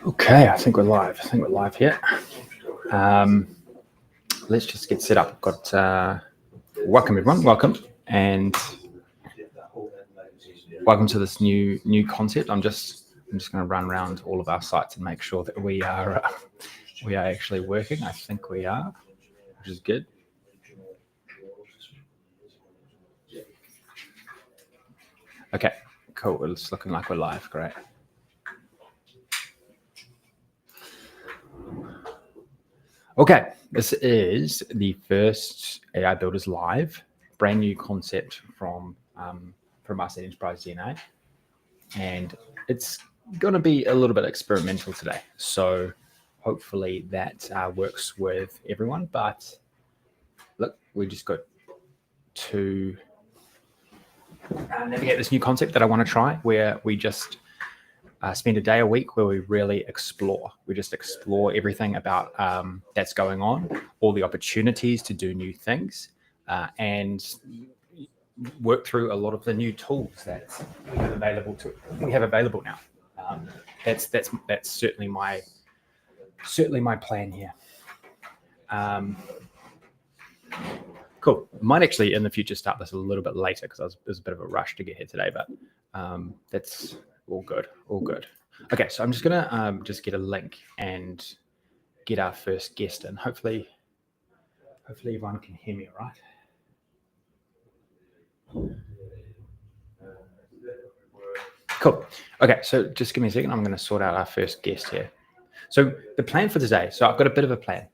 Okay, I think we're live. Here. Let's just get set up. I've got welcome everyone, welcome, and welcome to this new concept. I'm just going to run around all of our sites and make sure that we are actually working. I think we are, which is good. Okay, cool. It's looking like we're live. Great. Okay, this is the first AI Builders Live, brand new concept from us at Enterprise DNA, and it's going to be a little bit experimental today. So hopefully that works with everyone. But look, we just got to navigate this new concept that I want to try, where we just spend a day a week where we really explore. We just explore everything about that's going on, all the opportunities to do new things, and work through a lot of the new tools that we have available now. That's certainly my plan here. Cool. Might actually in the future start this a little bit later because there's a bit of a rush to get here today, but that's all good. Okay, so I'm just gonna just get a link and get our first guest in. Hopefully everyone can hear me all right. Cool. Okay, so just give me a second. I'm going to sort out our first guest here. So the plan for today. So I've got a bit of a plan.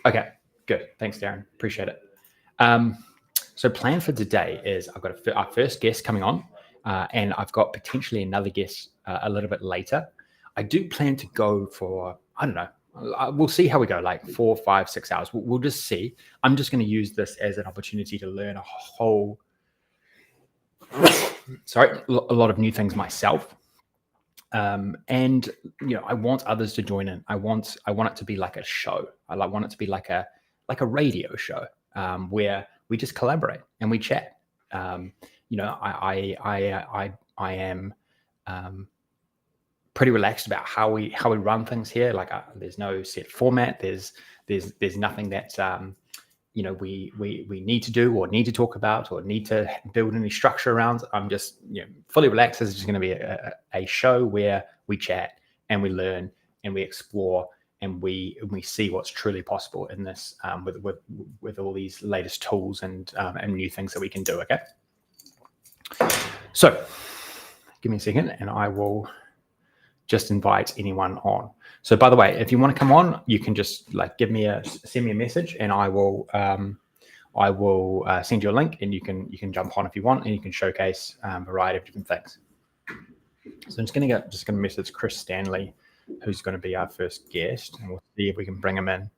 Okay, good. Thanks, Darren. Appreciate it. So plan for today is I've got our first guest coming on, and I've got potentially another guest a little bit later. I do plan to go for, I don't know, we'll see how we go, like 4, 5, 6 hours. We'll just see. I'm just going to use this as an opportunity to learn a whole, a lot of new things myself. And I want others to join in. I want it to be like a show. I want it to be like a radio show where we just collaborate and we chat. I am pretty relaxed about how we run things here. Like there's no set format. There's nothing that we need to do or need to talk about or need to build any structure around. I'm just fully relaxed. This is just going to be a show where we chat and we learn and we explore and we see what's truly possible in this with all these latest tools and new things that we can do. Okay, so give me a second and I will just invite anyone on. So by the way, if you want to come on, you can just send me a message and I will send you a link and you can jump on if you want and you can showcase a variety of different things. So I'm just going to message Chris Stanley, who's going to be our first guest, and we'll see if we can bring him in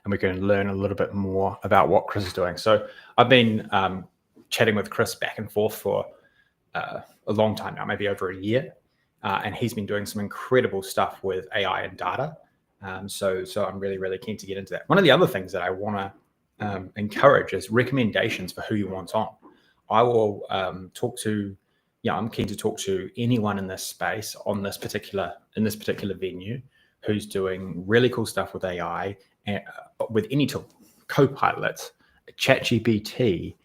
and we can learn a little bit more about what Chris is doing. So I've been chatting with Chris back and forth for a long time now, maybe over a year. And he's been doing some incredible stuff with AI and data. So I'm really, really keen to get into that. One of the other things that I want to encourage is recommendations for who you want on. I will I'm keen to talk to anyone in this space in this particular venue who's doing really cool stuff with AI and with any tool, Copilot, ChatGPT,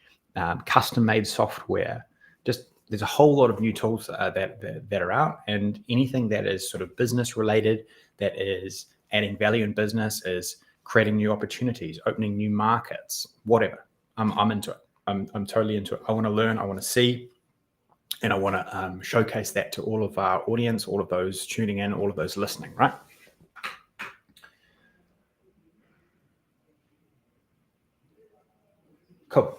custom-made software. There's a whole lot of new tools that are out, and anything that is sort of business related, that is adding value in business, is creating new opportunities, opening new markets, whatever. I'm into it. I'm totally into it. I want to learn. I want to see, and I want to showcase that to all of our audience, all of those tuning in, all of those listening. Right? Cool.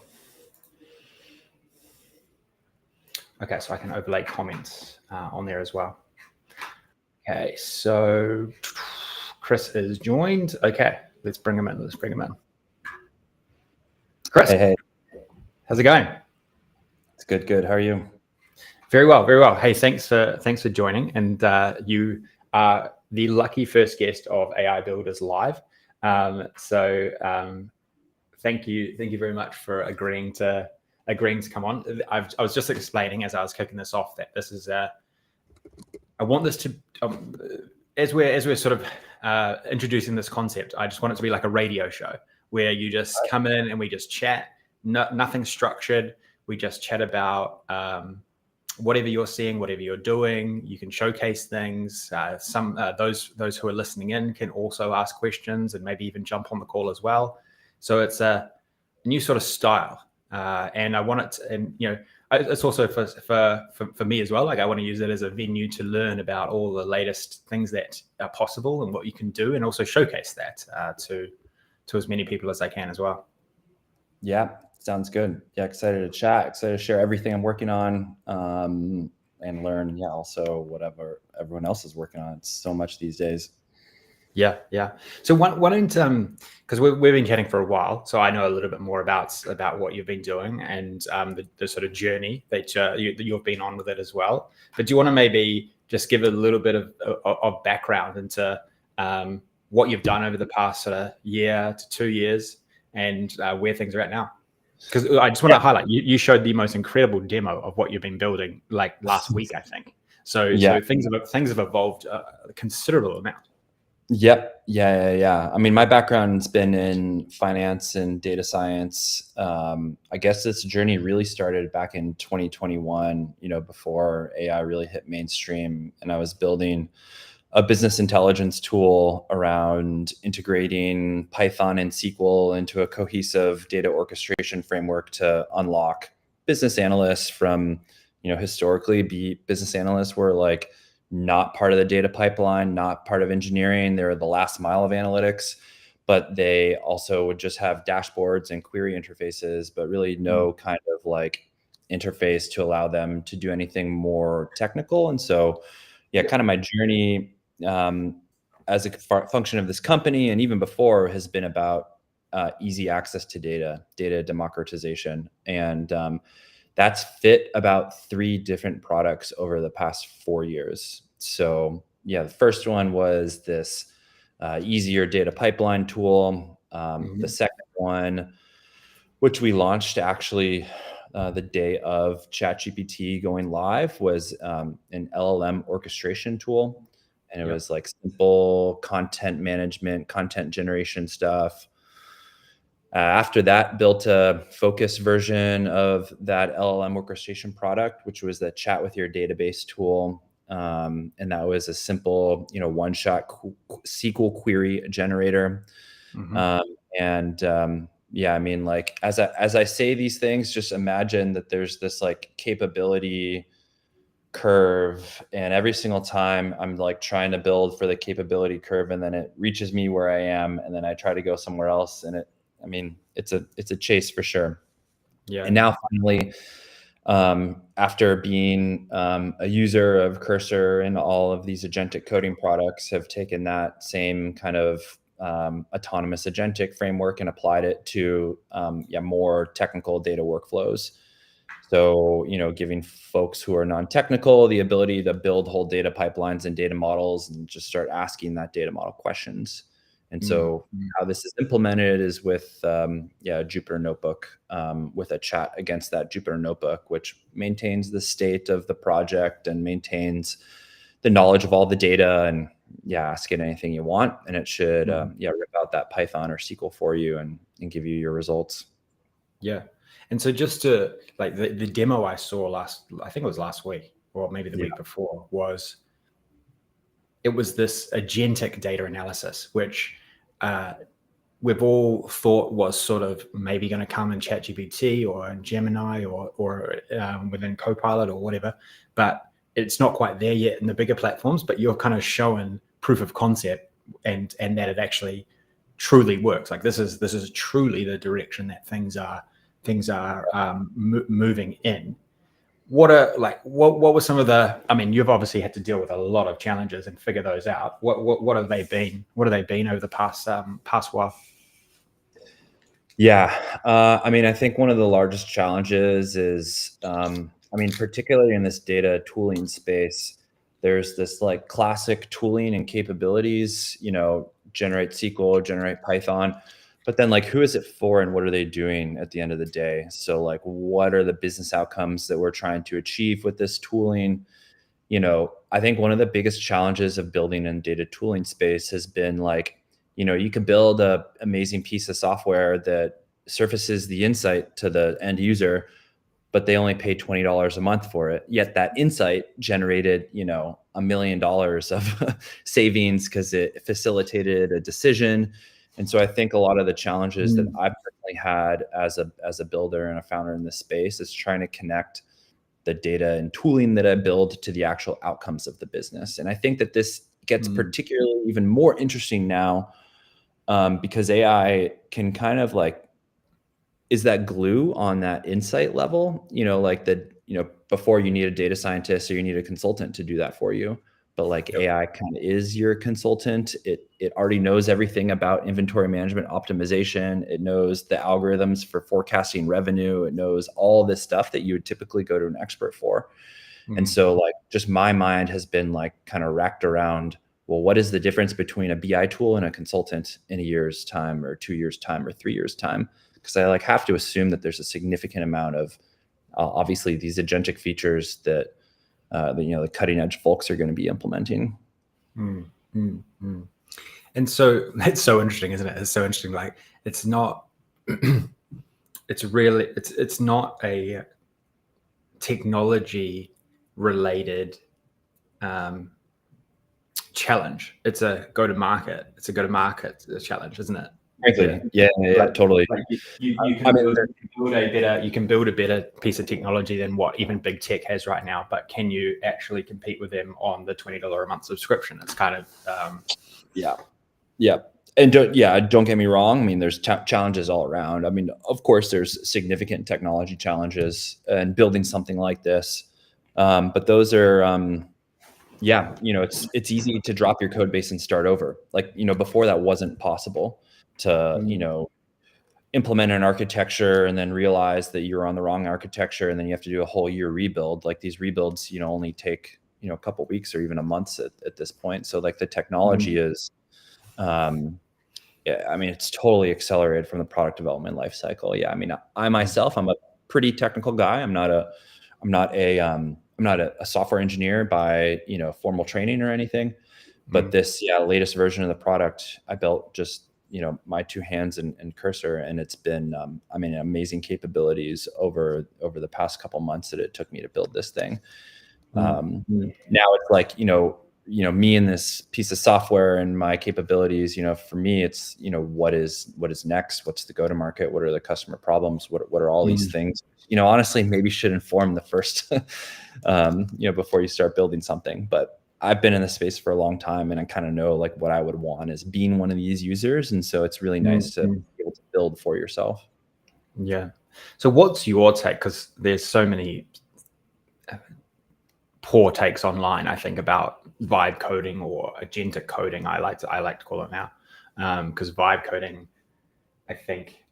Okay, so I can overlay comments on there as well. Okay, so Chris is joined. Okay, let's bring him in. Chris, hey, how's it going? It's good. How are you? Very well. Hey, thanks for joining. And you are the lucky first guest of AI Builders Live. So thank you very much for agreeing to come on. I was just explaining as I was kicking this off that this is I want this as we're sort of introducing this concept, I just want it to be like a radio show where you just come in and we just chat. Nothing structured. We just chat about whatever you're seeing, whatever you're doing. You can showcase things. Those who are listening in can also ask questions and maybe even jump on the call as well. So it's a new sort of style, and I want it to, and it's also for me as well. Like I want to use it as a venue to learn about all the latest things that are possible and what you can do, and also showcase that to as many people as I can as well. Yeah, sounds good. Yeah, excited to chat, excited to share everything I'm working on, and learn, also whatever everyone else is working on. It's so much these days. Yeah. So why don't because we've been chatting for a while, so I know a little bit more about what you've been doing and the sort of journey that you've been on with it as well. But do you want to maybe just give a little bit of background into what you've done over the past sort of year to 2 years and where things are at now? Because I just want to highlight, you showed the most incredible demo of what you've been building like last week, I think. So things have evolved a considerable amount. Yep. Yeah. I mean, my background's been in finance and data science. I guess this journey really started back in 2021, before AI really hit mainstream. And I was building a business intelligence tool around integrating Python and SQL into a cohesive data orchestration framework to unlock business analysts from, historically business analysts were like not part of the data pipeline, not part of engineering. They're the last mile of analytics, but they also would just have dashboards and query interfaces, but really no kind of like interface to allow them to do anything more technical. And so, kind of my journey as a function of this company, and even before, has been about easy access to data democratization. And that's fit about 3 different products over the past 4 years. So the first one was this easier data pipeline tool. The second one, which we launched actually the day of ChatGPT going live, was an LLM orchestration tool. And it was like simple content management, content generation stuff. After that, built a focused version of that LLM orchestration product, which was the chat with your database tool. And that was a simple, one-shot SQL query generator. I mean, like as I say these things, just imagine that there's this like capability curve, and every single time I'm like trying to build for the capability curve, and then it reaches me where I am, and then I try to go somewhere else, and it's a chase for sure. And now finally, after being a user of Cursor and all of these agentic coding products, have taken that same kind of autonomous agentic framework and applied it to more technical data workflows. So, giving folks who are non-technical the ability to build whole data pipelines and data models and just start asking that data model questions. And so how this is implemented is with Jupyter Notebook, with a chat against that Jupyter Notebook, which maintains the state of the project and maintains the knowledge of all the data, and ask it anything you want, and it should rip out that Python or SQL for you and give you your results. And so just to like the demo I saw I think it was last week or maybe the week before, it was this agentic data analysis, which we've all thought was sort of maybe going to come in ChatGPT or in Gemini or within Copilot or whatever, but it's not quite there yet in the bigger platforms. But you're kind of showing proof of concept and that it actually truly works. Like this is truly the direction that things are moving in. What were some of the? I mean, you've obviously had to deal with a lot of challenges and figure those out. What have they been? What have they been over the past while? I mean, I think one of the largest challenges is, particularly in this data tooling space, there's this like classic tooling and capabilities. Generate SQL, generate Python. But then like, who is it for and what are they doing at the end of the day? So like, what are the business outcomes that we're trying to achieve with this tooling? I think one of the biggest challenges of building in data tooling space has been like, you can build an amazing piece of software that surfaces the insight to the end user, but they only pay $20 a month for it. Yet that insight generated, $1 million of savings because it facilitated a decision. And so I think a lot of the challenges that I've personally had as a builder and a founder in this space is trying to connect the data and tooling that I build to the actual outcomes of the business. And I think that this gets particularly even more interesting now because AI can kind of like is that glue on that insight level, before you need a data scientist or you need a consultant to do that for you. But like AI kind of is your consultant. It already knows everything about inventory management optimization. It knows the algorithms for forecasting revenue. It knows all this stuff that you would typically go to an expert for. And so like just my mind has been like kind of racked around, well, what is the difference between a BI tool and a consultant in a year's time or 2 years time or 3 years time? Because I like have to assume that there's a significant amount of obviously these agentic features that the cutting edge folks are going to be implementing. And so it's so interesting, isn't it? It's so interesting. Like it's not, it's not a technology related challenge. It's a go-to-market. It's a go-to-market challenge, isn't it? Exactly. Yeah, totally. Like you can build a better piece of technology than what even big tech has right now, but can you actually compete with them on the $20 a month subscription? It's kind of yeah. And don't get me wrong. I mean, there's challenges all around. I mean, of course, there's significant technology challenges in building something like this, but those are it's easy to drop your code base and start over. Like before that wasn't possible to implement an architecture and then realize that you're on the wrong architecture and then you have to do a whole year rebuild. Like these rebuilds only take a couple of weeks or even a month at this point. So like the technology is it's totally accelerated from the product development life cycle. I mean, I myself, I'm a pretty technical guy. I'm not a software engineer by formal training or anything, but this latest version of the product I built just my two hands and cursor, and it's been amazing capabilities over the past couple months that it took me to build this thing. Now it's like me and this piece of software and my capabilities. For me, it's what is next? What's the go to market? What are the customer problems? What are all these things? Honestly, maybe should inform the first before you start building something. But I've been in this space for a long time, and I kind of know like what I would want as being one of these users. And so it's really nice to be able to build for yourself. Yeah. So what's your take? Because there's so many poor takes online, I think, about vibe coding or agentic coding. I like to call it now, because vibe coding, I think,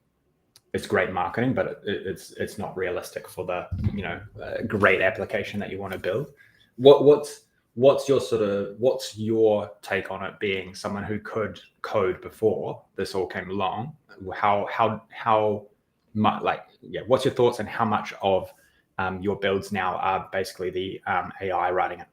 it's great marketing, but it's not realistic for the great application that you want to build. What's your take on it, being someone who could code before this all came along? How much, what's your thoughts on how much of your builds now are basically the AI writing it?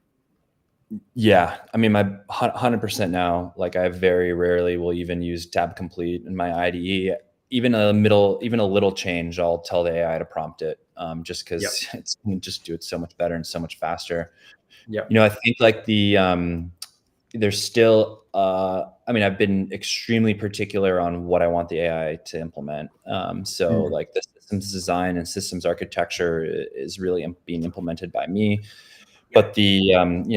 Yeah, I mean, my 100% now, like I very rarely will even use tab complete in my IDE. Even a little change, I'll tell the AI to prompt it, just because it's going to just do it so much better and so much faster. Yeah. I think like there's still, I've been extremely particular on what I want the AI to implement. Like the systems design and systems architecture is really being implemented by me. But the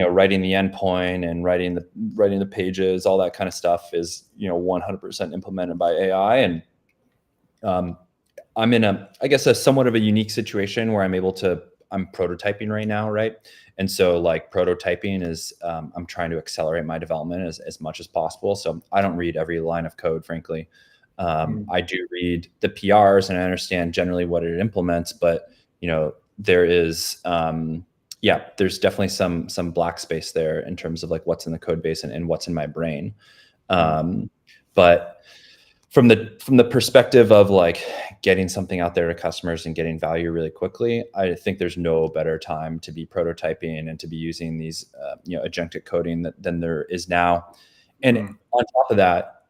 writing the endpoint and writing the pages, all that kind of stuff is 100% implemented by AI. And I'm in a somewhat of a unique situation where I'm prototyping right now, right? And so like prototyping is I'm trying to accelerate my development as much as possible. So I don't read every line of code, frankly. I do read the PRs and I understand generally what it implements, but there is there's definitely some black space there in terms of like what's in the code base and what's in my brain. But from the perspective of like getting something out there to customers and getting value really quickly, I think there's no better time to be prototyping and to be using these agentic coding than there is now. And on top of that,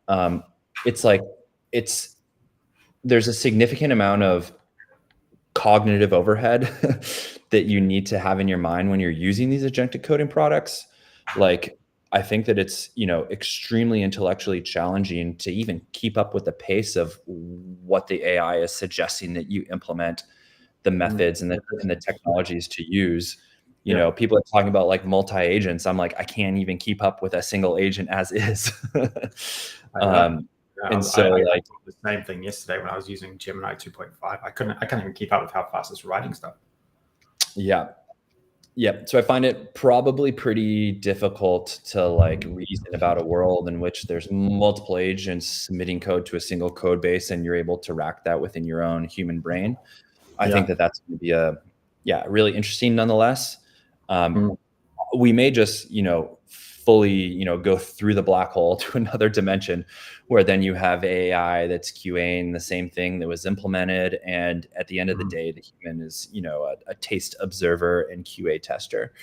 there's a significant amount of cognitive overhead that you need to have in your mind when you're using these agentic coding products. Like, I think that it's, extremely intellectually challenging to even keep up with the pace of what the AI is suggesting that you implement, the methods and the technologies to use. People are talking about like multi-agents. I'm like, I can't even keep up with a single agent as is. I the same thing yesterday when I was using Gemini 2.5. I can't even keep up with how fast it's writing stuff. Yeah. So I find it probably pretty difficult to like reason about a world in which there's multiple agents submitting code to a single code base and you're able to rack that within your own human brain. I think that that's going to be really interesting nonetheless. We may just, fully, go through the black hole to another dimension where then you have AI that's QAing the same thing that was implemented. And at the end of the day, the human is, a taste observer and QA tester.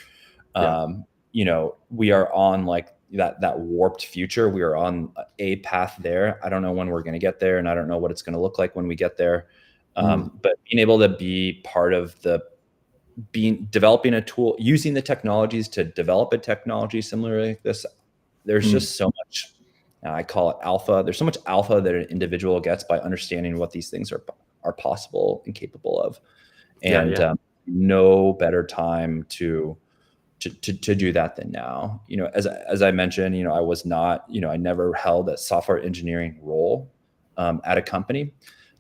We are on like that warped future. We are on a path there. I don't know when we're going to get there, and I don't know what it's going to look like when we get there. But being able to be part of developing a tool, using the technologies to develop a technology similar like this, there's just so much, I call it alpha. There's so much alpha that an individual gets by understanding what these things are possible and capable of. And no better time to do that than now. As I mentioned, I was not, I never held a software engineering role at a company,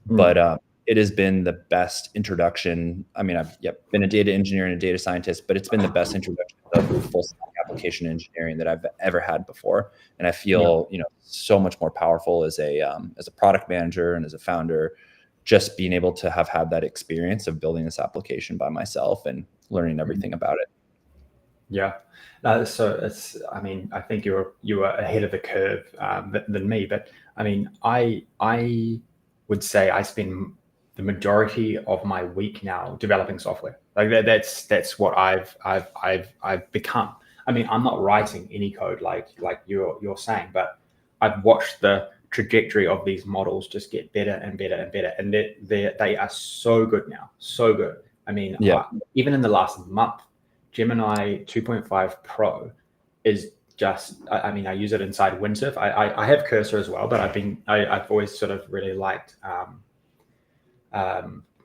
but it has been the best introduction. I mean, I've been a data engineer and a data scientist, but it's been the best introduction of full stack application engineering that I've ever had before. And I feel, so much more powerful as a product manager and as a founder, just being able to have had that experience of building this application by myself and learning everything about it. So it's, I think you were ahead of the curve than me, but I would say I spend the majority of my week now developing software. Like that's what I've become. I'm not writing any code like you're saying, but I've watched the trajectory of these models just get better and better and better, and they are so good now, so good. Even in the last month, Gemini 2.5 Pro is just, I use it inside Windsurf. I have Cursor as well, but I've always sort of really liked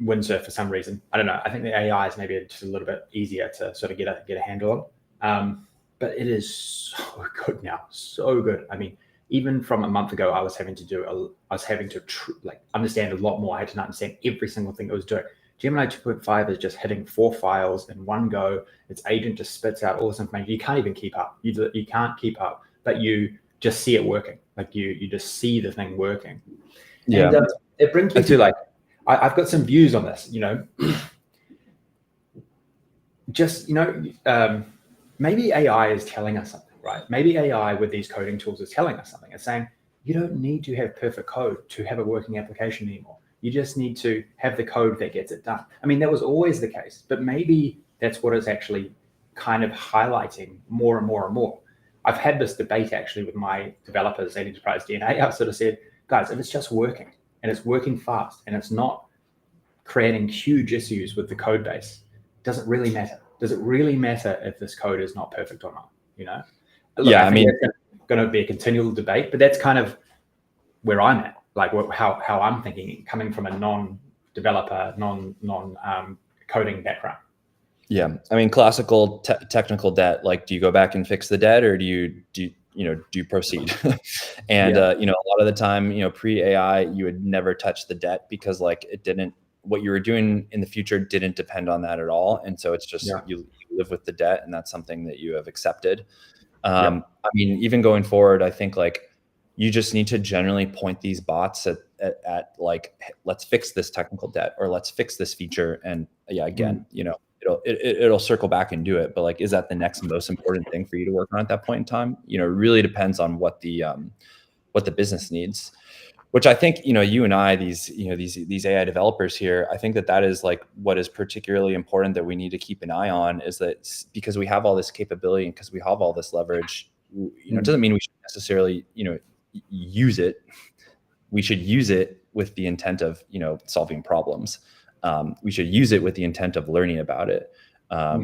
Windsurf for some reason. I don't know. I think the AI is maybe just a little bit easier to sort of get a handle on. But it is so good now, so good. Even from a month ago, I was having to understand a lot more. I had to understand every single thing it was doing. Gemini 2.5 is just hitting 4 files in one go. Its agent just spits out all this information. You can't even keep up. You can't keep up, but you just see it working. Like you just see the thing working. Yeah. And it brings me to I've got some views on this, maybe AI is telling us something, right? Maybe AI with these coding tools is telling us something. It's saying, you don't need to have perfect code to have a working application anymore. You just need to have the code that gets it done. That was always the case, but maybe that's what it's actually kind of highlighting more and more and more. I've had this debate actually with my developers at Enterprise DNA. I've sort of said, guys, if it's just working and it's working fast and it's not creating huge issues with the code base, does it really matter? Does it really matter if this code is not perfect or not? I think it's going to be a continual debate, but that's kind of where I'm at, like how I'm thinking, coming from a non-developer, non-coding background. Yeah, classical technical debt. Like, do you go back and fix the debt, or do you proceed? And a lot of the time, pre-AI, you would never touch the debt because what you were doing in the future didn't depend on that at all. And so it's just, you live with the debt, and that's something that you have accepted. Even going forward, I think you just need to generally point these bots at let's fix this technical debt, or let's fix this feature. And it'll circle back and do it. But is that the next most important thing for you to work on at that point in time? It really depends on what the business needs. which I think, you and I, these AI developers here, I think that is like what is particularly important that we need to keep an eye on, is that because we have all this capability and because we have all this leverage, it doesn't mean we should necessarily, use it. We should use it with the intent of, solving problems. We should use it with the intent of learning about it.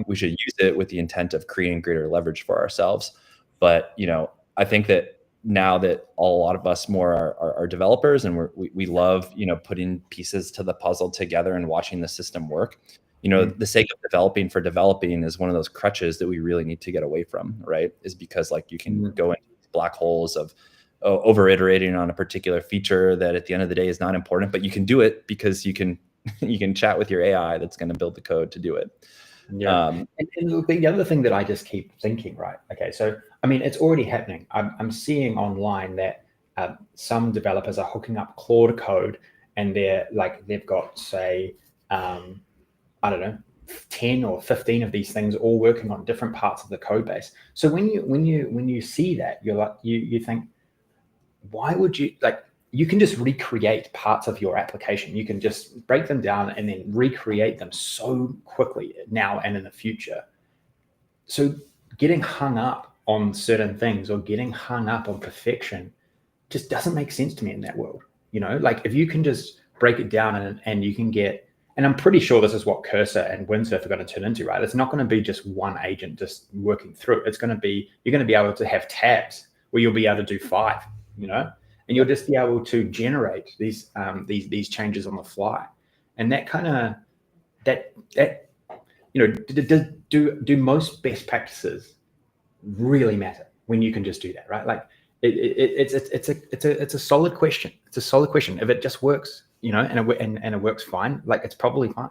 We should use it with the intent of creating greater leverage for ourselves. But, I think that now that a lot of us more are developers, and we love, putting pieces to the puzzle together and watching the system work, the sake of developing for developing is one of those crutches that we really need to get away from, right? Is because like you can go into black holes of over iterating on a particular feature that at the end of the day is not important, but you can do it because you can chat with your AI that's going to build the code to do it. Yeah. And the other thing that I just keep thinking, right? Okay, so I mean, it's already happening. I'm seeing online that some developers are hooking up Claude Code, and they've got, say, I don't know, 10 or 15 of these things all working on different parts of the code base. So when you see that, you're like, you think, why would you, like, you can just recreate parts of your application. You can just break them down and then recreate them so quickly now and in the future. So getting hung up on certain things or getting hung up on perfection just doesn't make sense to me in that world. Like if you can just break it down and you can get, and I'm pretty sure this is what Cursor and Windsurf are going to turn into, right? It's not going to be just one agent just working through. It's going to be, you're going to be able to have tabs where you'll be able to do 5, and you'll just be able to generate these changes on the fly. And that kind of, do most best practices really matter when you can just do that, right? Like it's a solid question. It's a solid question. If it just works, and it works fine, like it's probably fine.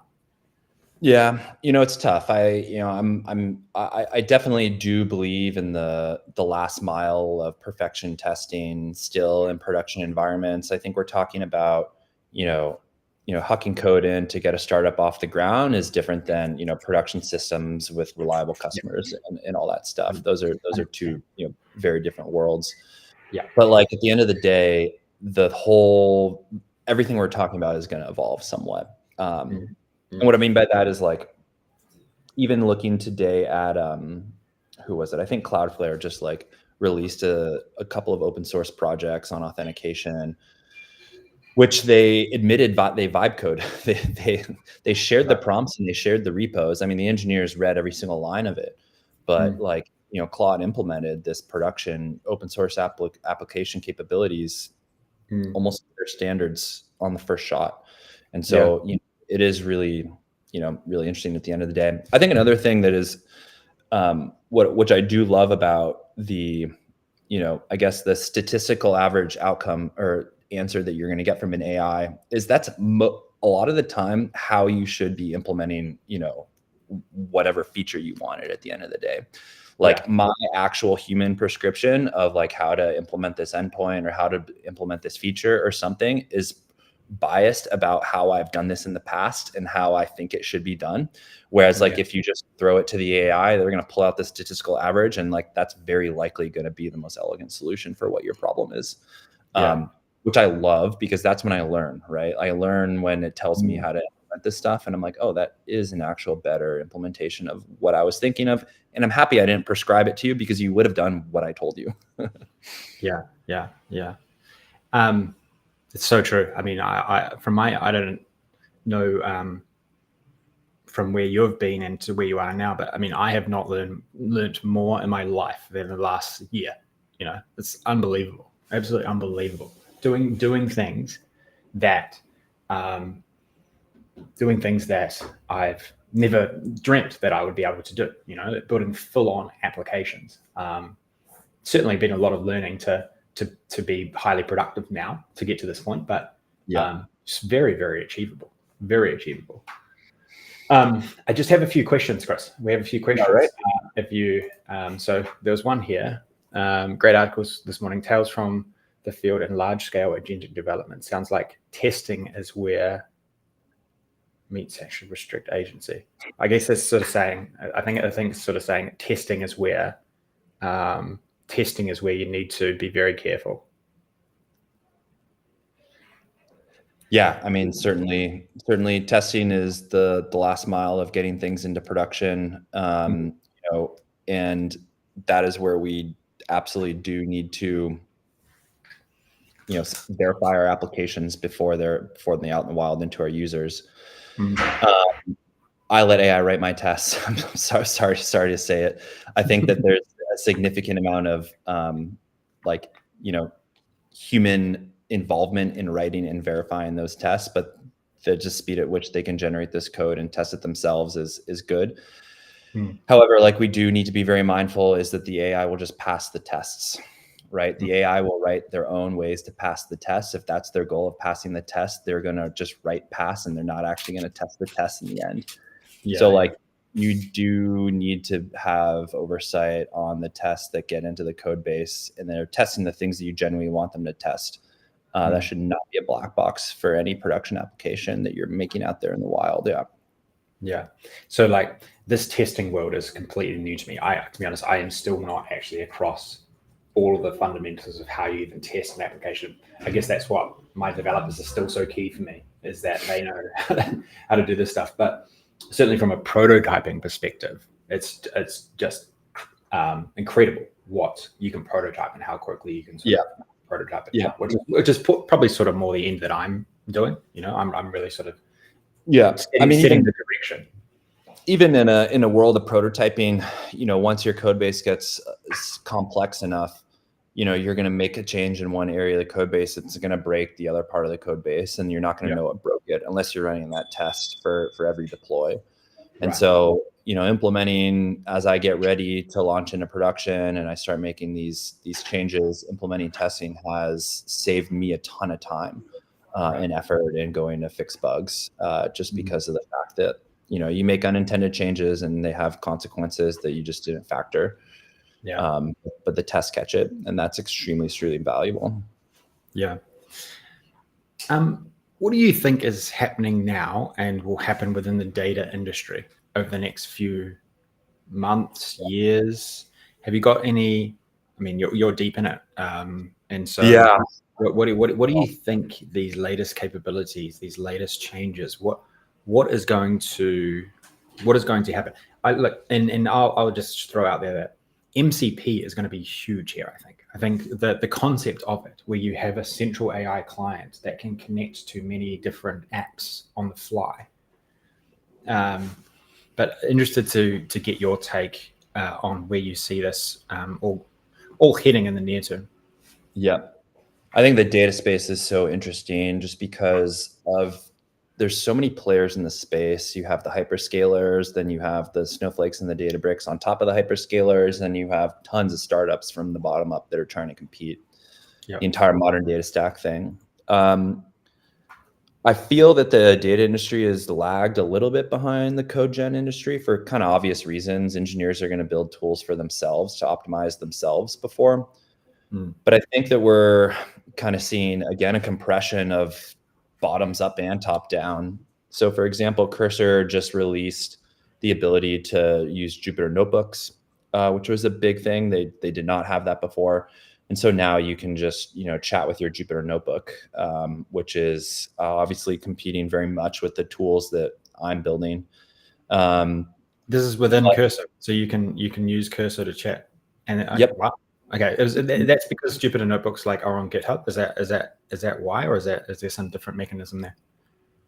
Yeah, it's tough. I definitely do believe in the last mile of perfection testing still in production environments. I think we're talking about, hucking code in to get a startup off the ground is different than, production systems with reliable customers and all that stuff. Those are two, very different worlds. Yeah. But like at the end of the day, everything we're talking about is going to evolve somewhat. And what I mean by that is like, even looking today at, who was it? I think Cloudflare just like released a couple of open source projects on authentication, which they admitted they vibe code. They shared the prompts and they shared the repos. I mean, the engineers read every single line of it, but like, Claude implemented this production open source application capabilities almost their standards on the first shot. And so, it is really, really interesting at the end of the day. I think another thing that is, which I do love about the, I guess the statistical average outcome or answer that you're going to get from an AI is that's a lot of the time how you should be implementing, whatever feature you wanted at the end of the day. Like my actual human prescription of like how to implement this endpoint or how to implement this feature or something is biased about how I've done this in the past and how I think it should be done. Whereas like if you just throw it to the AI, they're going to pull out the statistical average, and like that's very likely going to be the most elegant solution for what your problem is. Which I love because that's when I learn, right? I learn when it tells me how to implement this stuff, and I'm like, oh, that is an actual better implementation of what I was thinking of. And I'm happy I didn't prescribe it to you because you would have done what I told you. Yeah. It's so true. I mean, I don't know from where you've been and to where you are now, but I mean, I have not learned more in my life than the last year. It's unbelievable, absolutely unbelievable. Doing things that I've never dreamt that I would be able to do. Building full-on applications. Certainly been a lot of learning to be highly productive now to get to this point, but it's very, very achievable. Very achievable. I just have a few questions, Chris. We have a few questions. All right. So there was one here. Great articles this morning. Tales from the field and large-scale agentic development. Sounds like testing is where meets actually restrict agency. I guess that's sort of saying. I think it's sort of saying testing is where you need to be very careful. Yeah, I mean, certainly testing is the last mile of getting things into production. You know, and that is where we absolutely do need to, you know, verify our applications before they're out in the wild into our users. I let AI write my tests. I'm sorry to say it. I think that there's a significant amount of like, you know, human involvement in writing and verifying those tests, but the just speed at which they can generate this code and test it themselves is good. However, like we do need to be very mindful is that the AI will just pass the tests, right? The AI will write their own ways to pass the tests. If that's their goal of passing the test, they're going to just write pass and they're not actually going to test the test in the end. So like you do need to have oversight on the tests that get into the code base, and they're testing the things that you genuinely want them to test. That should not be a black box for any production application that you're making out there in the wild. Yeah. So like this testing world is completely new to me. To be honest, I am still not actually across all of the fundamentals of how you even test an application. I guess that's what my developers are still so key for me, is that they know how to do this stuff. But certainly from a prototyping perspective, it's just incredible what you can prototype and how quickly you can prototype it. Yeah. Which is probably sort of more the end that I'm doing. You know, I'm really sort of setting the direction. Even in a world of prototyping, you know, once your code base gets complex enough, you know, you're going to make a change in one area of the code base, it's going to break the other part of the code base, and you're not going to know what broke it unless you're running that test for every deploy. And so, you know, implementing as I get ready to launch into production and I start making these changes, implementing testing has saved me a ton of time and effort in going to fix bugs, just because of the fact that, you know, you make unintended changes and they have consequences that you just didn't factor. But the tests catch it, and that's extremely valuable. Yeah. What do you think is happening now and will happen within the data industry over the next few months, years? Have you got any? I mean, you're deep in it, and so What do you think these latest capabilities, these latest changes? What is going to happen? I'll just throw out there that MCP is going to be huge here. I think that the concept of it, where you have a central AI client that can connect to many different apps on the fly. But interested to get your take on where you see this all heading in the near term. Yeah, I think the data space is so interesting just because there's so many players in the space. You have the hyperscalers, then you have the Snowflakes and the Databricks on top of the hyperscalers, and you have tons of startups from the bottom up that are trying to compete. The entire modern data stack thing. I feel that the data industry has lagged a little bit behind the code gen industry for kind of obvious reasons. Engineers are going to build tools for themselves to optimize themselves before. But I think that we're kind of seeing, again, a compression of bottoms up and top down. So for example, Cursor just released the ability to use Jupyter notebooks, which was a big thing. They did not have that before. And so now you can just, you know, chat with your Jupyter notebook, which is obviously competing very much with the tools that I'm building. This is within Cursor, so you can use Cursor to chat. And wow. Okay, that's because Jupyter notebooks are on GitHub. Is that why, or is there some different mechanism there?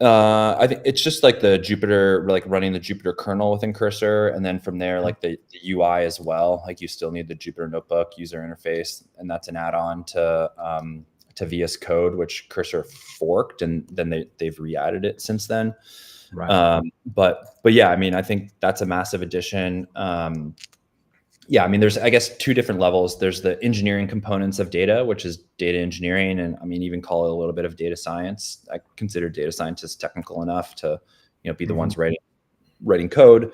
I think it's just like the Jupyter, like running the Jupyter kernel within Cursor, and then from there, like the UI as well. Like you still need the Jupyter notebook user interface, and that's an add-on to VS Code, which Cursor forked, and then they've re-added it since then. But yeah, I mean, I think that's a massive addition. Yeah, I mean, there's, I guess, two different levels. There's the engineering components of data, which is data engineering, and I mean, even call it a little bit of data science. I consider data scientists technical enough to, you know, be the ones writing code.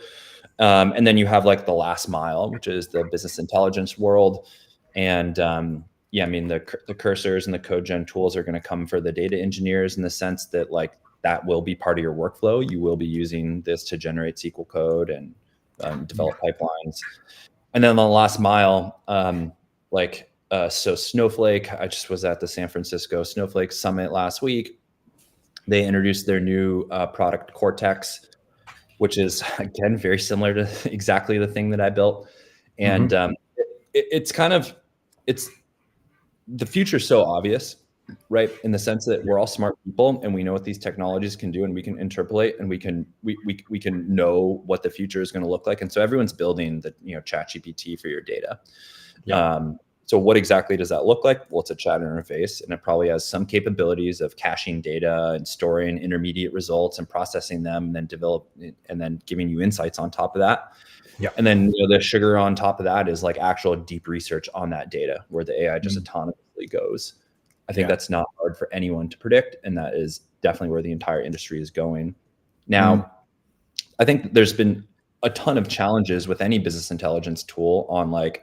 And then you have like the last mile, which is the business intelligence world. And yeah, I mean, the cursors and the code gen tools are going to come for the data engineers in the sense that like that will be part of your workflow. You will be using this to generate SQL code and develop pipelines. And then the last mile, so Snowflake, I just was at the San Francisco Snowflake Summit last week. They introduced their new product Cortex, which is again very similar to exactly the thing that I built. And it's the future's so obvious, right? In the sense that we're all smart people and we know what these technologies can do, and we can interpolate, and we can know what the future is going to look like. And so everyone's building the ChatGPT for your data. Yeah. So what exactly does that look like? Well, it's a chat interface, and it probably has some capabilities of caching data and storing intermediate results and processing them, and then giving you insights on top of that. Yeah. And then the sugar on top of that is like actual deep research on that data, where the AI just autonomously goes. I think that's not hard for anyone to predict, and that is definitely where the entire industry is going. Now, I think there's been a ton of challenges with any business intelligence tool on like,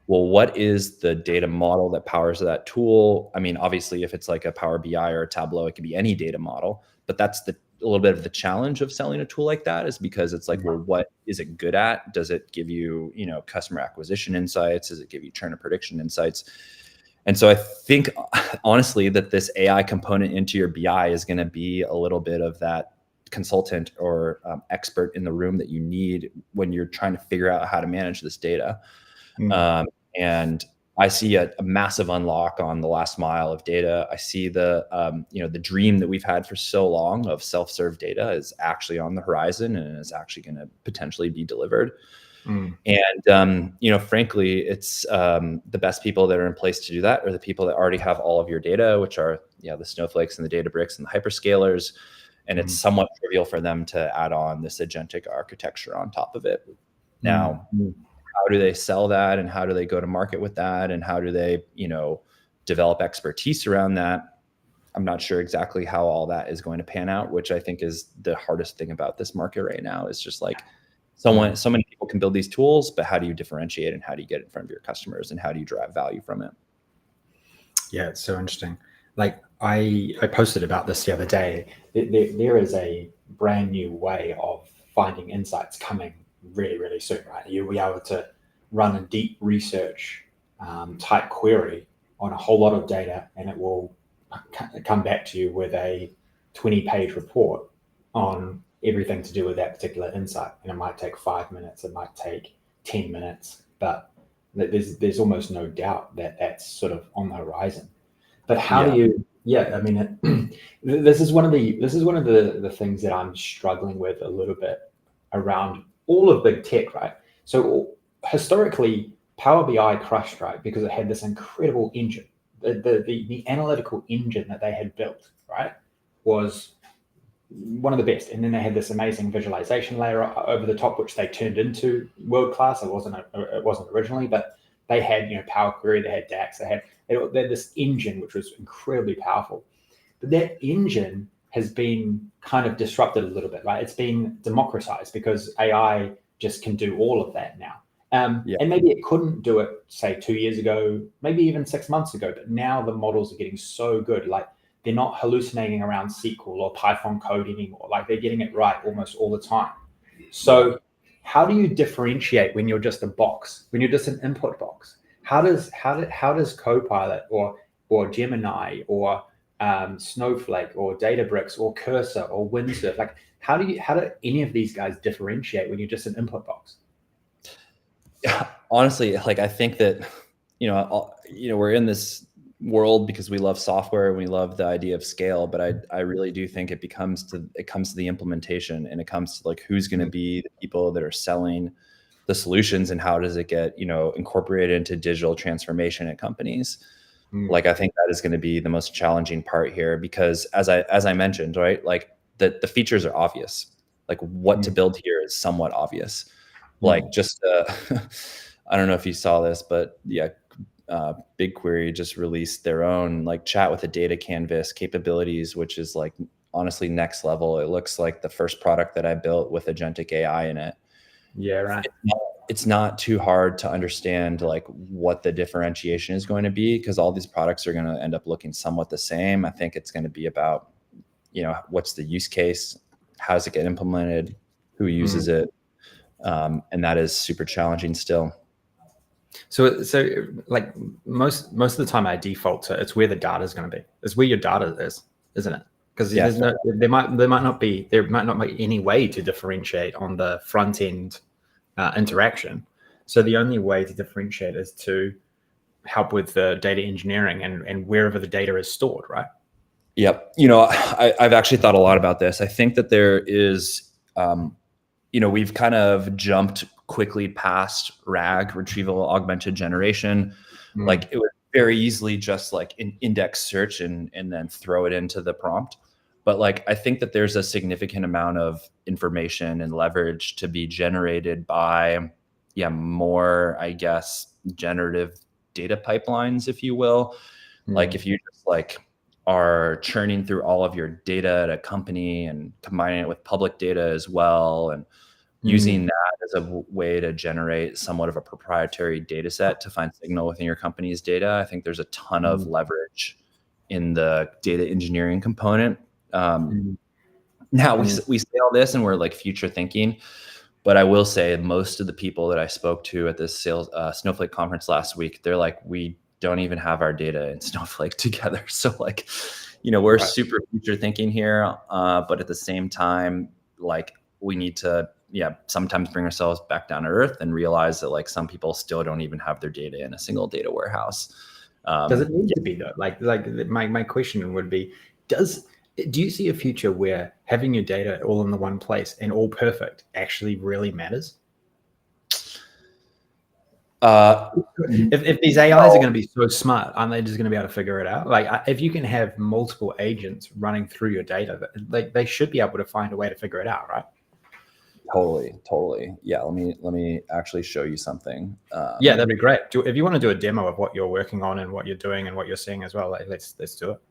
well, what is the data model that powers that tool? I mean, obviously, if it's like a Power BI or a Tableau, it could be any data model, but that's a little bit of the challenge of selling a tool like that, is because it's like, well, what is it good at? Does it give you, customer acquisition insights? Does it give you churn and prediction insights? And so I think, honestly, that this AI component into your BI is going to be a little bit of that consultant or expert in the room that you need when you're trying to figure out how to manage this data. And I see a massive unlock on the last mile of data. I see the dream that we've had for so long of self-serve data is actually on the horizon, and is actually going to potentially be delivered. And, frankly, it's the best people that are in place to do that are the people that already have all of your data, which are, the Snowflakes and the Databricks and the hyperscalers. And it's somewhat trivial for them to add on this agentic architecture on top of it. Now, how do they sell that, and how do they go to market with that, and how do they, develop expertise around that? I'm not sure exactly how all that is going to pan out, which I think is the hardest thing about this market right now. Is just like so many people can build these tools, but how do you differentiate, and how do you get in front of your customers, and how do you drive value from it? Yeah, it's so interesting. Like I posted about this the other day. There is a brand new way of finding insights coming really, really soon, right? You'll be able to run a deep research type query on a whole lot of data, and it will come back to you with a 20-page report on everything to do with that particular insight. And it might take 5 minutes, it might take 10 minutes, but there's almost no doubt that that's sort of on the horizon. But how do you? Yeah, I mean, this is one of the things that I'm struggling with a little bit around all of big tech, right? So historically, Power BI crushed, right, because it had this incredible engine. The analytical engine that they had built, right, was one of the best. And then they had this amazing visualization layer over the top, which they turned into world class. It wasn't originally, but they had Power Query, they had DAX, they had this engine which was incredibly powerful. But that engine has been kind of disrupted a little bit, right? It's been democratized because AI just can do all of that now. And maybe it couldn't do it, say, 2 years ago, maybe even 6 months ago. But now the models are getting so good, like they're not hallucinating around SQL or Python code anymore. Like they're getting it right almost all the time. So how do you differentiate when you're just a box, when you're just an input box? How does Copilot or Gemini or Snowflake or Databricks or Cursor or Windsurf, like how do any of these guys differentiate when you're just an input box? Honestly, like I think that we're in this world because we love software and we love the idea of scale, but I really do think it comes to the implementation, and it comes to like who's going to be the people that are selling the solutions, and how does it get incorporated into digital transformation at companies. Like I think that is going to be the most challenging part here, because as I mentioned, right, like the features are obvious. Like what to build here is somewhat obvious. Like just I don't know if you saw this, but BigQuery just released their own like chat with a data canvas capabilities, which is like honestly next level. It looks like the first product that I built with agentic AI in it. Yeah, right. It's not too hard to understand like what the differentiation is going to be, because all these products are going to end up looking somewhat the same. I think it's going to be about, what's the use case, how does it get implemented, who uses it, and that is super challenging still. So like most of the time I default to it's where the data is going to be. It's where your data is, isn't it? because Yeah. there might not be any way to differentiate on the front end interaction. So the only way to differentiate is to help with the data engineering and wherever the data is stored, right? Yep. You know, I've actually thought a lot about this. I think that there is, you know, we've kind of jumped quickly past RAG, retrieval augmented generation. Like it would very easily just like an index search and then throw it into the prompt. But like, I think that there's a significant amount of information and leverage to be generated by, more, I guess, generative data pipelines, if you will. Like if you just like are churning through all of your data at a company and combining it with public data as well, and using that as a way to generate somewhat of a proprietary data set to find signal within your company's data. I think there's a ton of leverage in the data engineering component. Now we say all this and we're like future thinking, but I will say most of the people that I spoke to at this Snowflake conference last week, they're like, we don't even have our data in Snowflake together. So like, you know, we're super future thinking here, but at the same time, like we need to, sometimes bring ourselves back down to earth and realize that like some people still don't even have their data in a single data warehouse. Does it need to be though? Like my question would be, do you see a future where having your data all in the one place and all perfect actually really matters? If these AIs are going to be so smart, aren't they just going to be able to figure it out? Like if you can have multiple agents running through your data, like they should be able to find a way to figure it out, right? Totally. Yeah. Let me actually show you something. Yeah, that'd be great. If you want to do a demo of what you're working on and what you're doing and what you're seeing as well, like, let's do it.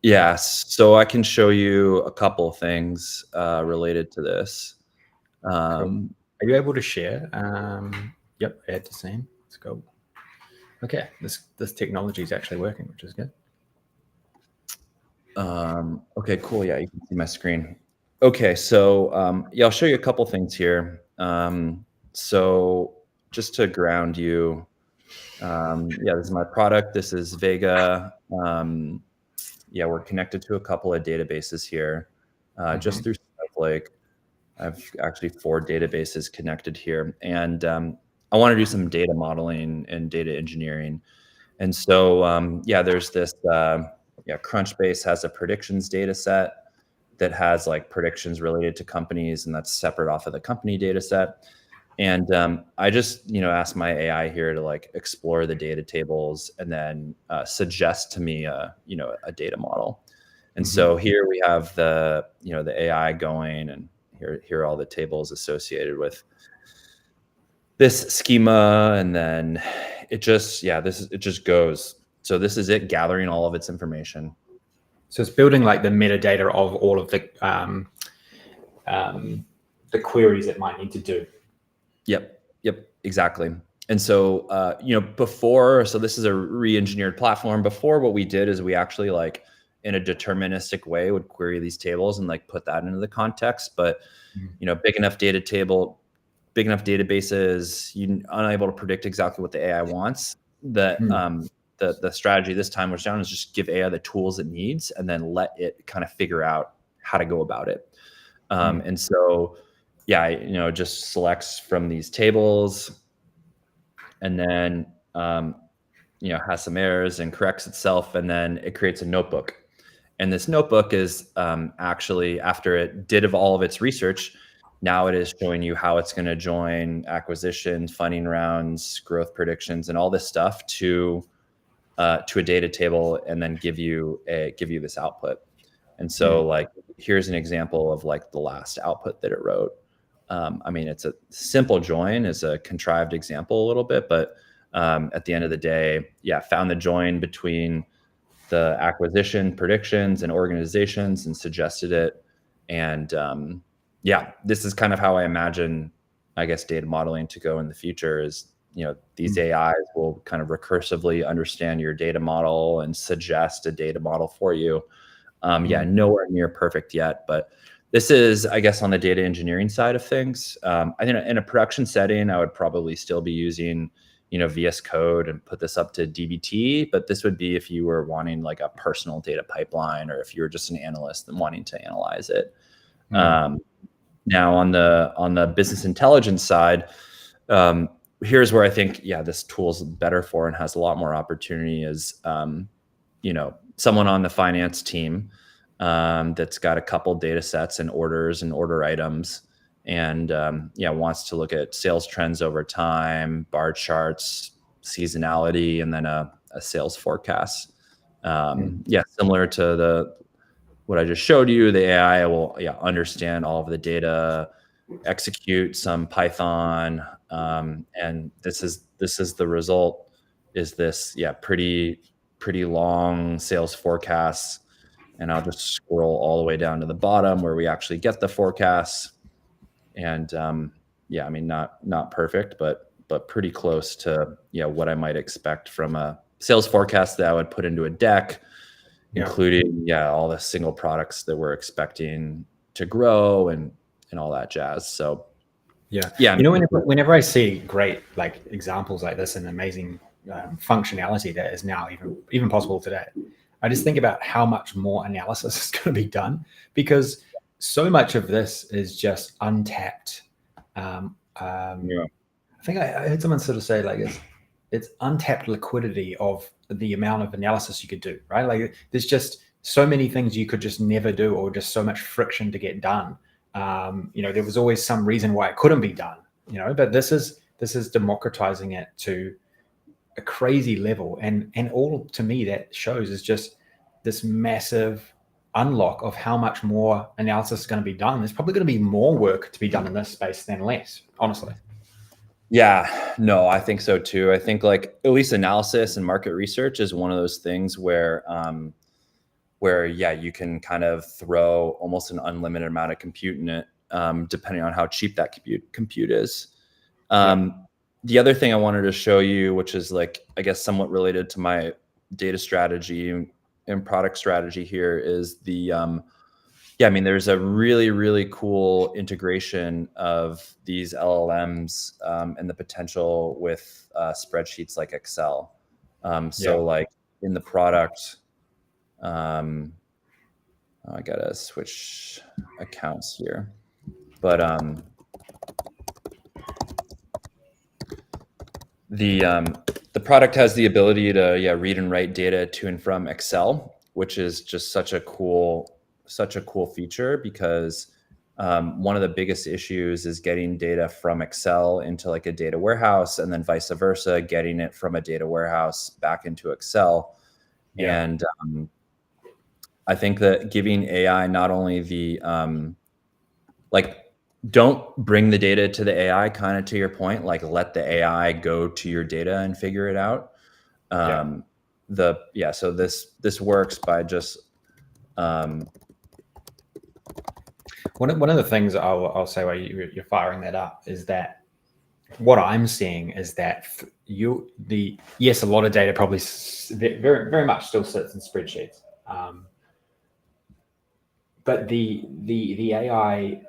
Yeah. So I can show you a couple of things related to this. Cool. Are you able to share? Yep, add to scene. Let's go. Okay, this technology is actually working, which is good. Okay, cool. Yeah, you can see my screen. Okay, so I'll show you a couple things here. So just to ground you, this is my product. This is Vega. We're connected to a couple of databases here, just through Snowflake. I've actually 4 databases connected here, and I want to do some data modeling and data engineering. And so, there's this. Crunchbase has a predictions data set that has like predictions related to companies, and that's separate off of the company data set. And I just, asked my AI here to like explore the data tables and then suggest to me a data model. And so here we have the AI going, and here are all the tables associated with this schema. And then it just goes. So this is it gathering all of its information. So it's building like the metadata of all of the queries it might need to do. Yep, exactly. And so, before, so this is a re-engineered platform. Before, what we did is we actually like in a deterministic way would query these tables and like put that into the context. But, big enough databases, you're unable to predict exactly what the AI wants. The strategy this time was down is just give AI the tools it needs and then let it kind of figure out how to go about it. And so, just selects from these tables and then, has some errors and corrects itself. And then it creates a notebook. And this notebook is actually, after it did all of its research, now it is showing you how it's going to join acquisitions, funding rounds, growth predictions, and all this stuff to a data table, and then give you this output. And so like, here's an example of like the last output that it wrote. It's a simple join, is a contrived example a little bit, but at the end of the day, found the join between the acquisition predictions and organizations and suggested it. And this is kind of how I imagine, I guess, data modeling to go in the future is, these AIs will kind of recursively understand your data model and suggest a data model for you. Nowhere near perfect yet, but this is, I guess, on the data engineering side of things. I think in a production setting, I would probably still be using, VS Code and put this up to DBT, but this would be if you were wanting like a personal data pipeline, or if you were just an analyst and wanting to analyze it. Now on the business intelligence side, here's where I think, this tool's better for and has a lot more opportunity is, someone on the finance team that's got a couple data sets and orders and order items, and wants to look at sales trends over time, bar charts, seasonality, and then a sales forecast. Similar to what I just showed you, the AI will understand all of the data, execute some Python, and this is the result. Is this pretty long sales forecasts, and I'll just scroll all the way down to the bottom where we actually get the forecasts. And not perfect, but pretty close to what I might expect from a sales forecast that I would put into a deck, including all the single products that we're expecting to grow and all that jazz. So whenever I see great like examples like this and amazing functionality that is now even possible today, I just think about how much more analysis is going to be done, because so much of this is just untapped. I think I heard someone sort of say like it's untapped liquidity of the amount of analysis you could do, right? Like there's just so many things you could just never do, or just so much friction to get done. There was always some reason why it couldn't be done, but this is democratizing it to a crazy level. And all to me that shows is just this massive unlock of how much more analysis is going to be done. There's probably going to be more work to be done in this space than less, honestly. Yeah, no, I think so too. I think like at least analysis and market research is one of those things where you can kind of throw almost an unlimited amount of compute in it, depending on how cheap that compute is. The other thing I wanted to show you, which is like, I guess somewhat related to my data strategy and product strategy here, is there's a really, really cool integration of these LLMs and the potential with spreadsheets like Excel. Like in the product, I gotta switch accounts here, but the product has the ability to read and write data to and from Excel, which is just such a cool feature, because one of the biggest issues is getting data from Excel into like a data warehouse, and then vice versa, getting it from a data warehouse back into Excel. And I think that giving AI not only the don't bring the data to the AI, kind of to your point, like let the AI go to your data and figure it out. So this works by just one of the things I'll say while you're firing that up is that what I'm seeing is that a lot of data probably very, very much still sits in spreadsheets. But the AI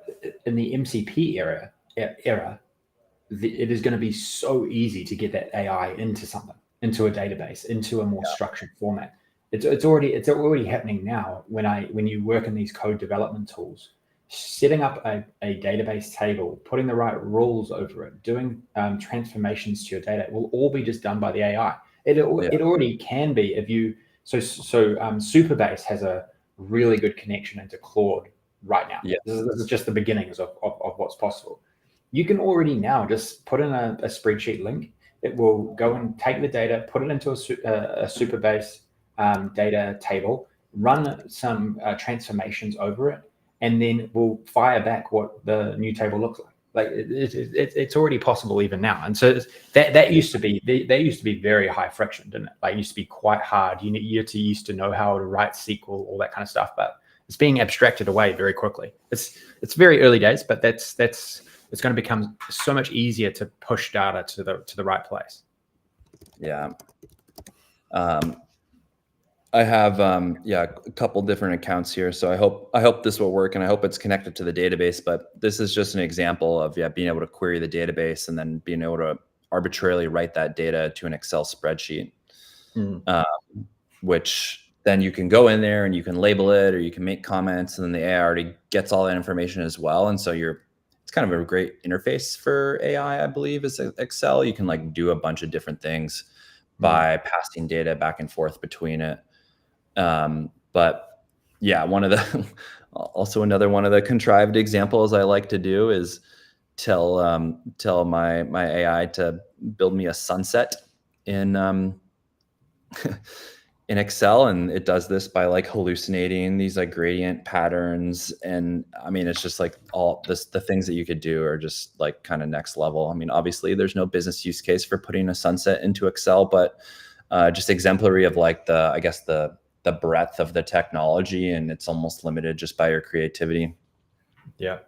in the MCP era, it is going to be so easy to get that AI into something, into a database, into a more structured format. It's already happening now. When you work in these code development tools, setting up a database table, putting the right rules over it, doing transformations to your data, will all be just done by the AI. It already can be if you Superbase has a really good connection into Claude right now. This is just the beginnings of what's possible. You can already now just put in a spreadsheet link. It will go and take the data, put it into a Superbase data table, run some transformations over it, and then we'll fire back what the new table looks like. Like it's already possible even now. And so that used to be very high friction, didn't it? Like it used to be quite hard. You used to know how to write SQL, all that kind of stuff, but it's being abstracted away very quickly. It's very early days, but it's going to become so much easier to push data to the right place. Yeah. I have a couple different accounts here, so I hope this will work, and I hope it's connected to the database. But this is just an example of being able to query the database and then being able to arbitrarily write that data to an Excel spreadsheet, Mm. which then you can go in there and you can label it or you can make comments, and then the AI already gets all that information as well. And so it's kind of a great interface for AI, I believe, is Excel. You can like do a bunch of different things by passing data back and forth between it. But yeah, also another one of the contrived examples I like to do is tell my AI to build me a sunset in in Excel, and it does this by like hallucinating these like gradient patterns. And I mean, it's just like all this, the things that you could do are just like kind of next level. I mean, obviously there's no business use case for putting a sunset into Excel, but just exemplary of like I guess the breadth of the technology, and it's almost limited just by your creativity. Yeah.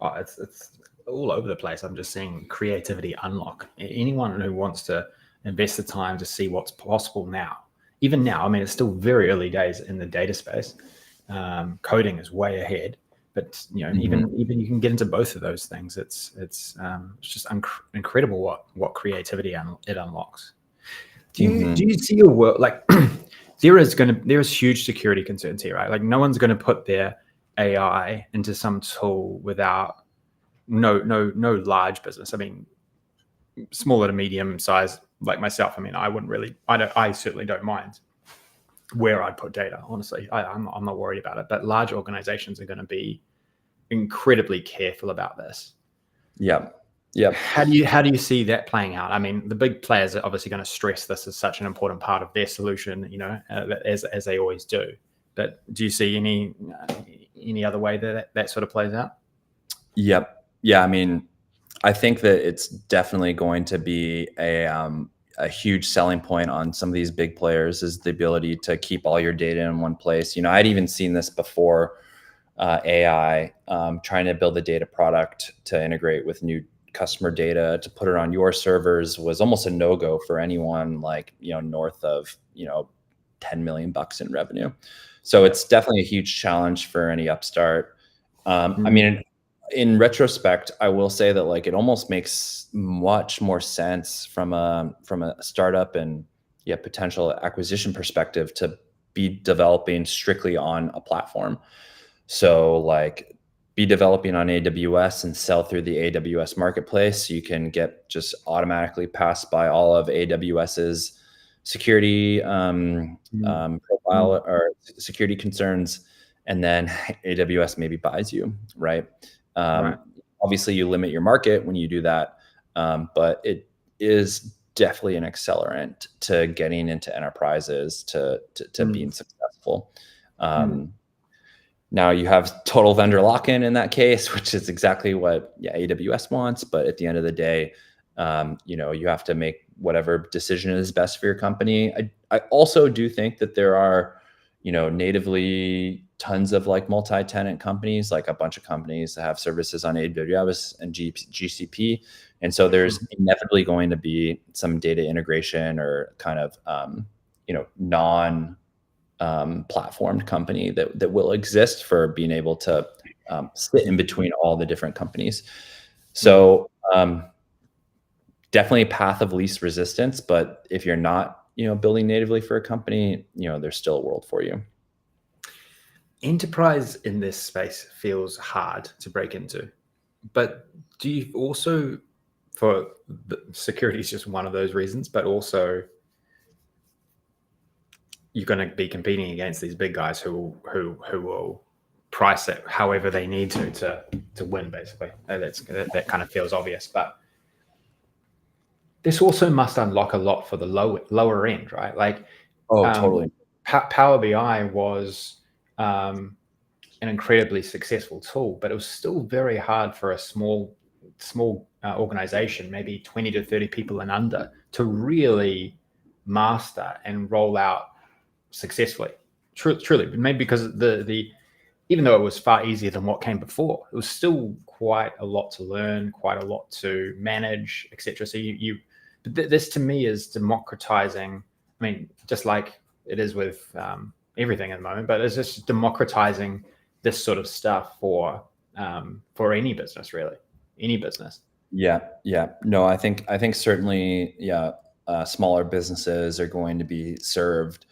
Oh, it's all over the place. I'm just seeing creativity unlock. Anyone who wants to invest the time to see what's possible now, even now, I mean, it's still very early days in the data space. Coding is way ahead, but even you can get into both of those things. It's just incredible what creativity it unlocks. Do you see your work like there is huge security concerns here, right? Like no one's going to put their AI into some tool without no large business. I mean, smaller to medium size like myself. I mean, I certainly don't mind where I'd put data. Honestly, I'm not worried about it. But large organizations are going to be incredibly careful about this. Yeah. How do you see that playing out? I mean, the big players are obviously going to stress this as such an important part of their solution, as they always do. But do you see any other way that sort of plays out? Yep. Yeah. I mean, I think that it's definitely going to be a huge selling point on some of these big players is the ability to keep all your data in one place. I'd even seen this before AI, trying to build a data product to integrate with new customer data to put it on your servers was almost a no-go for anyone like, north of, $10 million in revenue. So it's definitely a huge challenge for any upstart. I mean, in retrospect, I will say that like it almost makes much more sense from a startup and potential acquisition perspective to be developing strictly on a platform. So like be developing on AWS and sell through the AWS marketplace. You can get just automatically passed by all of AWS's security profile or security concerns, and then AWS maybe buys you, right? Right. Obviously, you limit your market when you do that, but it is definitely an accelerant to getting into enterprises to being successful. Now you have total vendor lock-in in that case, which is exactly what AWS wants. But at the end of the day, you have to make whatever decision is best for your company. I also do think that there are, natively tons of like multi-tenant companies, like a bunch of companies that have services on AWS and GCP. And so there's inevitably going to be some data integration or kind of, non platformed company that will exist for being able to sit in between all the different companies. So definitely a path of least resistance, but if you're not, building natively for a company, there's still a world for you. Enterprise in this space feels hard to break into, but do you also, for security is just one of those reasons, but also you're going to be competing against these big guys who will price it however they need to win, basically. That kind of feels obvious, but this also must unlock a lot for the lower end, right? Like, totally. Power BI was an incredibly successful tool, but it was still very hard for a small organization, maybe 20 to 30 people and under, to really master and roll out successfully. Truly, maybe because even though it was far easier than what came before, it was still quite a lot to learn, quite a lot to manage, etc. So this to me is democratizing. I mean, just like it is with everything at the moment, but it's just democratizing this sort of stuff for any business, really, any business. Yeah. No, I think certainly, smaller businesses are going to be served,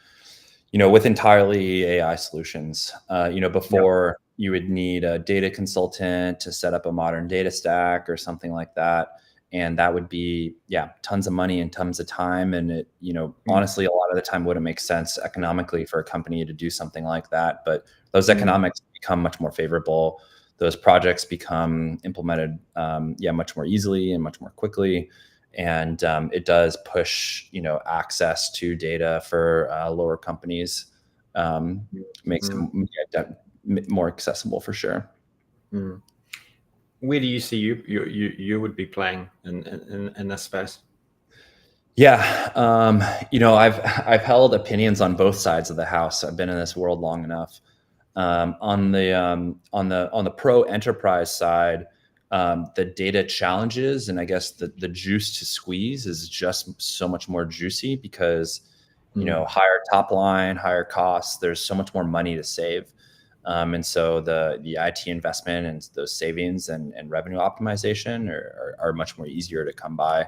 with entirely AI solutions. Yeah. Before you would need a data consultant to set up a modern data stack or something like that. And that would be, tons of money and tons of time. And it, Mm, honestly, a lot of the time wouldn't make sense economically for a company to do something like that. But those mm, economics become much more favorable. Those projects become implemented, much more easily and much more quickly. And it does push, access to data for lower companies, makes mm, it more accessible for sure. mm. Where do you see you would be playing in this space? Yeah, I've held opinions on both sides of the house. I've been in this world long enough. On the pro enterprise side, the data challenges and I guess the juice to squeeze is just so much more juicy because Mm, higher top line, higher costs. There's so much more money to save, and so the IT investment and those savings and revenue optimization are much more easier to come by.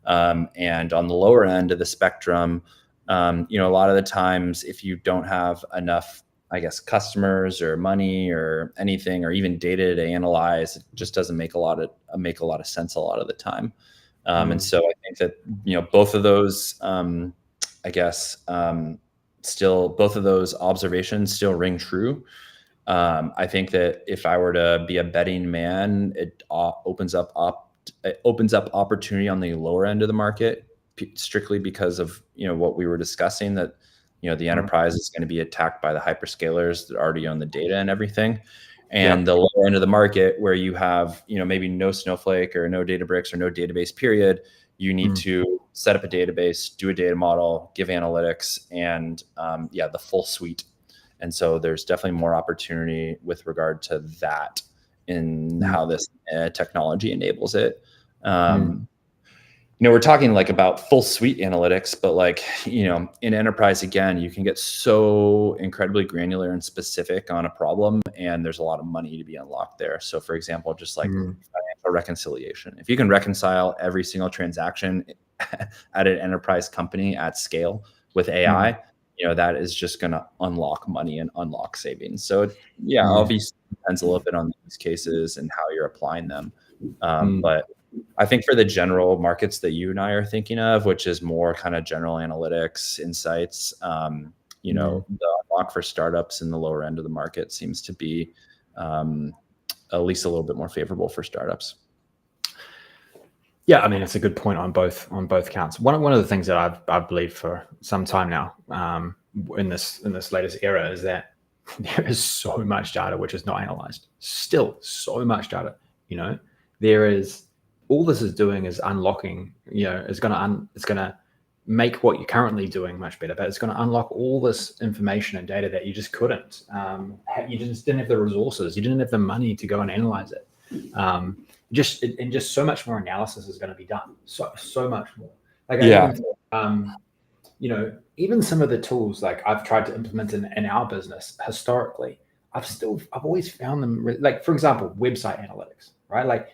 And on the lower end of the spectrum, a lot of the times, if you don't have enough, I guess, customers or money or anything, or even data to analyze, it just doesn't make a lot of sense a lot of the time. And mm, so I think that both of those, I guess, still both of those observations still ring true. I think that if I were to be a betting man, it opens up opportunity on the lower end of the market, strictly because of what we were discussing, that the mm. enterprise is going to be attacked by the hyperscalers that already own the data and everything. Yeah. And the lower end of the market, where you have maybe no Snowflake or no Databricks or no database period, you need Mm, to set up a database, do a data model, give analytics, and the full suite. And so there's definitely more opportunity with regard to that in mm, how this technology enables it. mm, Um, we're talking like about full suite analytics, but like, in enterprise, again, you can get so incredibly granular and specific on a problem, and there's a lot of money to be unlocked there. So for example, just like mm, financial reconciliation, if you can reconcile every single transaction at an enterprise company at scale with mm, AI, that is just going to unlock money and unlock savings. So mm, obviously depends a little bit on these cases and how you're applying them. mm, But I think for the general markets that you and I are thinking of, which is more kind of general analytics, insights, mm. the unlock for startups in the lower end of the market seems to be at least a little bit more favorable for startups. Yeah, I mean it's a good point on both counts. One of the things that I've believed for some time now, in this latest era, is that there is so much data which is not analyzed. Still, so much data. There is all this is doing is unlocking. It's gonna make what you're currently doing much better, but it's going to unlock all this information and data that you just couldn't. You just didn't have the resources. You didn't have the money to go and analyze it. Just so much more analysis is going to be done. So much more. Like I Yeah. even even some of the tools like I've tried to implement in our business historically, I've always found them like, for example, website analytics, right? Like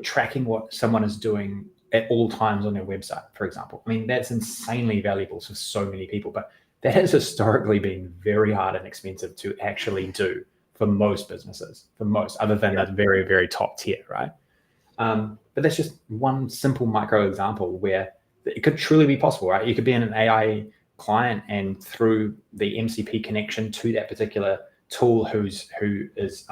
tracking what someone is doing at all times on their website, for example. I mean, that's insanely valuable to so many people, but that has historically been very hard and expensive to actually do for most businesses, other than that very, very top tier, right? But that's just one simple micro example where it could truly be possible, right? You could be in an AI client, and through the MCP connection to that particular tool who is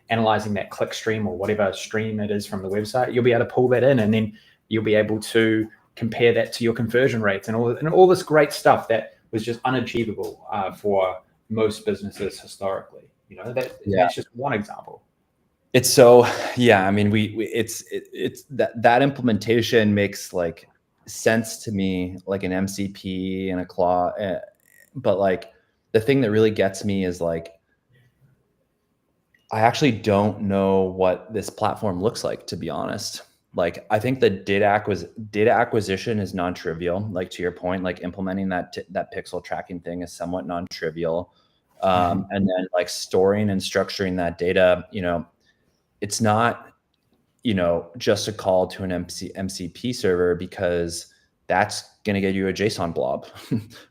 analyzing that click stream or whatever stream it is from the website, you'll be able to pull that in, and then you'll be able to compare that to your conversion rates and all this great stuff that was just unachievable for most businesses historically. That's just one example. It's so, I mean, it's that implementation makes like sense to me, like an MCP and a claw. But like the thing that really gets me is like, I actually don't know what this platform looks like, to be honest. Like, I think the data acquisition is non-trivial. Like, to your point, like implementing that pixel tracking thing is somewhat non-trivial. And then like storing and structuring that data, it's not just a call to an MCP server, because that's going to get you a JSON blob.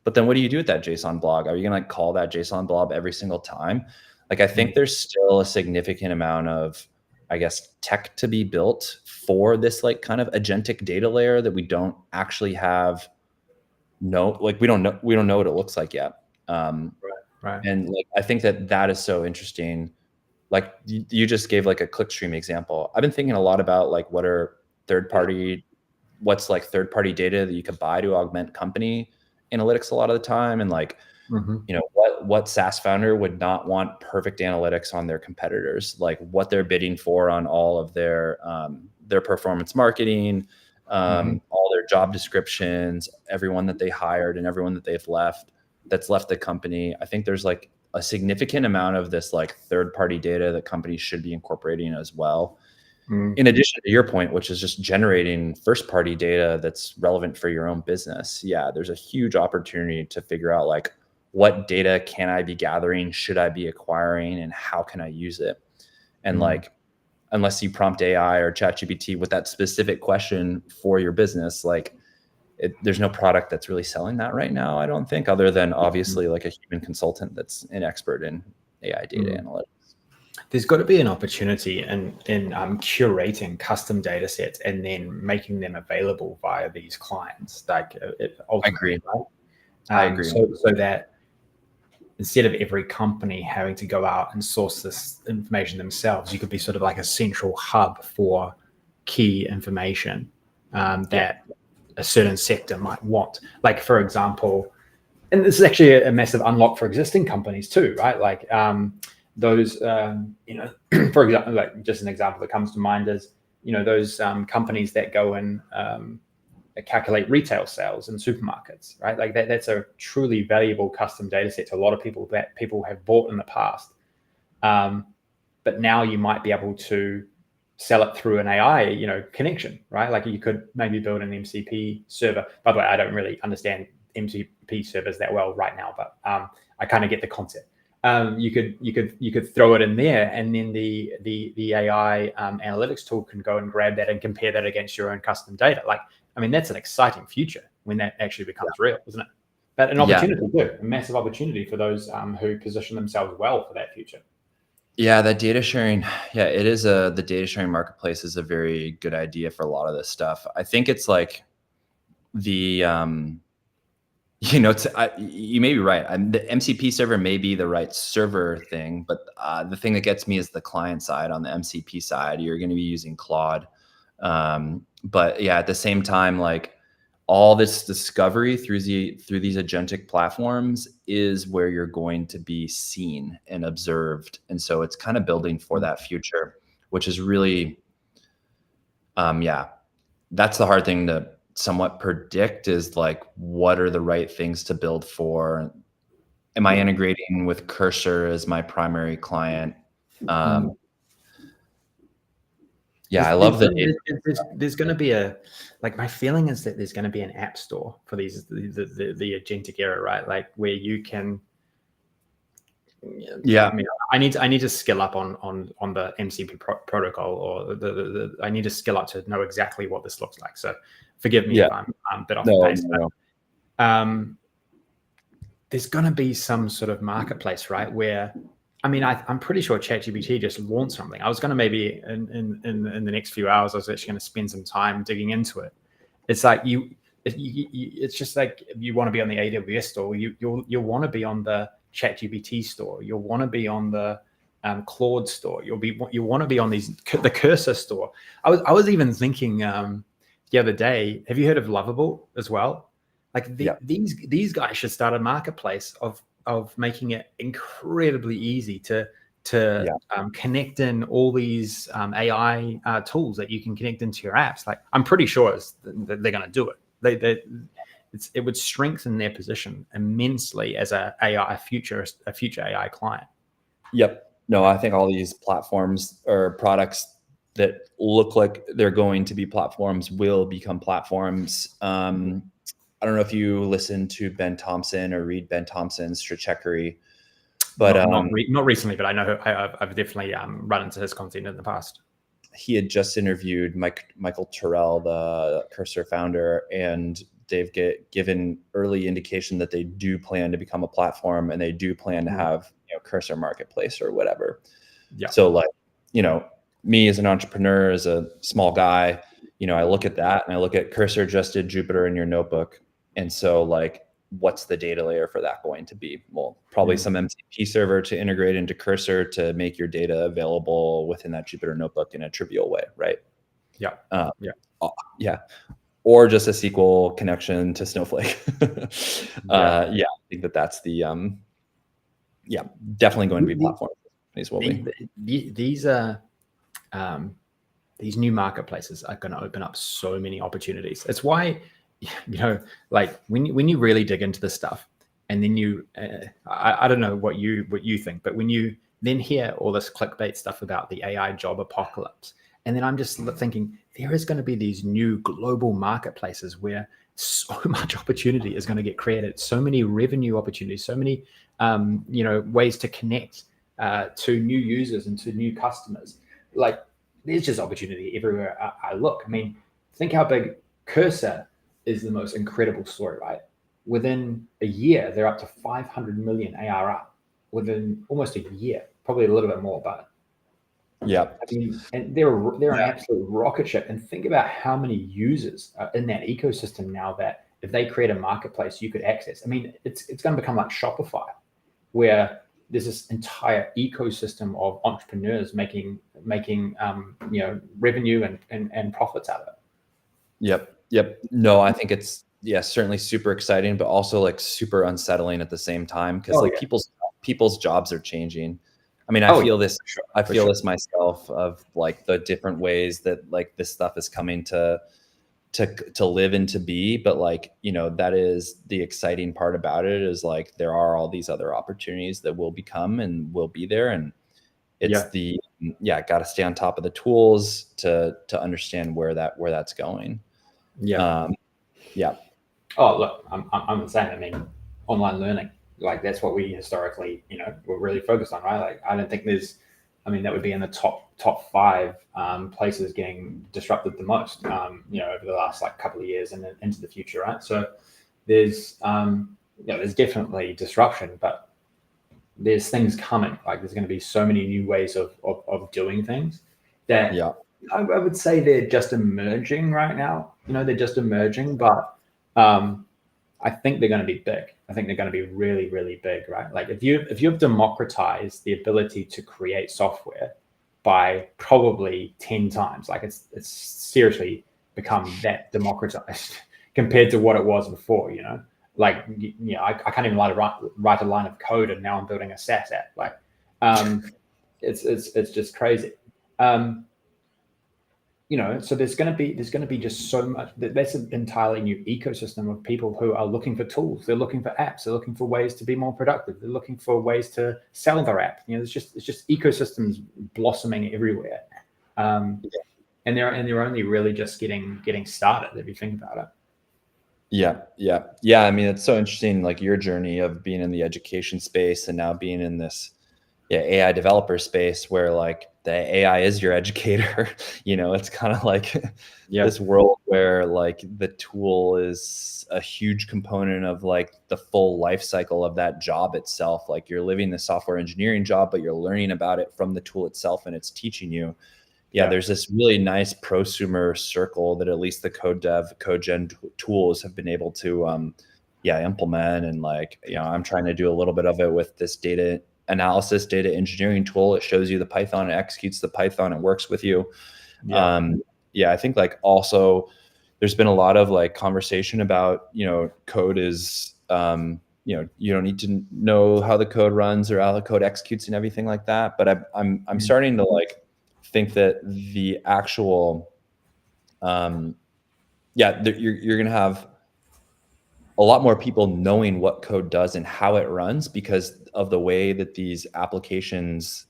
But then what do you do with that JSON blob? Are you going to call that JSON blob every single time? Like, I think there's still a significant amount of, I guess, tech to be built for this like kind of agentic data layer that we don't actually have. We don't know what it looks like yet. Right. And like, I think that is so interesting. Like you just gave like a Clickstream example. I've been thinking a lot about like what's like third party data that you could buy to augment company analytics a lot of the time. And like, what SaaS founder would not want perfect analytics on their competitors, like what they're bidding for on all of their performance marketing, all their job descriptions, everyone that they hired and everyone that that's left the company. I think there's like a significant amount of this like third party data that companies should be incorporating as well. In addition to your point, which is just generating first party data that's relevant for your own business. Yeah, there's a huge opportunity to figure out like, what data can I be gathering? Should I be acquiring? And how can I use it? And like, unless you prompt AI or ChatGPT with that specific question for your business, like there's no product that's really selling that right now, I don't think, other than obviously like a human consultant that's an expert in AI data analytics. There's got to be an opportunity in curating custom data sets and then making them available via these clients. Like, I agree. Right? I agree. So that instead of every company having to go out and source this information themselves, you could be sort of like a central hub for key information that a certain sector might want. Like, for example, and this is actually a massive unlock for existing companies too, right? Like those, for example, like just an example that comes to mind is, those companies that go and calculate retail sales in supermarkets, right? Like that's a truly valuable custom data set to a lot of people that people have bought in the past. But now you might be able to sell it through an AI, connection, right? Like you could maybe build an MCP server. By the way, I don't really understand MCP servers that well right now, but I kind of get the concept. You could throw it in there, and then the AI analytics tool can go and grab that and compare that against your own custom data. Like, I mean, that's an exciting future when that actually becomes real, isn't it? But an opportunity too, a massive opportunity for those who position themselves well for that future. Yeah, that data sharing. Yeah, it is the data sharing marketplace is a very good idea for a lot of this stuff. I think it's like the, you may be right. The MCP server may be the right server thing, but the thing that gets me is the client side. On the MCP side, you're going to be using Claude. But yeah, at the same time, like all this discovery through these agentic platforms is where you're going to be seen and observed. And so it's kind of building for that future, which is really, that's the hard thing to somewhat predict, is like, what are the right things to build for? Am I integrating with Cursor as my primary client? I love that. There's going to be my feeling is that there's going to be an app store for the agentic era, right? Like where you can. I mean, I need to skill up on the MCP protocol, or I need to skill up to know exactly what this looks like. So forgive me if I'm a bit off the pace. But, there's going to be some sort of marketplace, right? Where, I mean, I'm pretty sure ChatGPT just launched something. I was going to maybe in the next few hours, I was actually going to spend some time digging into it. It's like it's just like you want to be on the AWS store. You'll want to be on the ChatGPT store. You'll want to be on the Claude store. You want to be on the Cursor store. I was even thinking the other day. Have you heard of Lovable as well? Like these guys should start a marketplace of making it incredibly easy to connect in all these AI tools that you can connect into your apps. Like, I'm pretty sure they're going to do it. It would strengthen their position immensely as a future AI client. Yep. No, I think all these platforms or products that look like they're going to be platforms will become platforms. I don't know if you listen to Ben Thompson or read Ben Thompson's Stratechery, but not recently, but I know I've definitely run into his content in the past. he had just interviewed Michael Terrell, the Cursor founder, and they've given early indication that they do plan to become a platform, and they do plan to have, Cursor Marketplace or whatever. Yeah. So like, me as an entrepreneur, as a small guy, I look at that and I look at Cursor just did Jupyter in your notebook. And so like, what's the data layer for that going to be? Well, probably some MCP server to integrate into Cursor to make your data available within that Jupyter notebook in a trivial way, right? Yeah. Yeah. Or just a SQL connection to Snowflake. I think that's the, definitely going to be platform. These new marketplaces are going to open up so many opportunities. It's why, like when you really dig into this stuff, and then I don't know what you think, but when you then hear all this clickbait stuff about the AI job apocalypse, and then I'm just thinking there is going to be these new global marketplaces where so much opportunity is going to get created, so many revenue opportunities, so many ways to connect to new users and to new customers. Like there's just opportunity everywhere I look. I mean, think how big Cursor is. The most incredible story, right? Within a year, they're up to 500 million ARR within almost a year, probably a little bit more, but yeah, I mean, and they're an absolute rocket ship. And think about how many users are in that ecosystem now that if they create a marketplace, you could access. I mean, it's going to become like Shopify, where there's this entire ecosystem of entrepreneurs making revenue and profits out of it. Yep. No, I think it's certainly super exciting, but also like super unsettling at the same time, because people's jobs are changing. I mean, I feel this myself of like the different ways that like this stuff is coming to live and to be. But like, that is the exciting part about it, is like there are all these other opportunities that will become and will be there. And it's got to stay on top of the tools to understand where that's going. Oh, look, I'm the same. I mean, online learning, like that's what we historically, we're really focused on, right? Like, I don't think that would be in the top 5 places getting disrupted the most, over the last like couple of years and then into the future, right? So there's definitely disruption, but there's things coming. Like there's going to be so many new ways of doing things that I would say they're just emerging right now. They're just emerging, but I think they're going to be big. I think they're going to be really, really big, right? Like if you've democratized the ability to create software by probably 10 times, like it's seriously become that democratized compared to what it was before, like, I can't even write a line of code, and now I'm building a SaaS app. Like, it's just crazy. So there's going to be just so much. That's an entirely new ecosystem of people who are looking for tools. They're looking for apps. They're looking for ways to be more productive. They're looking for ways to sell their app. It's just ecosystems blossoming everywhere, and they're only really just getting started if you think about it. Yeah. I mean, it's so interesting, like your journey of being in the education space and now being in this AI developer space, where like the AI is your educator. It's kind of like this world where like the tool is a huge component of like the full life cycle of that job itself. Like you're living the software engineering job, but you're learning about it from the tool itself, and it's teaching you. There's this really nice prosumer circle that at least the code dev, code gen tools have been able to implement. And like, I'm trying to do a little bit of it with this data analysis, data engineering tool. It shows you the Python, it executes the Python, it works with you. I think like also there's been a lot of like conversation about, code is, you don't need to know how the code runs or how the code executes and everything like that. But I'm starting to like think that the actual, you're going to have a lot more people knowing what code does and how it runs because of the way that these applications,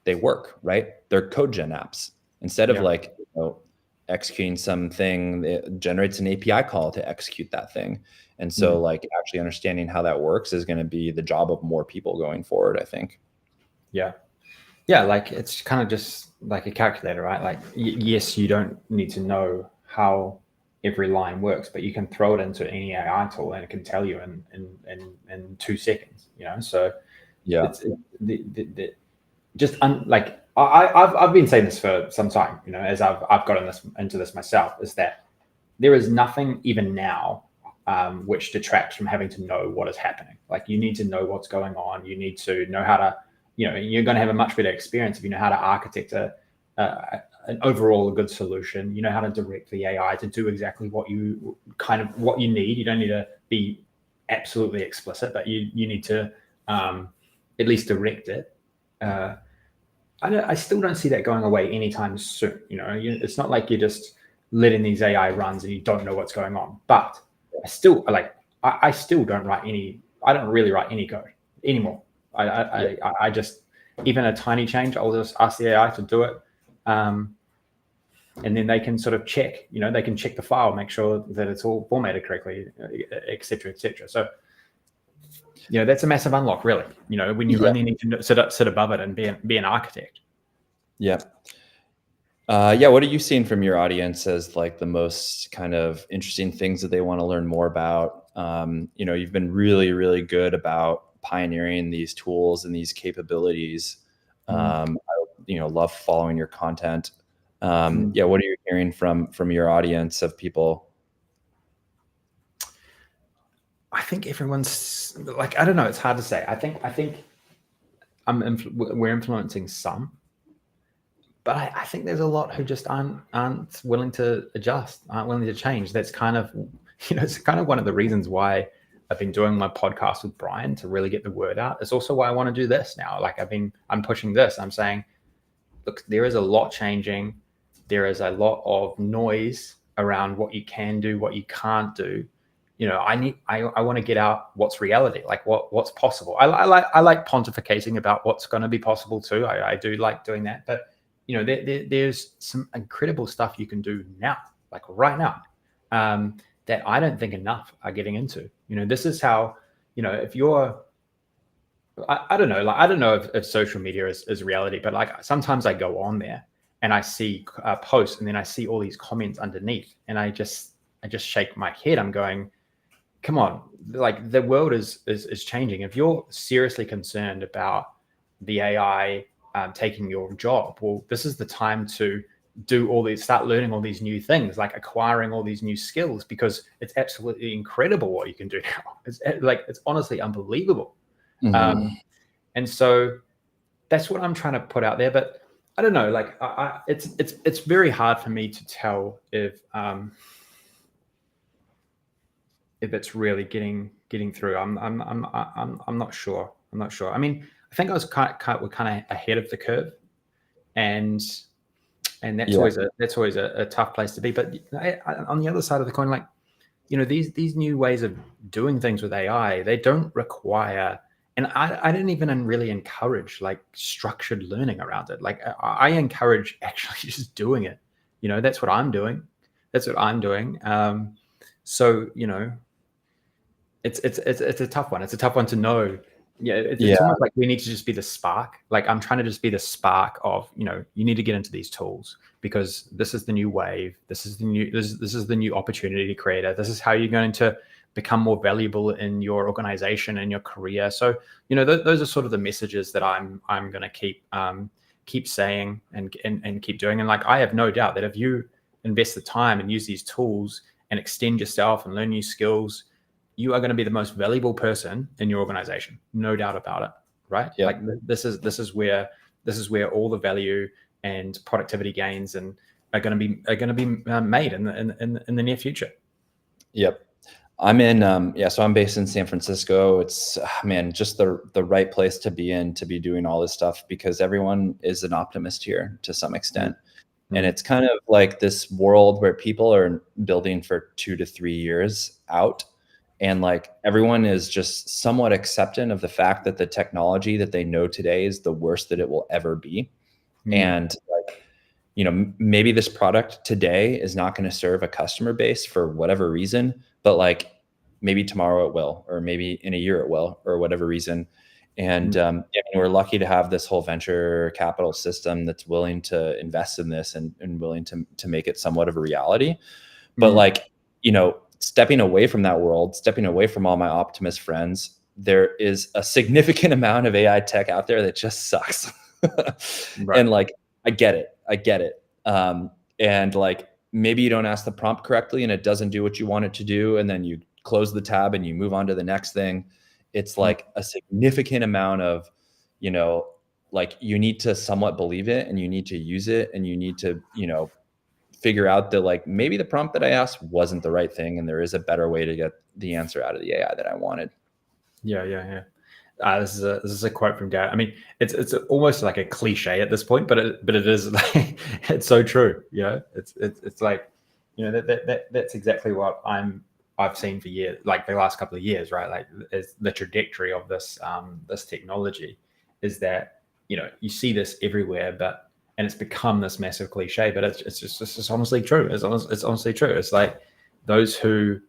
they work, right? They're code gen apps. Instead of like, executing something, it generates an API call to execute that thing. And so like actually understanding how that works is going to be the job of more people going forward, I think. Yeah. Yeah, like it's kind of just like a calculator, right? Like yes, you don't need to know how every line works, but you can throw it into any AI tool and it can tell you in 2 seconds. So Yeah. it's the just like I've been saying this for some time. As I've gotten into this myself, is that there is nothing even now which detracts from having to know what is happening. Like you need to know what's going on. You need to know how to, you're going to have a much better experience if you know how to architect an overall a good solution. You know how to direct the AI to do exactly what you need. You don't need to be absolutely explicit, but you need to at least direct it. I still don't see that going away anytime soon. It's not like you're just letting these AI runs and you don't know what's going on. But I still don't write any. I don't really write any code anymore. I just, even a tiny change, I'll just ask the AI to do it, and then they can sort of check. They can check the file, make sure that it's all formatted correctly, et cetera, et cetera. So that's a massive unlock, really. When you only need to sit above it and be an architect. Yeah. What are you seeing from your audience as like the most kind of interesting things that they want to learn more about? You've been really, really good about pioneering these tools and these capabilities. I love following your content. What are you hearing from your audience of people? I think everyone's like, I don't know. It's hard to say. I think we're influencing some, but I think there's a lot who just aren't willing to adjust, aren't willing to change. That's kind of, it's kind of one of the reasons why I've been doing my podcast with Brian, to really get the word out. It's also why I want to do this now. Like I'm pushing this. I'm saying, look, there is a lot changing. There is a lot of noise around what you can do, what you can't do. I want to get out what's reality, like what's possible. I like pontificating about what's going to be possible too. I do like doing that, but there's some incredible stuff you can do now, like right now, that I don't think enough are getting into. This is how, if you're, I don't know, like I don't know if social media is reality, but like sometimes I go on there and I see posts and then I see all these comments underneath, and I just shake my head. I'm going, come on, like the world is changing. If you're seriously concerned about the AI taking your job, well, this is the time to start learning all these new things, like acquiring all these new skills, because it's absolutely incredible what you can do now. It's honestly unbelievable. And so that's what I'm trying to put out there. But I don't know, like it's very hard for me to tell if it's really getting through. I'm not sure. I mean, I think I was kind of ahead of the curve, and that's always a tough place to be. But on the other side of the coin, like these new ways of doing things with AI, they don't require, and I didn't even really encourage like structured learning around it. Like I encourage actually just doing it. That's what I'm doing. So it's a tough one. It's a tough one to know. It's almost like we need to just be the spark. Like I'm trying to just be the spark of, you need to get into these tools because this is the new wave. This is the new opportunity creator. This is how you're going to become more valuable in your organization and your career. So, those are sort of the messages that I'm going to keep saying and keep doing. And like, I have no doubt that if you invest the time and use these tools and extend yourself and learn new skills, you are going to be the most valuable person in your organization. No doubt about it. Right. Yep. Like this is where all the value and productivity gains are going to be made in the near future. Yep. I'm in, so I'm based in San Francisco. It's, just the right place to be in, to be doing all this stuff, because everyone is an optimist here to some extent. Mm-hmm. And it's kind of like this world where people are building for 2 to 3 years out. And like everyone is just somewhat acceptant of the fact that the technology that they know today is the worst that it will ever be. Mm-hmm. And like, maybe this product today is not going to serve a customer base for whatever reason, but like maybe tomorrow it will, or maybe in a year it will, or whatever reason. And I mean, we're lucky to have this whole venture capital system that's willing to invest in this and willing to make it somewhat of a reality. But like, you know, stepping away from that world, stepping away from all my optimist friends, there is a significant amount of AI tech out there that just sucks. Right. And like, I get it. And like, maybe you don't ask the prompt correctly and it doesn't do what you want it to do. And then you close the tab and you move on to the next thing. It's like a significant amount of, you know, like you need to somewhat believe it and you need to use it and you need to, you know, figure out that like maybe the prompt that I asked wasn't the right thing and there is a better way to get the answer out of the AI that I wanted. Yeah. This is a quote from Gary. I mean, it's almost like a cliche at this point, but it is like, it's so true. You know, it's like, you know, that's exactly what I've seen for years, like the last couple of years, right? Like is the trajectory of this this technology is that, you know, you see this everywhere, and it's become this massive cliche, but it's just honestly true. It's honestly true. It's like those who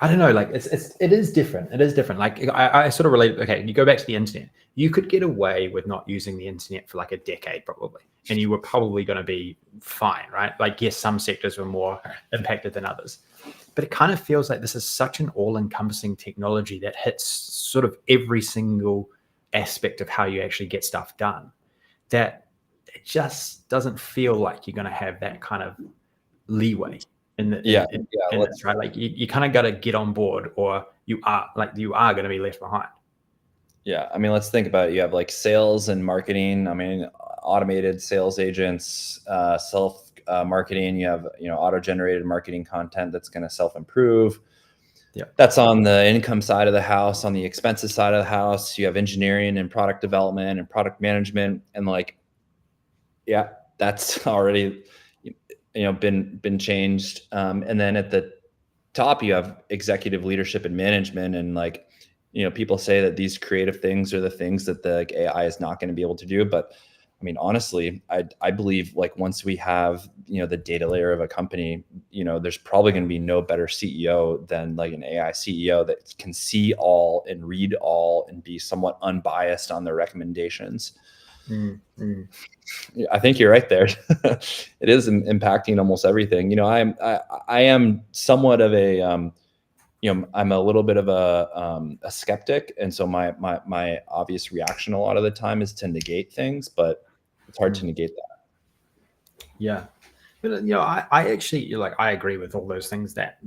I don't know, like it is different. It is different. Like I sort of relate. Okay, you go back to the internet. You could get away with not using the internet for like a decade probably, and you were probably going to be fine, right? Like yes, some sectors were more impacted than others, but it kind of feels like this is such an all-encompassing technology that hits sort of every single aspect of how you actually get stuff done, that it just doesn't feel like you're going to have that kind of leeway. In this, right? Like you kind of got to get on board or you are going to be left behind. Yeah. I mean, let's think about it. You have like sales and marketing. I mean, automated sales agents, self marketing. You have, you know, auto-generated marketing content that's going to self-improve. Yeah. That's on the income side of the house. On the expenses side of the house, you have engineering and product development and product management. And like, yeah, that's already, you know, been changed. And then at the top, you have executive leadership and management. And like, you know, people say that these creative things are the things that the like, AI is not going to be able to do. But I mean, honestly, I believe like once we have, you know, the data layer of a company, you know, there's probably going to be no better CEO than like an AI CEO that can see all and read all and be somewhat unbiased on their recommendations. I think you're right there. It is impacting almost everything. You know, I am somewhat of a, you know, I'm a little bit of a skeptic. And so my obvious reaction a lot of the time is to negate things, but it's hard to negate that. Yeah. But, you know, I actually like, I agree with all those things that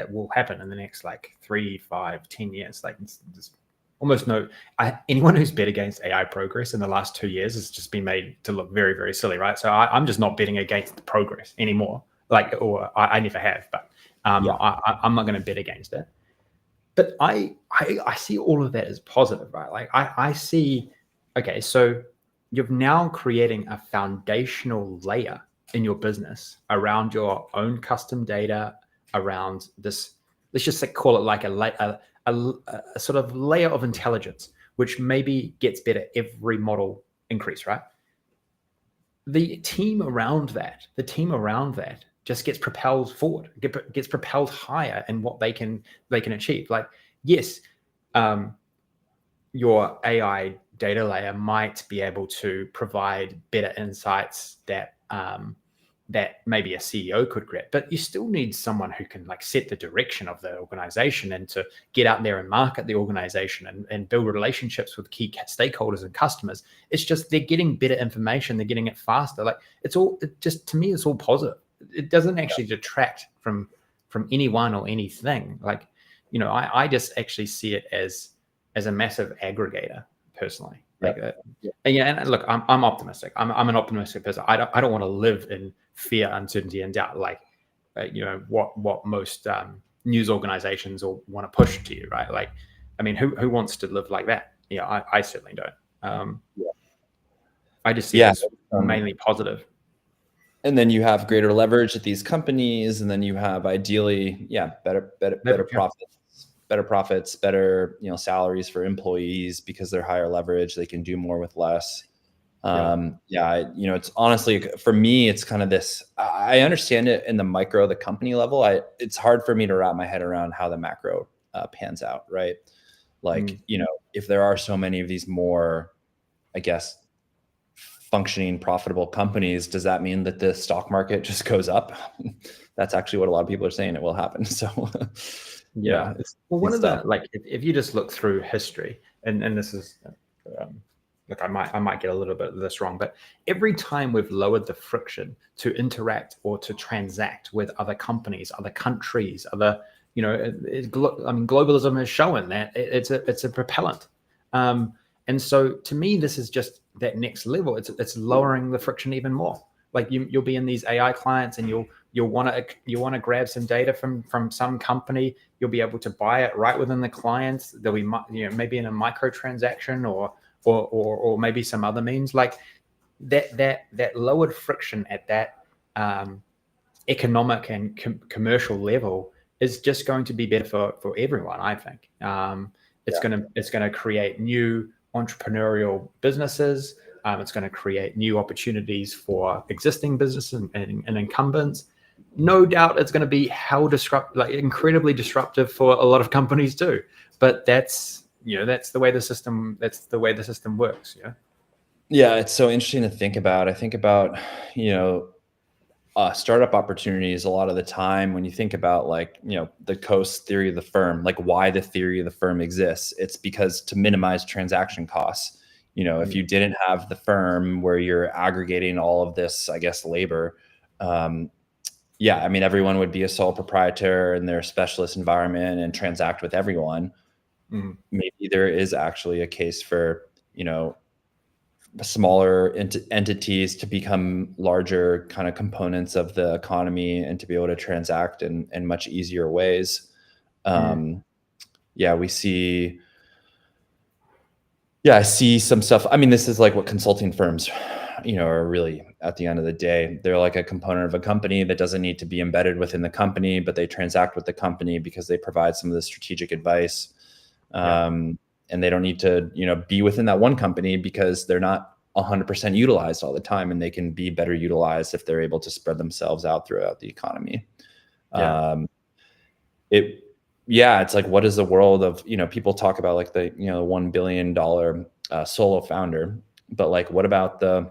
will happen in the next like 3, 5, 10 years. Like it's almost anyone who's bet against AI progress in the last 2 years has just been made to look very, very silly, right? So I'm just not betting against progress anymore. Like, or I never have, but I'm not going to bet against it. But I see all of that as positive, right? Like I see, okay, so you're now creating a foundational layer in your business around your own custom data, around this, let's just call it like a sort of layer of intelligence, which maybe gets better every model increase, right? The team around that just gets propelled forward, gets propelled higher in what they can achieve. Like, yes, your AI data layer might be able to provide better insights that maybe a CEO could create, but you still need someone who can like set the direction of the organization and to get out there and market the organization and build relationships with key stakeholders and customers. It's just they're getting better information, they're getting it faster. Like to me, it's all positive. It doesn't actually detract from anyone or anything. Like, you know, I just actually see it as a massive aggregator personally. Like, and look, I'm optimistic. I'm an optimistic person. I don't want to live in fear, uncertainty, and doubt. Like, you know, what most news organizations will want to push to you, right? Like, I mean, who wants to live like that? Yeah, I certainly don't. I just see it as mainly positive. And then you have greater leverage at these companies, and then you have ideally, better profits, better, you know, salaries for employees because they're higher leverage. They can do more with less. You know, it's honestly, for me, it's kind of this, I understand it in the micro, the company level. It's hard for me to wrap my head around how the macro pans out. Right. Like, if there are so many of these more, I guess, functioning, profitable companies, does that mean that the stock market just goes up? That's actually what a lot of people are saying it will happen. So, yeah. Well, one of stuff. the, like, if you just look through history, and this is, look, I might get a little bit of this wrong, but every time we've lowered the friction to interact or to transact with other companies, other countries, other, globalism has shown that it's a propellant. And so to me, this is just that next level. It's lowering the friction even more. Like you'll be in these AI clients, and you'll want to grab some data from some company. You'll be able to buy it right within the client. There'll be maybe in a micro transaction or maybe some other means, like that lowered friction at that economic and commercial level is just going to be better for everyone. I think it's going to create new entrepreneurial businesses. It's going to create new opportunities for existing businesses and incumbents. No doubt it's going to be incredibly disruptive for a lot of companies too. But that's the way the system works. Yeah, it's so interesting to think about. I think about, startup opportunities a lot of the time when you think about the Coase theory of the firm, like why the theory of the firm exists. It's because to minimize transaction costs. If you didn't have the firm where you're aggregating all of this, I guess, labor, everyone would be a sole proprietor in their specialist environment and transact with everyone. Maybe there is actually a case for, smaller entities to become larger kind of components of the economy and to be able to transact in much easier ways. We see, I see some stuff. I mean, this is like what consulting firms, are really, at the end of the day, they're like a component of a company that doesn't need to be embedded within the company, but they transact with the company because they provide some of the strategic advice. And they don't need to, be within that one company because they're not 100% utilized all the time, and they can be better utilized if they're able to spread themselves out throughout the economy. It's like, what is the world of, people talk about like the, $1 billion solo founder, but like, what about the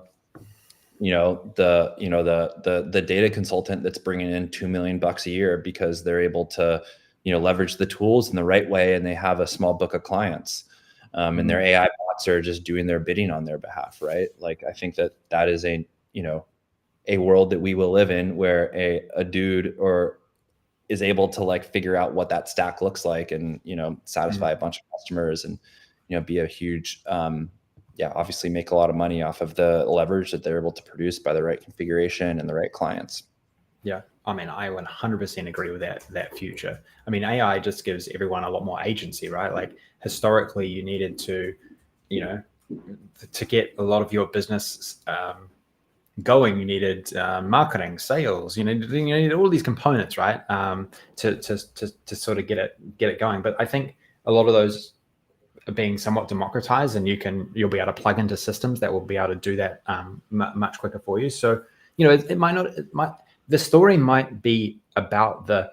data consultant that's bringing in $2 million a year because they're able to, leverage the tools in the right way, and they have a small book of clients, and their AI bots are just doing their bidding on their behalf, right? Like, I think that is a world that we will live in, where a dude is able to like figure out what that stack looks like, and satisfy a bunch of customers, and be a huge obviously make a lot of money off of the leverage that they're able to produce by the right configuration and the right clients. Yeah. I mean, I 100% agree with that future. I mean, AI just gives everyone a lot more agency, right? Like historically, you needed to get a lot of your business going, you needed marketing, sales, you needed all these components, right? To sort of get it going. But I think a lot of those are being somewhat democratized, and you'll be able to plug into systems that will be able to do that much quicker for you. So the story might be about the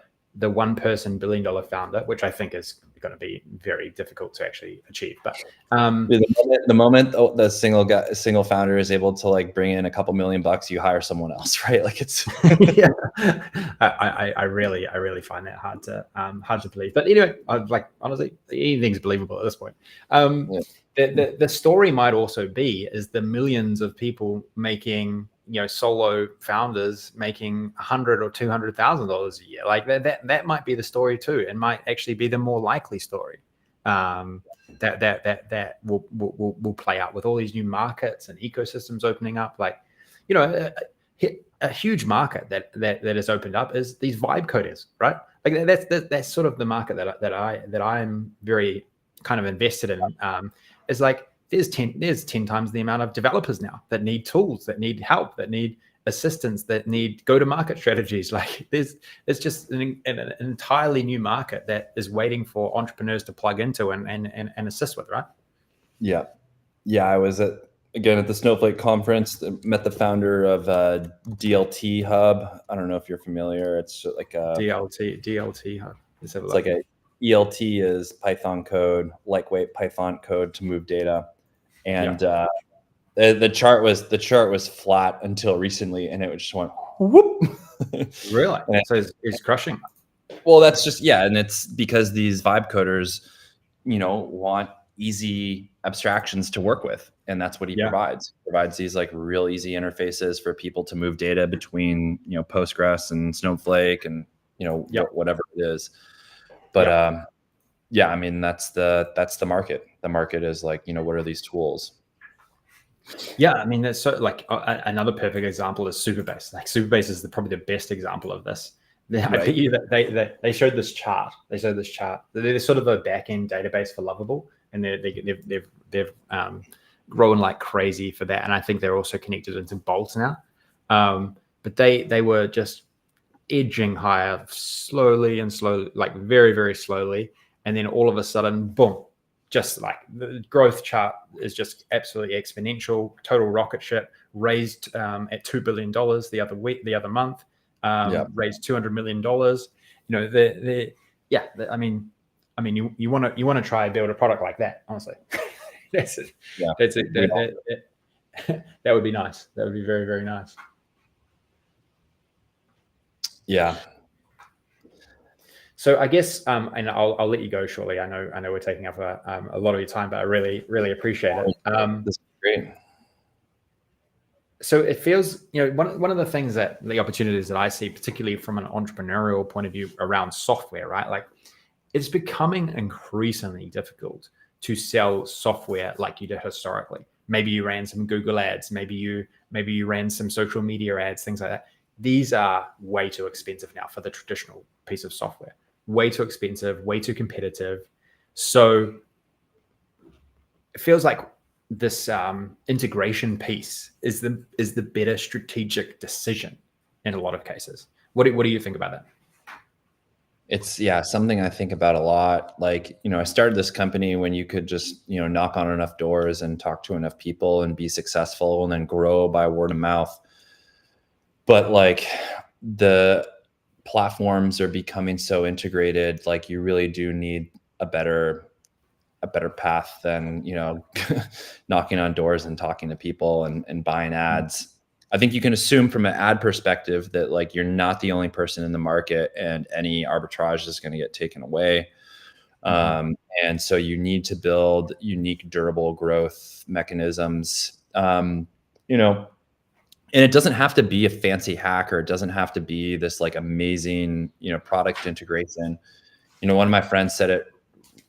one person $1 billion founder, which I think is going to be very difficult to actually achieve. But the moment the single founder is able to like bring in a couple $1 million, you hire someone else, right? Like it's I really find that hard to believe. But anyway, honestly, anything's believable at this point. The story might also be is the millions of people making, solo founders making $100,000 or $200,000 a year. Like that might be the story too, and might actually be the more likely story. That will play out with all these new markets and ecosystems opening up. Like, a huge market that has opened up is these vibe coders, right? Like that's sort of the market that I'm very kind of invested in. Is like there's 10 times the amount of developers now that need tools, that need help, that need assistance, that need go-to-market strategies. Like there's just an entirely new market that is waiting for entrepreneurs to plug into and assist with, right? Yeah. I was at the Snowflake conference, met the founder of DLT Hub. I don't know if you're familiar. It's like a DLT Hub. It's like ELT is Python code, lightweight Python code to move data. And the chart was flat until recently, and it just went whoop. Really? So it's crushing. Well, that's just, and it's because these vibe coders, want easy abstractions to work with, and that's what he provides. He provides these like real easy interfaces for people to move data between Postgres and Snowflake and whatever it is. But I mean, that's the market. The market is like, what are these tools? Yeah, I mean, that's so like another perfect example is Supabase. Like Supabase is probably the best example of this. I bet you that they showed this chart. They're sort of a back-end database for Lovable, and they've grown like crazy for that. And I think they're also connected into Bolt now. But they were just edging higher slowly, like very, very slowly. And then all of a sudden, boom, just like the growth chart is just absolutely exponential, total rocket ship, raised at $2 billion the other month. Raised $200 million. I mean, you want to try and build a product like that. Honestly, that's it. That's it. That would be nice. That would be very, very nice. Yeah. So I guess, and I'll let you go shortly. I know we're taking up a lot of your time, but I really, really appreciate it. This is great. So it feels, one of the things the opportunities that I see, particularly from an entrepreneurial point of view around software, right? Like it's becoming increasingly difficult to sell software like you did historically. Maybe you ran some Google ads, maybe you ran some social media ads, things like that. These are way too expensive now for the traditional piece of software. Way too expensive, way too competitive. So it feels like this integration piece is the better strategic decision in a lot of cases. What do you think about that? It's something I think about a lot. Like, I started this company when you could just, knock on enough doors and talk to enough people and be successful and then grow by word of mouth. But like the platforms are becoming so integrated, like you really do need a better path than, knocking on doors and talking to people and buying ads. I think you can assume from an ad perspective that like you're not the only person in the market and any arbitrage is going to get taken away. And so you need to build unique, durable growth mechanisms, and it doesn't have to be a fancy hack, or it doesn't have to be this like amazing, product integration. One of my friends said it,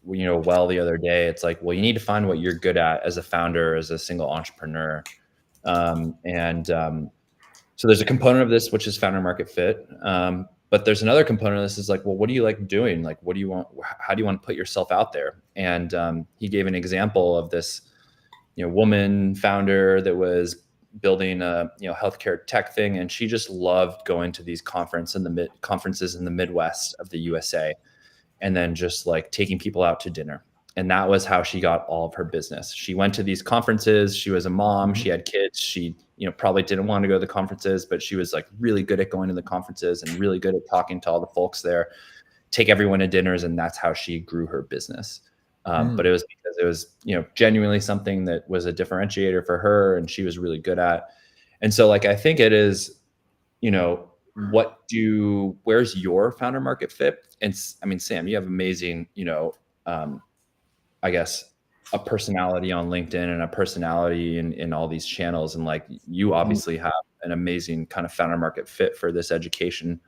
well the other day. It's like, well, you need to find what you're good at as a founder, as a single entrepreneur. So there's a component of this, which is founder market fit. But there's another component of this is like, well, what do you like doing? Like, what do you want? How do you want to put yourself out there? And he gave an example of this, woman founder that was building a healthcare tech thing, and she just loved going to these conferences in the Midwest of the USA, and then just like taking people out to dinner. And that was how she got all of her business. She went to these conferences. She was a mom. She had kids. She, probably didn't want to go to the conferences, but she was like really good at going to the conferences and really good at talking to all the folks there, take everyone to dinners. And that's how she grew her business. But it was because it was, genuinely something that was a differentiator for her and she was really good at. And so like, I think it is, where's your founder market fit? And I mean, Sam, you have amazing, I guess a personality on LinkedIn and a personality in all these channels. And like, you obviously have an amazing kind of founder market fit for this education.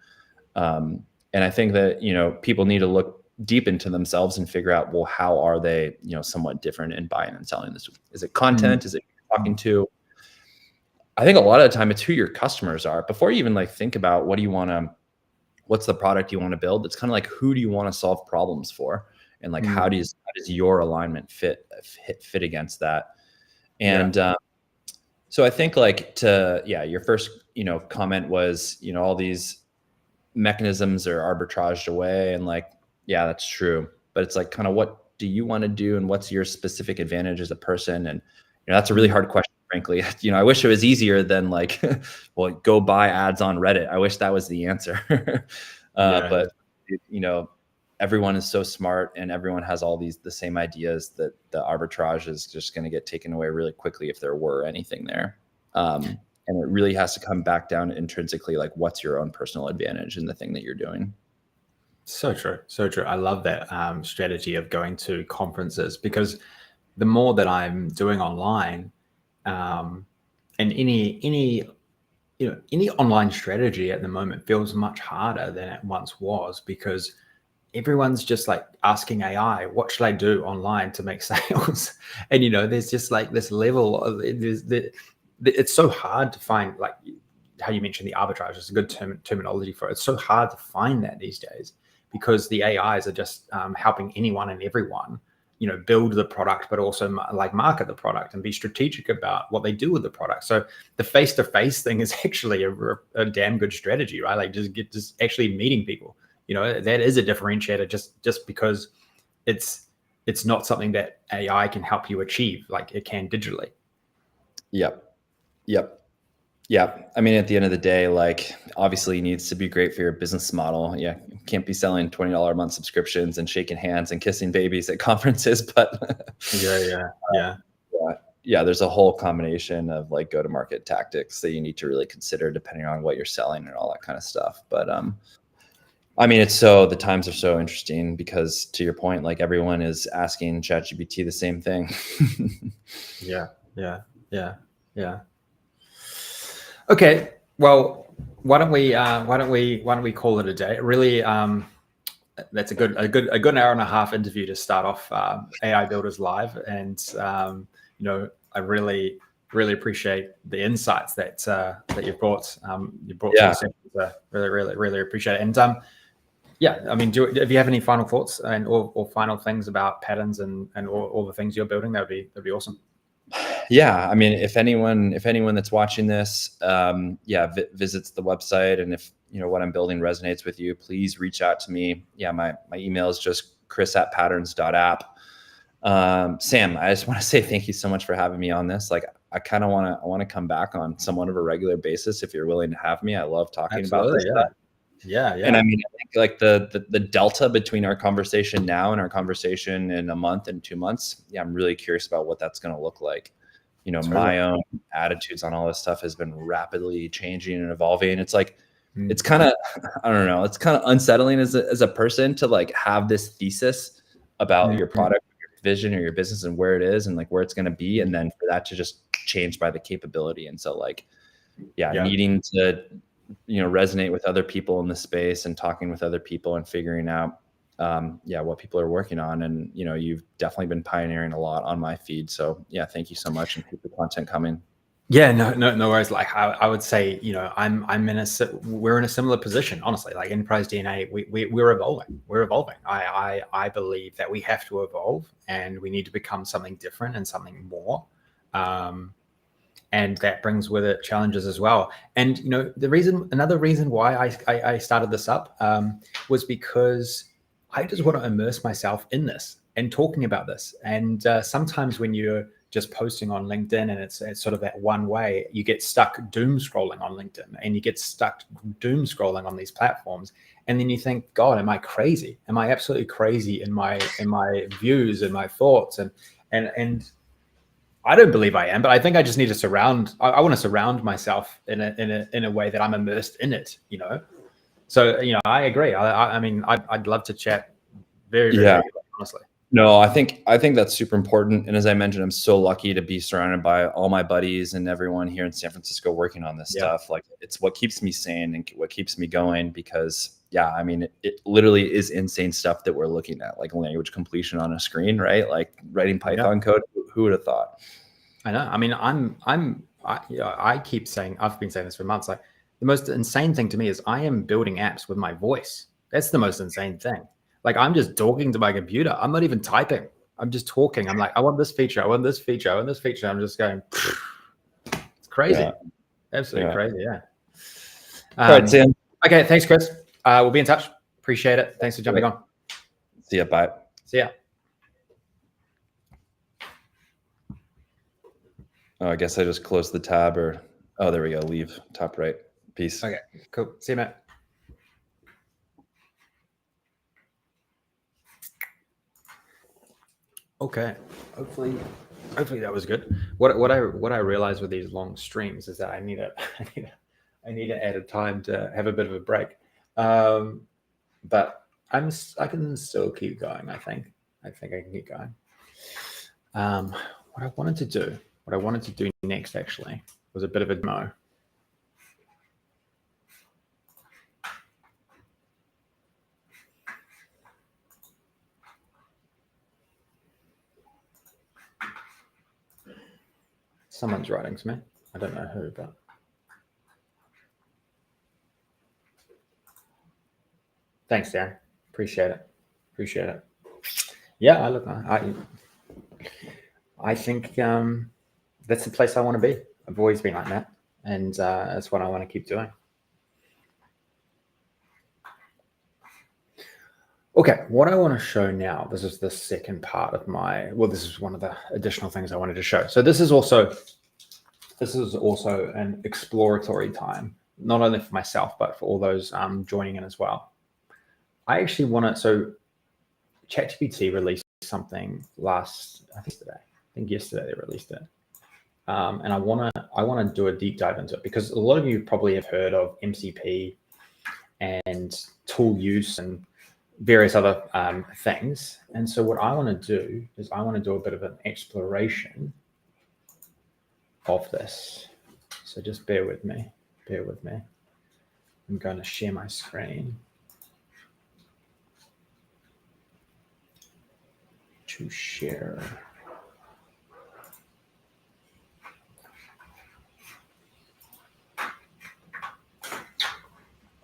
And I think that, people need to look deep into themselves and figure out, well, how are they, somewhat different in buying and selling this? Is it content? Is it talking to? I think a lot of the time it's who your customers are. Before you even like think about what's the product you want to build, it's kind of like, who do you want to solve problems for? And like, how does your alignment fit against that? And so I think like your first, comment was, all these mechanisms are arbitraged away, and like, yeah, that's true. But it's like, kind of, what do you want to do, and what's your specific advantage as a person? And that's a really hard question, frankly. I wish it was easier than like, well, go buy ads on Reddit. I wish that was the answer. But everyone is so smart and everyone has all the same ideas that the arbitrage is just going to get taken away really quickly if there were anything there. And it really has to come back down intrinsically, like what's your own personal advantage in the thing that you're doing. So true. So true. I love that strategy of going to conferences, because the more that I'm doing online, and any online strategy at the moment feels much harder than it once was, because everyone's just like asking AI, what should I do online to make sales? And there's just like this level of it's so hard to find, like how you mentioned the arbitrage is a good terminology for it. It's so hard to find that these days, because the AIs are just helping anyone and everyone, build the product, but also like market the product and be strategic about what they do with the product. So the face-to-face thing is actually a damn good strategy, right? Like just actually meeting people. That is a differentiator, just because it's not something that AI can help you achieve like it can digitally. Yep. I mean, at the end of the day, like obviously it needs to be great for your business model. Yeah. You can't be selling $20 a month subscriptions and shaking hands and kissing babies at conferences, but yeah, there's a whole combination of like go-to-market tactics that you need to really consider depending on what you're selling and all that kind of stuff. But I mean, the times are so interesting because, to your point, like everyone is asking ChatGPT the same thing. Yeah. Okay. Well, why don't we call it a day? Really, that's a good hour and a half interview to start off AI Builders Live, and I really appreciate the insights that you've brought. Yeah. To the session. Really appreciate it. And I mean, if you have any final thoughts or final things about patterns and all the things you're building, that'd be awesome. Yeah, I mean, if anyone that's watching this, visits the website, and if what I'm building resonates with you, please reach out to me. Yeah, my email is just chris@patterns.app. Sam, I just want to say thank you so much for having me on this. Like, I kind of want to come back on somewhat of a regular basis if you're willing to have me. I love talking about this stuff. Yeah. And I mean, I think like the delta between our conversation now and our conversation in a month and 2 months, I'm really curious about what that's going to look like. My own attitudes on all this stuff has been rapidly changing and evolving. It's like, it's kind of, I don't know, it's kind of unsettling as a person to like have this thesis about your product, your vision, or your business and where it is and like where it's going to be. And then for that to just change by the capability. And so like, needing to, resonate with other people in the space and talking with other people and figuring out, what people are working on. And, you've definitely been pioneering a lot on my feed. So thank you so much, and keep the content coming. Yeah, no worries. Like I would say, we're in a similar position, honestly. Like Enterprise DNA, we're evolving. We're evolving. I believe that we have to evolve, and we need to become something different and something more. And that brings with it challenges as well. And another reason why I started this up was because I just want to immerse myself in this and talking about this. And sometimes when you're just posting on LinkedIn and it's sort of that one way, you get stuck doom scrolling on LinkedIn, and you get stuck doom scrolling on these platforms. And then you think, God, am I crazy? Am I absolutely crazy in my views and my thoughts? And I don't believe I am, but I think I just need to I want to surround myself in a way that I'm immersed in it, So, I agree. I mean, I'd love to chat very regularly, honestly. No, I think that's super important. And as I mentioned, I'm so lucky to be surrounded by all my buddies and everyone here in San Francisco working on this stuff. Like, it's what keeps me sane and what keeps me going, because I mean, it literally is insane stuff that we're looking at, like language completion on a screen, right? Like writing Python code. Who would have thought? I know. I mean, I keep saying, I've been saying this for months. Like, the most insane thing to me is I am building apps with my voice. That's the most insane thing. Like, I'm just talking to my computer. I'm not even typing. I'm just talking. I'm like, I want this feature. I want this feature. I want this feature. I'm just going, it's crazy. Absolutely crazy. Yeah. All right, Sam. Okay. Thanks, Chris. We'll be in touch. Appreciate it. Thanks for jumping on. See ya. Bye. See ya. Oh, I guess I just closed the tab, there we go. Leave top right. Peace. Okay, cool. See you, Matt. Okay. Hopefully, hopefully that was good. What I realized with these long streams is that I need a I need to add a time to have a bit of a break. Um, but I can still keep going. I think I can keep going. Um, what I wanted to do next actually was a bit of a demo. Someone's writing to me. I don't know who, but thanks, Darren. Appreciate it. Appreciate it. Yeah, I think that's the place I want to be. I've always been like that, and that's what I want to keep doing. Okay, what I want to show now, this is the second part of this is one of the additional things I wanted to show. So this is also an exploratory time, not only for myself, but for all those joining in as well. I actually want to, so ChatGPT released something I think yesterday they released it. And I want to do a deep dive into it because a lot of you probably have heard of MCP and tool use and various other things. And so what I want to do is I want to do a bit of an exploration of this. So just bear with me. Bear with me. I'm going to share my screen to share.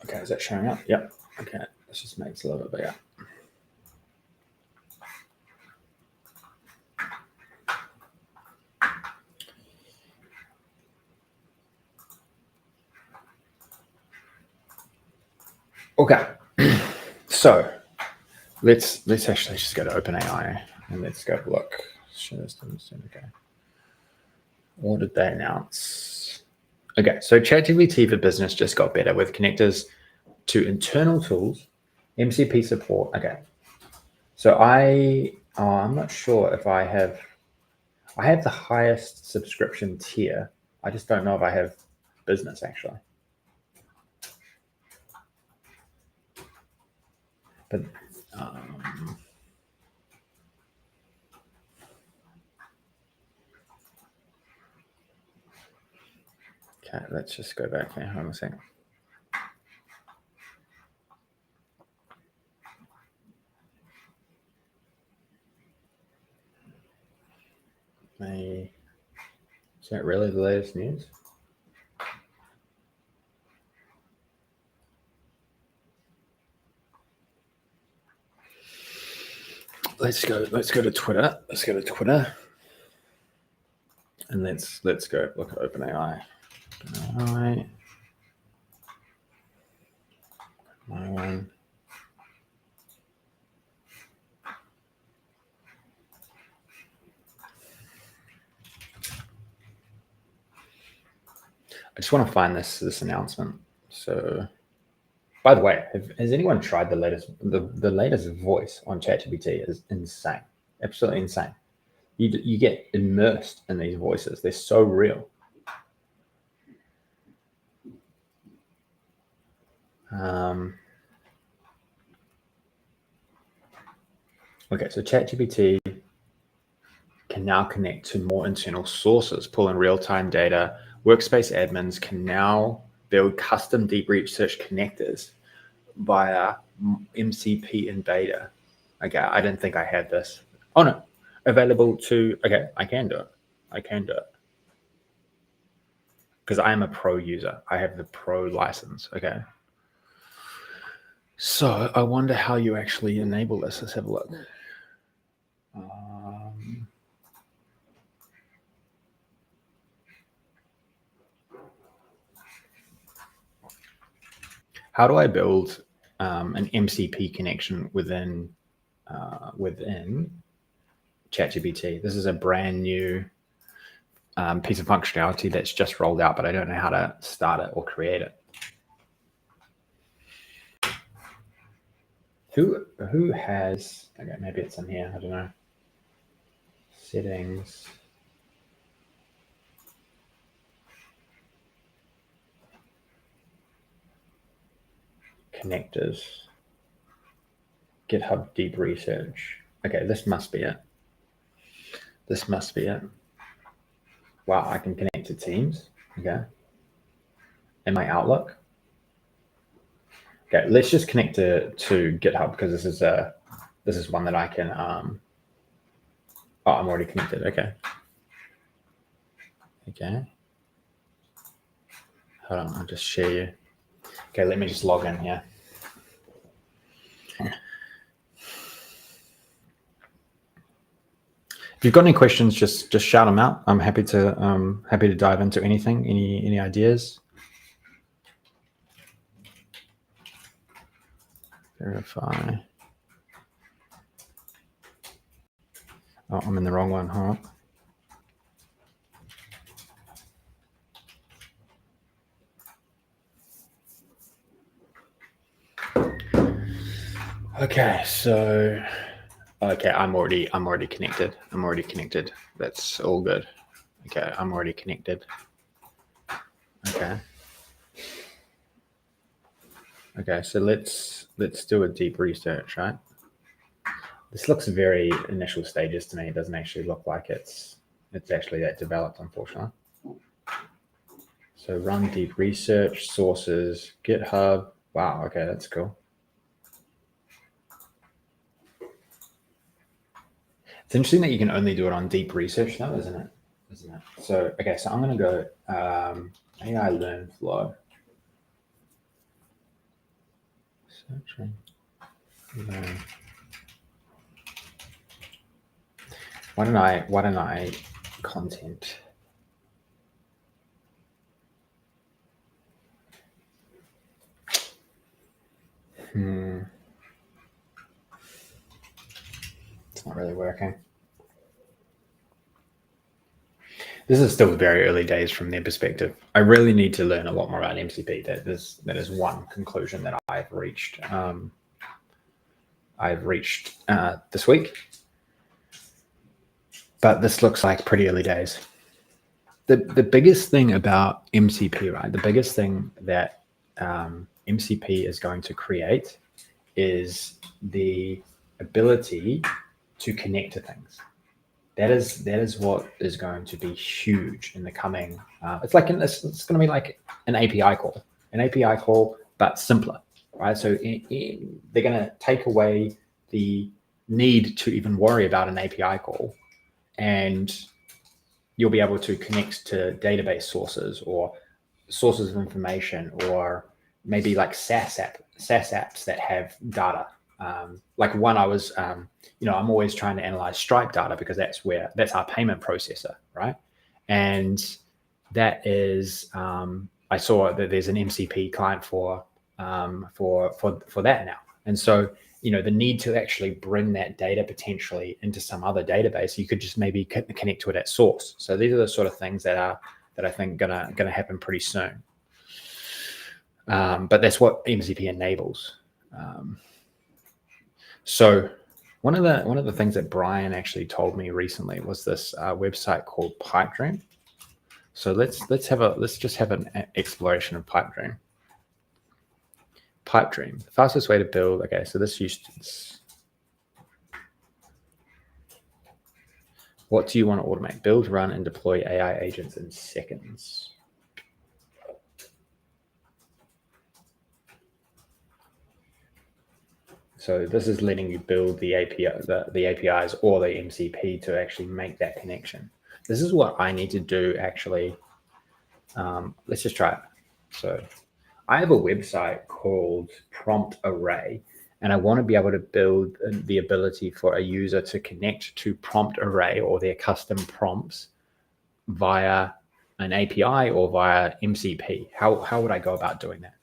Okay, is that showing up? Yep. Okay, let's just make it a little bit bigger. Okay, so let's actually just go to OpenAI and let's go look. Okay. What did they announce? Okay, so ChatGPT for Business just got better with connectors to internal tools, MCP support. Okay, so I'm not sure if I have the highest subscription tier. I just don't know if I have business actually. But okay, let's just go back here. Hold on a second. Is that really the latest news? Let's go to Twitter. Let's go to Twitter. And let's go look at OpenAI. My one. I just want to find this announcement. So, by the way, has anyone tried the latest voice on ChatGPT? Is insane, absolutely insane. You get immersed in these voices. They're so real. Okay, so ChatGPT can now connect to more internal sources, pull in real-time data. Workspace admins can now build custom deep research connectors via MCP in beta. Okay, I didn't think I had this. Oh no, available to, okay, I can do it. Because I am a pro user. I have the pro license, okay? So I wonder how you actually enable this. Let's have a look. How do I build an MCP connection within ChatGPT? This is a brand new piece of functionality that's just rolled out, but I don't know how to start it or create it. Who has? Okay, maybe it's in here. I don't know. settings. Connectors. GitHub Deep Research. Okay, this must be it. This must be it. Wow, I can connect to Teams. Okay. And my Outlook. Okay, let's just connect to GitHub because this is one that I can. Oh, I'm already connected. Okay. Okay. Hold on, I'll just share you. Okay, let me just log in here. If you've got any questions, just shout them out. I'm happy to dive into anything. Any ideas? Verify. Oh, I'm in the wrong one. Hold on. Okay, so okay, I'm already connected. I'm already connected. That's all good. Okay, I'm already connected. Okay. Okay, so let's do a deep research, right? This looks very initial stages to me. It doesn't actually look like it's actually that developed, unfortunately. So run deep research, sources, GitHub. Wow, okay, that's cool. It's interesting that you can only do it on deep research now, isn't it? So, okay, so I'm going to go AI Learn Flow. Searching. Learn. Why don't I content? It's not really working. This is still very early days from their perspective. I really need to learn a lot more about MCP. That is one conclusion that I've reached. This week, but this looks like pretty early days. The biggest thing about MCP, right? The biggest thing that MCP is going to create is the ability to connect to things. That is what is going to be huge in the coming. It's going to be like an API call, but simpler, right? So they're going to take away the need to even worry about an API call, and you'll be able to connect to database sources or sources of information, or maybe like SaaS apps that have data. Like one I was, I'm always trying to analyze Stripe data because that's our payment processor, right? And that is, I saw that there's an MCP client for that now. And so, the need to actually bring that data potentially into some other database, you could just maybe connect to it at source. So these are the sort of things that I think gonna happen pretty soon. But that's what MCP enables. So one of the things that Brian actually told me recently was this website called Pipedream. So let's just have an exploration of Pipedream. Pipedream, the fastest way to build. Okay, so this used to. What do you want to automate? Build, run, and deploy AI agents in seconds. So this is letting you build the APIs or the MCP to actually make that connection. This is what I need to do actually. Let's just try it. So I have a website called Prompt Array, and I want to be able to build the ability for a user to connect to Prompt Array or their custom prompts via an API or via MCP. How would I go about doing that?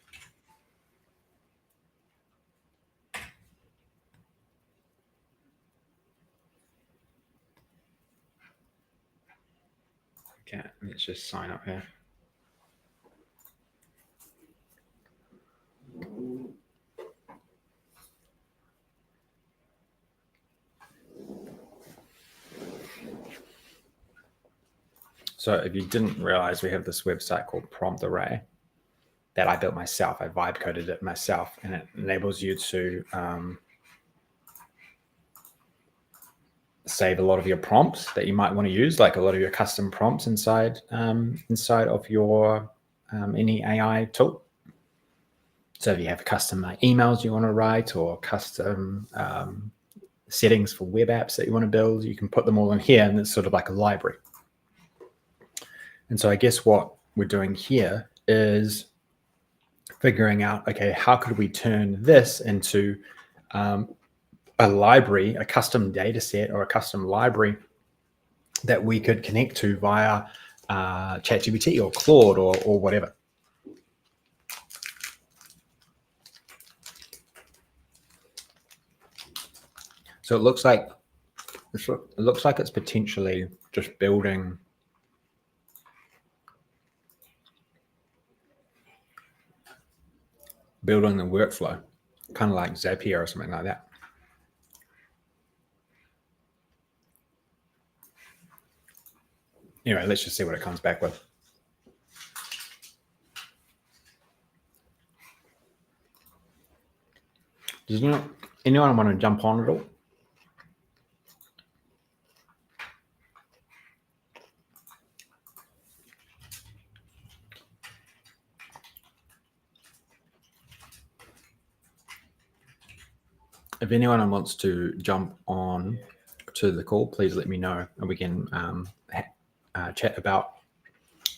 Okay, let's just sign up here. So if you didn't realize, we have this website called Prompt Array that I built myself. I vibe coded it myself, and it enables you to save a lot of your prompts that you might want to use, like a lot of your custom prompts inside of your any AI tool. So if you have custom emails you want to write, or custom settings for web apps that you want to build, you can put them all in here, and it's sort of like a library. And so I guess what we're doing here is figuring out, okay, how could we turn this into a library, a custom data set or a custom library that we could connect to via ChatGPT or Claude or whatever. So it looks like it's potentially just building the workflow, kind of like Zapier or something like that. Anyway, let's just see what it comes back with. Does anyone want to jump on at all? If anyone wants to jump on to the call, please let me know, and we can chat about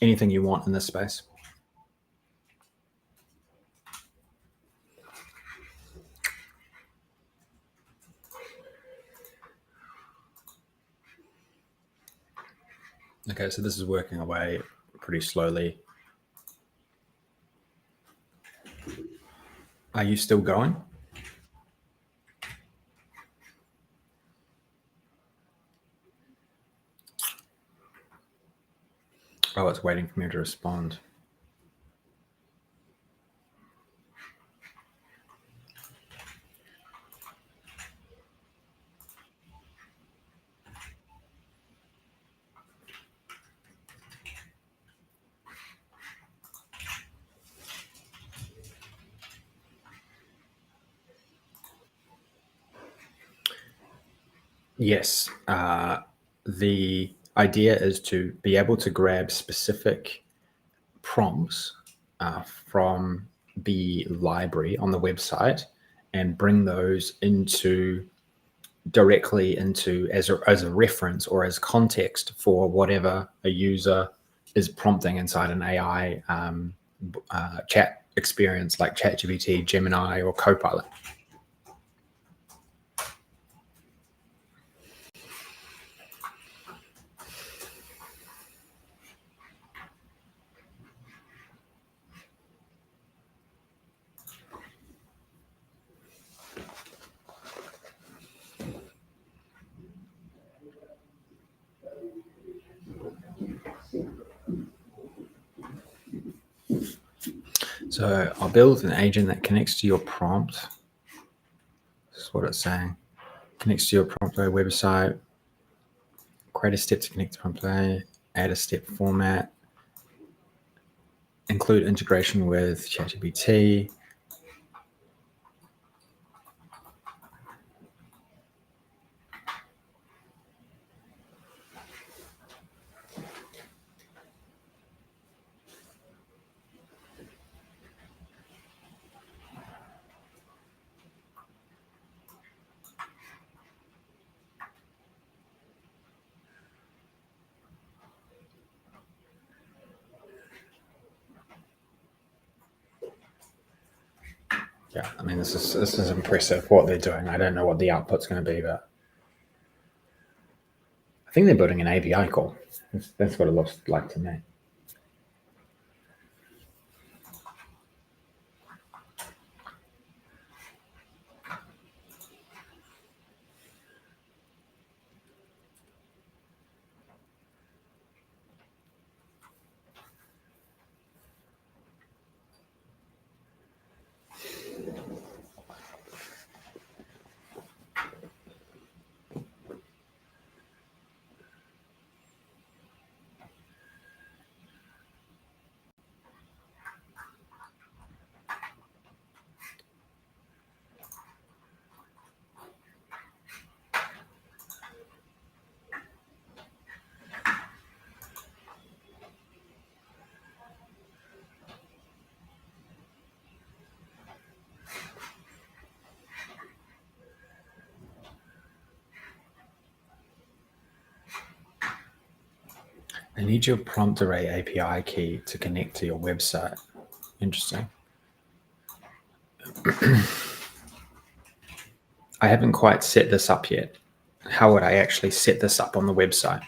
anything you want in this space. Okay, so this is working away pretty slowly. Are you still going? Oh, it's waiting for me to respond. Yes. The idea is to be able to grab specific prompts from the library on the website and bring those directly into as a reference or as context for whatever a user is prompting inside an AI chat experience like ChatGPT, Gemini, or Copilot. So I'll build an agent that connects to your prompt. This is what it's saying. Connects to your prompt website. Create a step to connect to prompt, add a step format, include integration with ChatGPT. Yeah, I mean, this is impressive what they're doing. I don't know what the output's going to be, but I think they're building an API call. That's what it looks like to me. I need your prompt array API key to connect to your website. Interesting. I haven't quite set this up yet. How would I actually set this up on the website?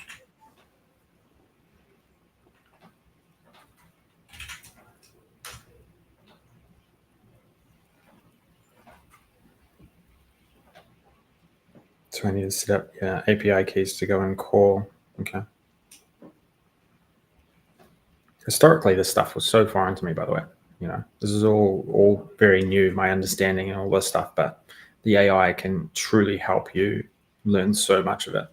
So I need to set up API keys to go and call. Okay. Historically, this stuff was so foreign to me, by the way. This is all very new, my understanding and all this stuff, but the AI can truly help you learn so much of it.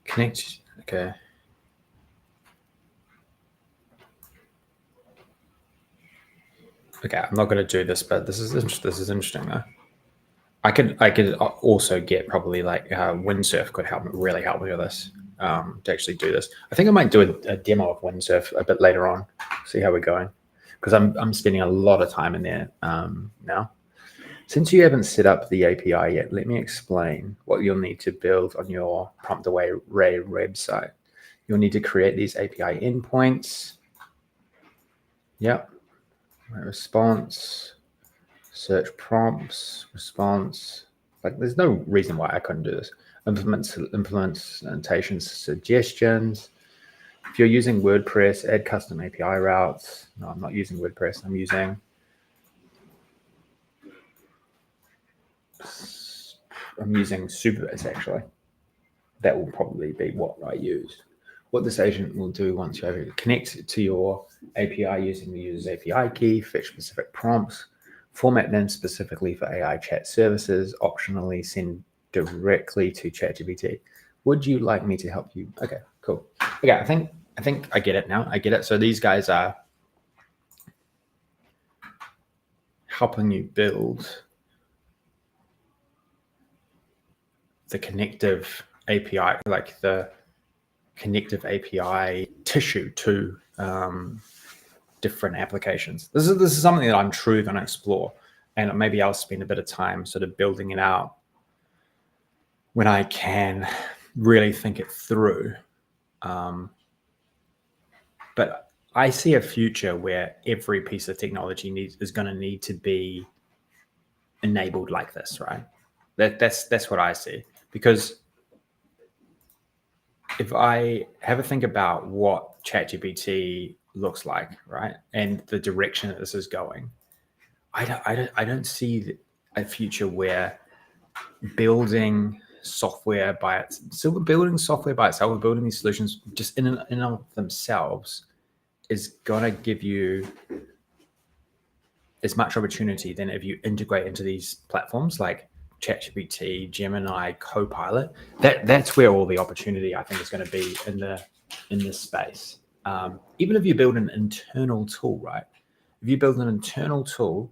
Connect. Okay. Okay, I'm not going to do this, but this is interesting though. I could also get probably like Windsurf could really help me with this to actually do this. I think I might do a demo of Windsurf a bit later on, see how we're going, because I'm spending a lot of time in there now. Since you haven't set up the API yet, let me explain what you'll need to build on your prompt array website. You'll need to create these API endpoints. Yep. Response, search prompts, response. Like, there's no reason why I couldn't do this. Implementation suggestions. If you're using WordPress, add custom API routes. No, I'm not using WordPress. I'm using Supabase, actually. That will probably be what I use. What this agent will do once you have it, connect to your API using the user's API key, fetch specific prompts, format them specifically for AI chat services, optionally send directly to ChatGPT. Would you like me to help you? Okay, cool. Okay, I think I get it now. I get it. So these guys are helping you build the connective API, like the connective API tissue to different applications. This is something that I'm truly going to explore, and maybe I'll spend a bit of time sort of building it out when I can really think it through. But I see a future where every piece of technology is going to need to be enabled like this, right? That's what I see. Because if I have a think about what ChatGPT looks like, right, and the direction that this is going, I don't see a future where building software by itself, building these solutions just in and of themselves is going to give you as much opportunity than if you integrate into these platforms like ChatGPT, Gemini, Copilot. That's where all the opportunity, I think, is going to be in this space. Even if you build an internal tool, right? If you build an internal tool,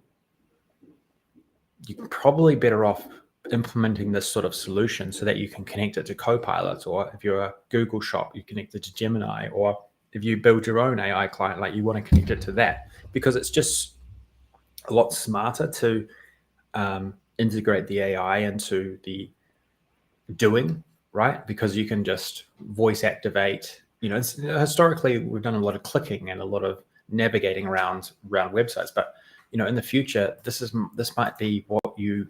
you're probably better off implementing this sort of solution so that you can connect it to Copilot, or if you're a Google shop, you connect it to Gemini, or if you build your own AI client, like you want to connect it to that, because it's just a lot smarter to integrate the AI into the doing, right? Because you can just voice activate. Historically, we've done a lot of clicking and a lot of navigating around websites, but in the future, this might be what you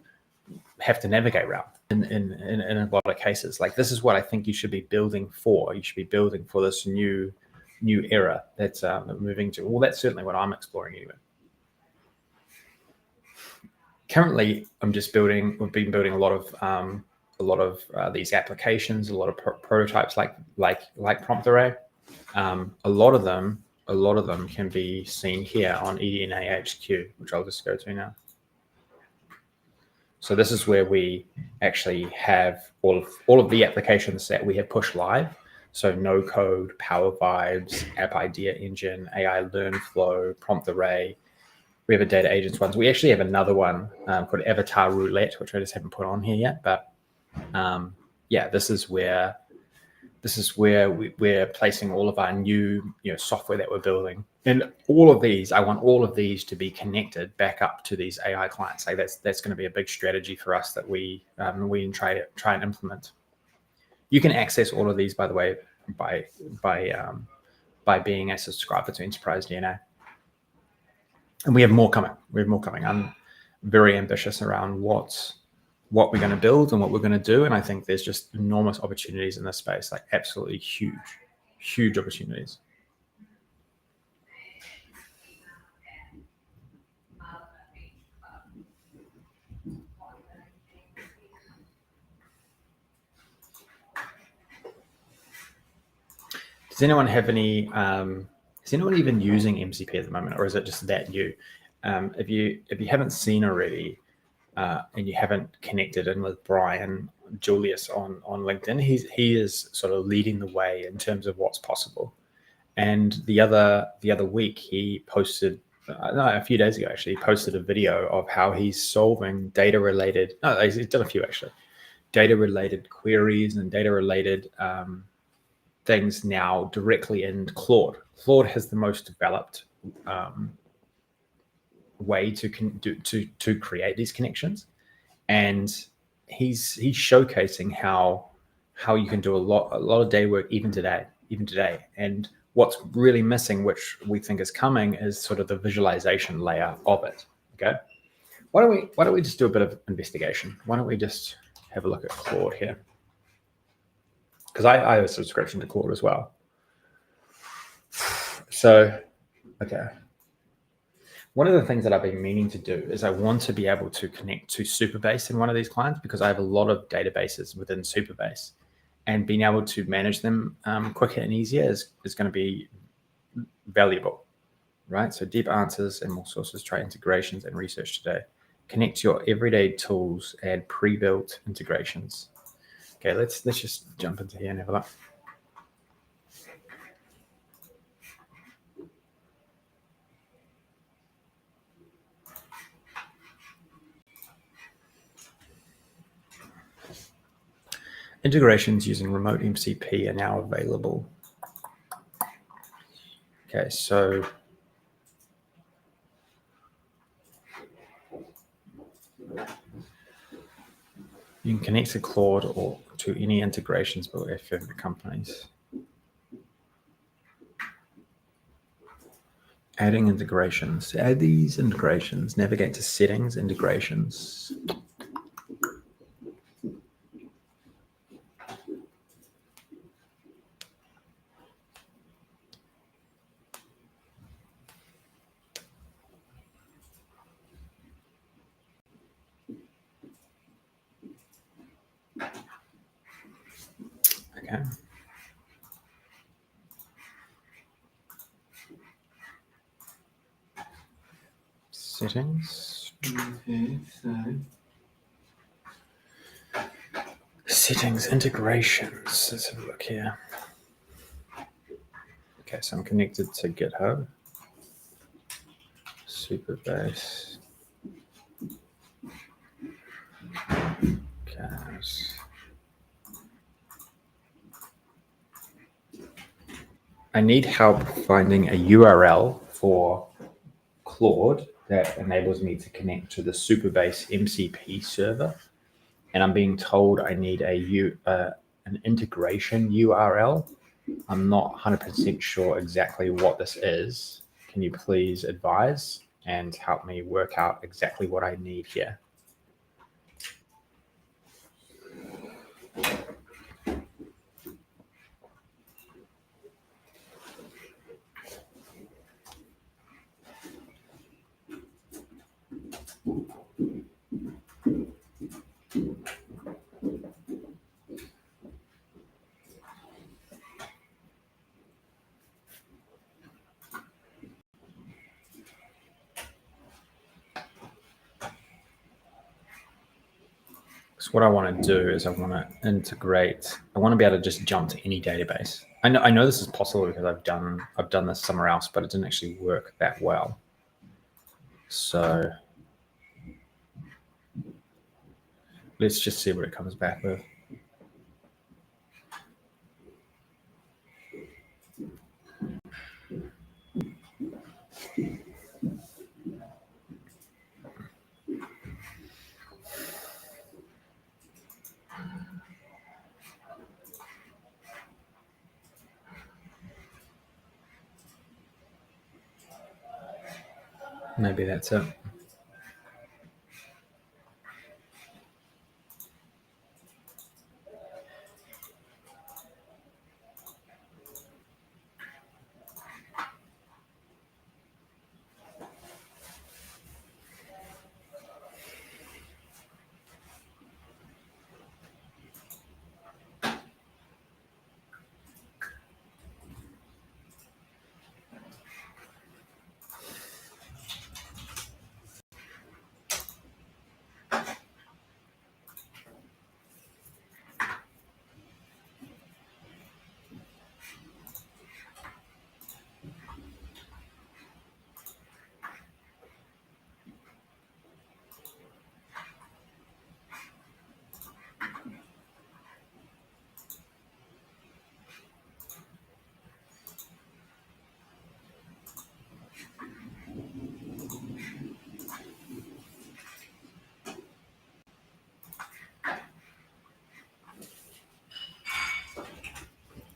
have to navigate around in a lot of cases. Like, this is what I think you should be building for. You should be building for this new era that's moving to. Well, that's certainly what I'm exploring anyway. Currently, we've been building a lot of these applications, a lot of prototypes like Prompt Array. A lot of them can be seen here on eDNA HQ, which I'll just go to now. So this is where we actually have all of the applications that we have pushed live. So No Code, Power Vibes, App Idea Engine, AI LearnFlow, Prompt Array. We have a data agents one. So we actually have another one called Avatar Roulette, which I just haven't put on here yet. But this is where we're placing all of our new software that we're building. And all of these, I want all of these to be connected back up to these AI clients. Like that's going to be a big strategy for us that we try and implement. You can access all of these, by the way, by being a subscriber to Enterprise DNA. And we have more coming. I'm very ambitious around what we're going to build and what we're going to do. And I think there's just enormous opportunities in this space, like absolutely huge opportunities. Does anyone have any, is anyone even using MCP at the moment, or is it just that new? If you haven't seen already, and you haven't connected in with Brian Julius on LinkedIn, he is sort of leading the way in terms of what's possible. And the other week he posted, a few days ago actually, he posted a video of how he's solving data-related, he's done a few actually, data-related queries and data-related things now directly in Claude. Claude has the most developed way to create these connections, and he's showcasing how you can do a lot of day work even today. And what's really missing, which we think is coming, is sort of the visualization layer of it. Okay, why don't we just do a bit of investigation? Why don't we just have a look at Claude here? Because I have a subscription to Claude as well. So, okay. One of the things that I've been meaning to do is I want to be able to connect to Supabase in one of these clients, because I have a lot of databases within Supabase, and being able to manage them quicker and easier is going to be valuable, right? So deep answers and more sources, try integrations and research today. Connect your everyday tools, add pre-built integrations. Okay, let's just jump into here and have a look. Integrations using remote MCP are now available. Okay, so you can connect to Claude or to any integrations built by your favorite companies. Adding integrations. Add these integrations. Navigate to settings, integrations. Okay. Settings. Okay, so settings, integrations. Let's have a look here. Okay, so I'm connected to GitHub, Supabase. Okay. I need help finding a URL for Claude that enables me to connect to the Supabase MCP server, and I'm being told I need an integration URL. I'm not 100% sure exactly what this is. Can you please advise and help me work out exactly what I need here? So what I want to do is I want to integrate. I want to be able to just jump to any database. I know this is possible because I've done this somewhere else, but it didn't actually work that well. So let's just see what it comes back with. Maybe that's it.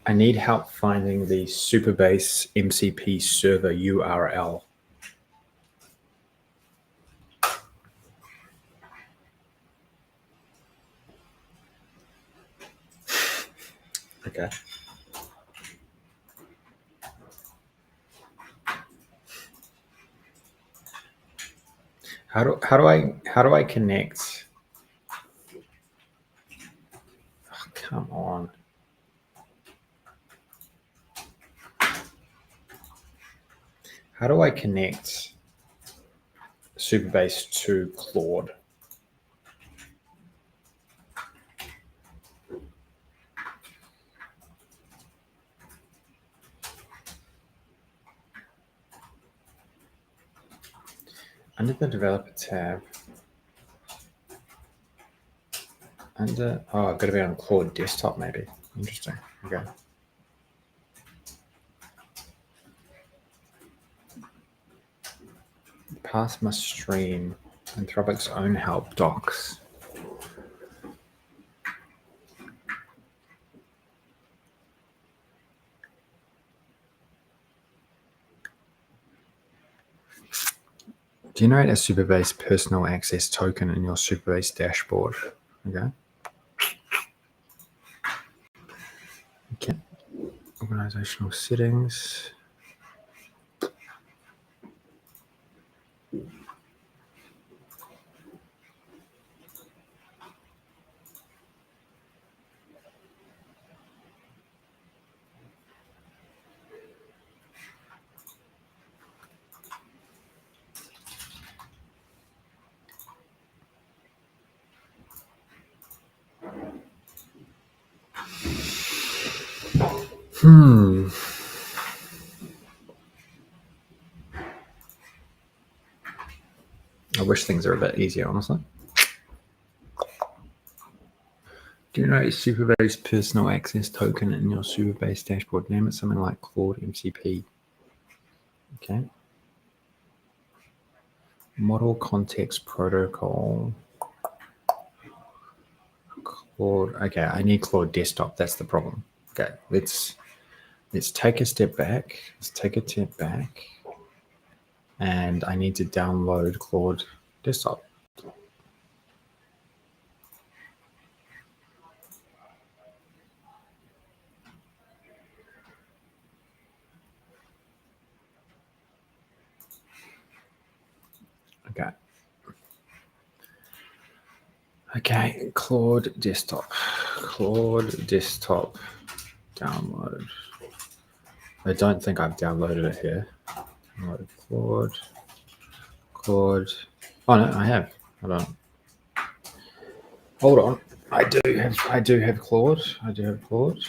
I need help finding the Supabase MCP server URL. Okay. How do I connect? Oh, come on. How do I connect Supabase to Claude? Under the developer tab, I've got to be on Claude desktop maybe. Interesting. Okay. Path must stream Anthropic's own help docs. Generate a Supabase personal access token in your Supabase dashboard. Okay. Okay. Organizational settings. I wish things are a bit easier, honestly. Generate a Supabase personal access token in your Supabase dashboard. Name it something like Claude MCP. Okay. Model context protocol. Claude. Okay, I need Claude desktop. That's the problem. Okay, let's take a step back. Let's take a step back. And I need to download Claude desktop. Okay. Okay, Claude desktop. Claude desktop download. I don't think I've downloaded it here. Download Claude. Oh no, I have. Hold on. Hold on. I do have Claude. I do have Claude.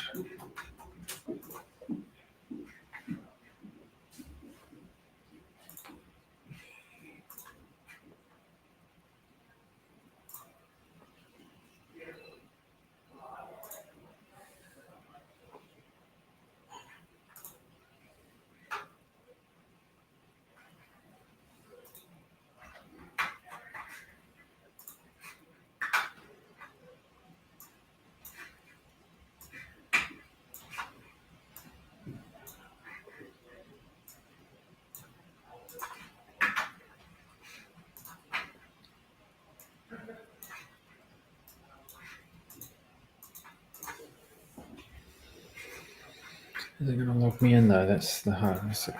Is it going to log me in though? That's the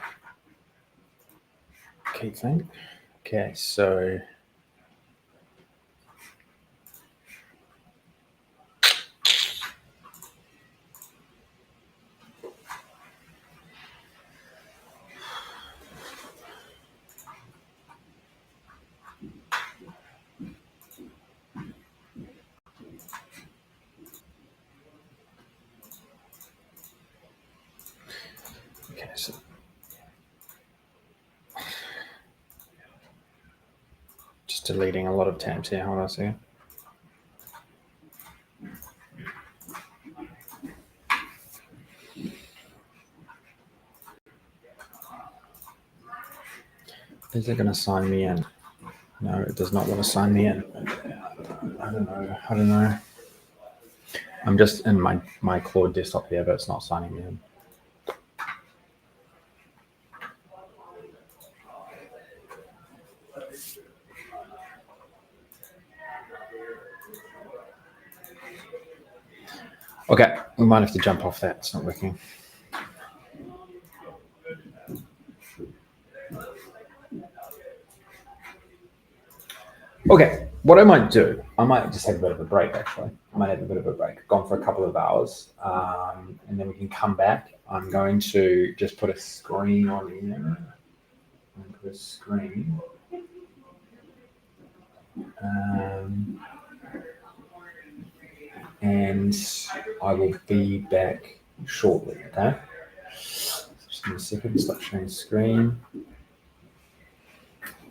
key thing. Okay, so okay, so just deleting a lot of tabs here. Hold on a second. Is it going to sign me in? No, it does not want to sign me in. I don't know. I'm just in my Claude desktop here, but it's not signing me in. Okay, we might have to jump off that. It's not working. Okay, what I might do, I might just have a bit of a break actually. I might have a bit of a break, gone for a couple of hours, and then we can come back. I'm going to just put a screen on here. Put a screen. And I will be back shortly, okay? Just give me a second, start sharing screen.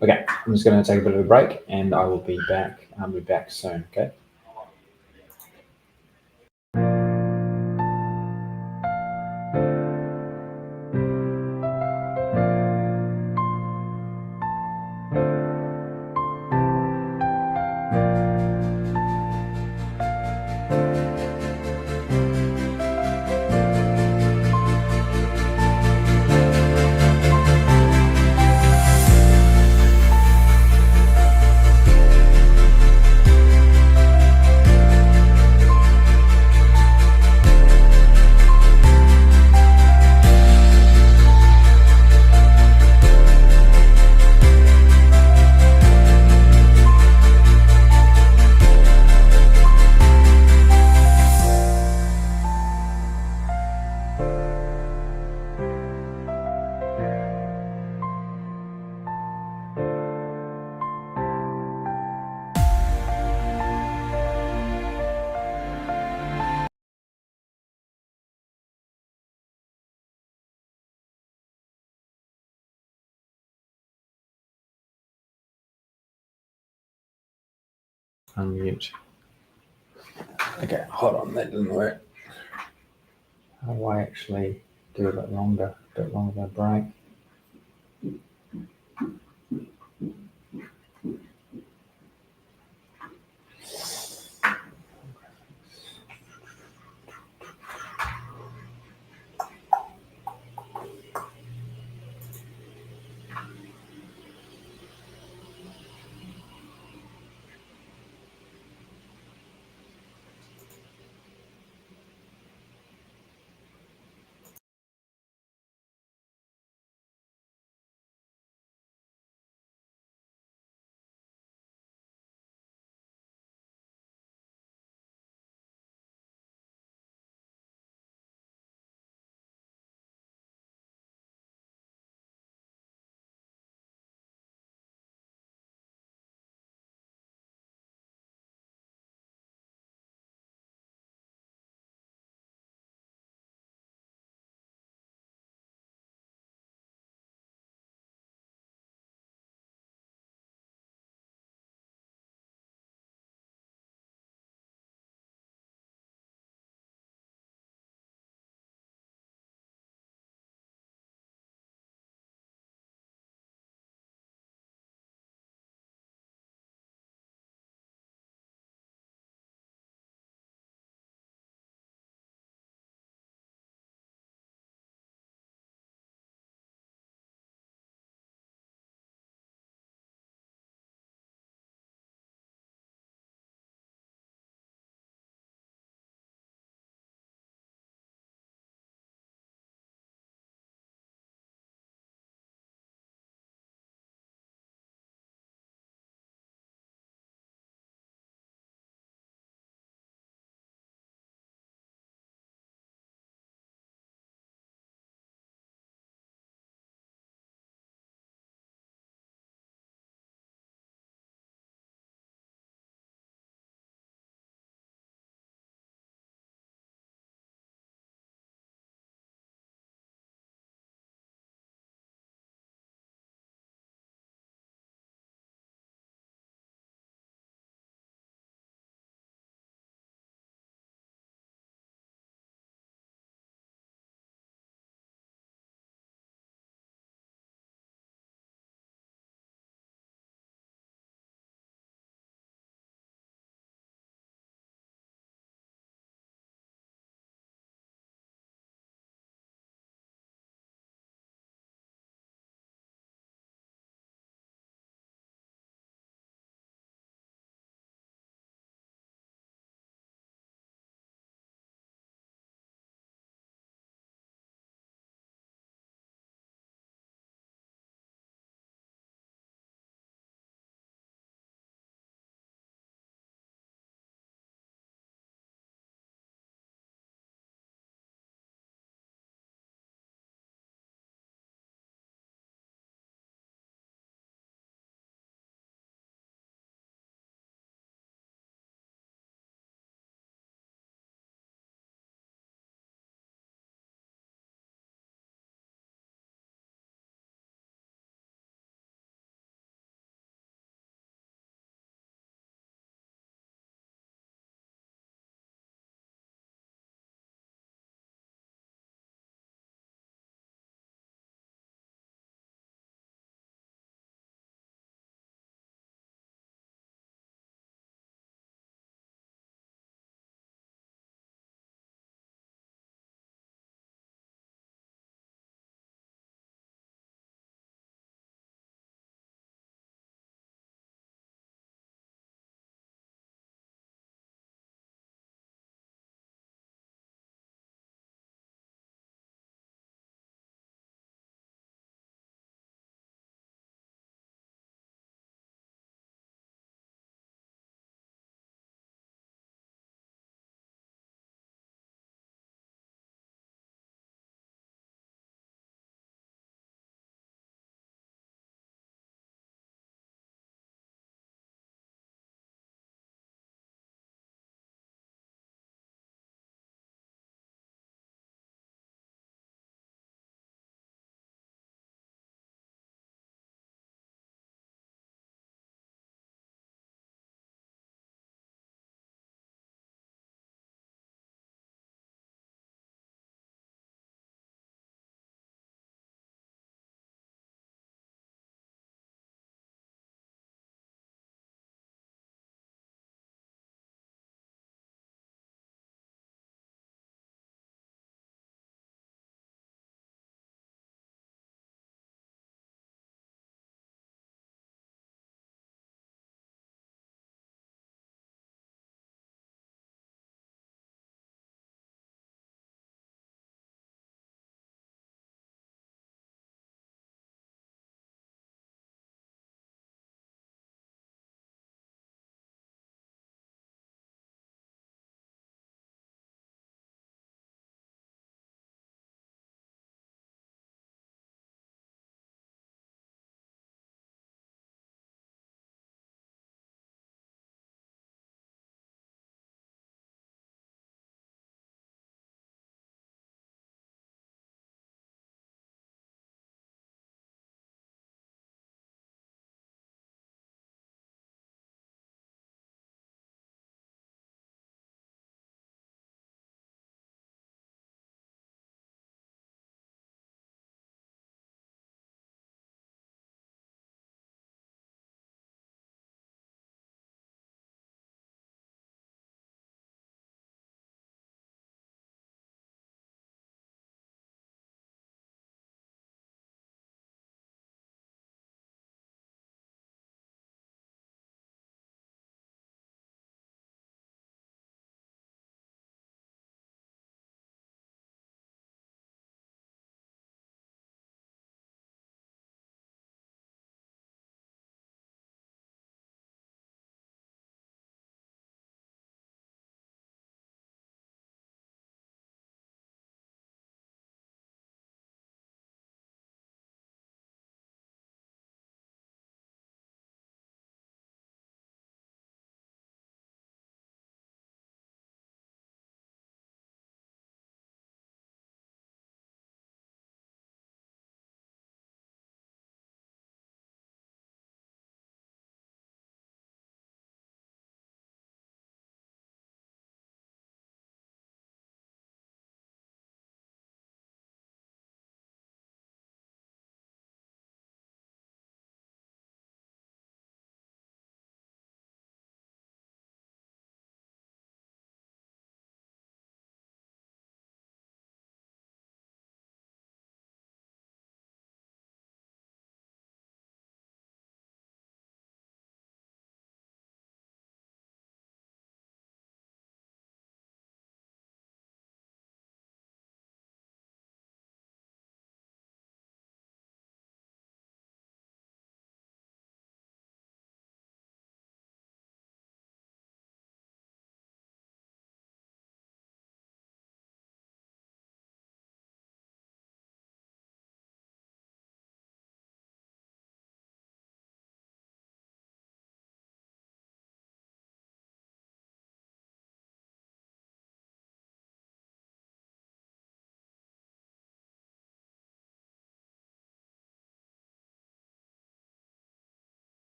Okay, I'm just going to take a bit of a break and I will be back. I'll be back soon, okay? Unmute. Okay, hold on, that didn't work. How do I actually do a bit longer break?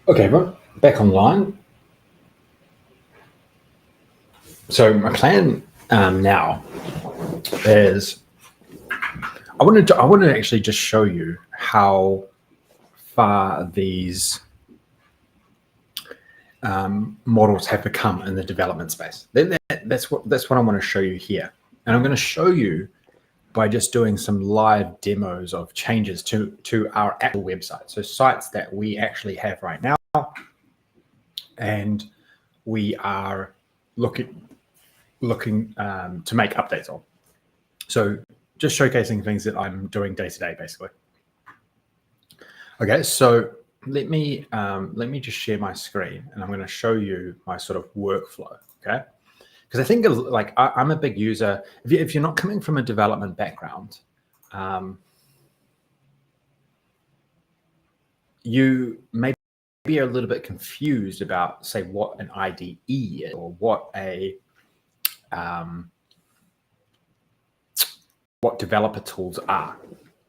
Okay, everyone, back online. So my plan now is I wanted to actually just show you how far these models have become in the development space. That's what I want to show you here, and I'm going to show you by just doing some live demos of changes to our actual website. So sites that we actually have right now, and we are looking to make updates on. So just showcasing things that I'm doing day to day, basically. Okay, so let me just share my screen, and I'm going to show you my sort of workflow. Okay, because I think like I'm a big user. If you're not coming from a development background, you may be a little bit confused about, say, what an IDE is or what what developer tools are.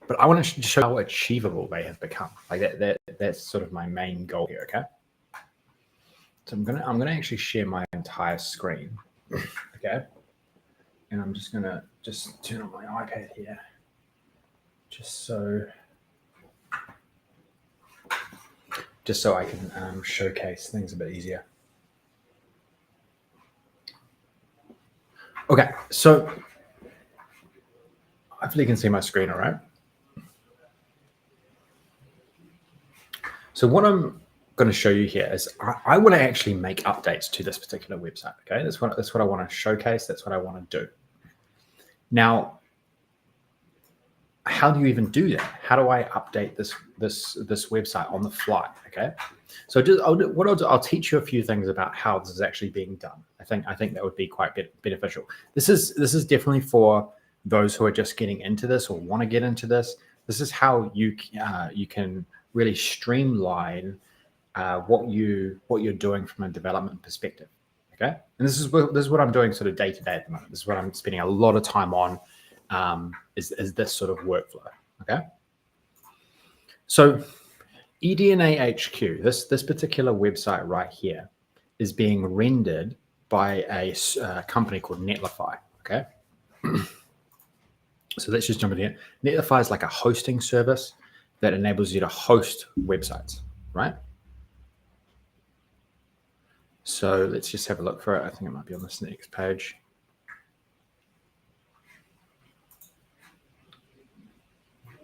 But I want to show how achievable they have become. Like that's sort of my main goal here. Okay. So I'm gonna actually share my entire screen. Okay. And I'm just gonna turn on my iPad here, just so I can showcase things a bit easier. Okay, so hopefully you can see my screen all right. So what I'm going to show you here is I want to actually make updates to this particular website. Okay, that's what I want to showcase. That's what I want to do. Now, how do you even do that? How do I update this website on the fly? Okay, so I'll teach you a few things about how this is actually being done. I think that would be quite beneficial. This is definitely for those who are just getting into this or want to get into this. This is how you can really streamline what you're doing from a development perspective. Okay, and this is what I'm doing sort of day to day at the moment. This is what I'm spending a lot of time on. Is this sort of workflow. Okay, so eDNA HQ, this particular website right here, is being rendered by a company called Netlify. Okay, so let's just jump in here. Netlify is like a hosting service that enables you to host websites, right? So let's just have a look for it. I think it might be on this next page.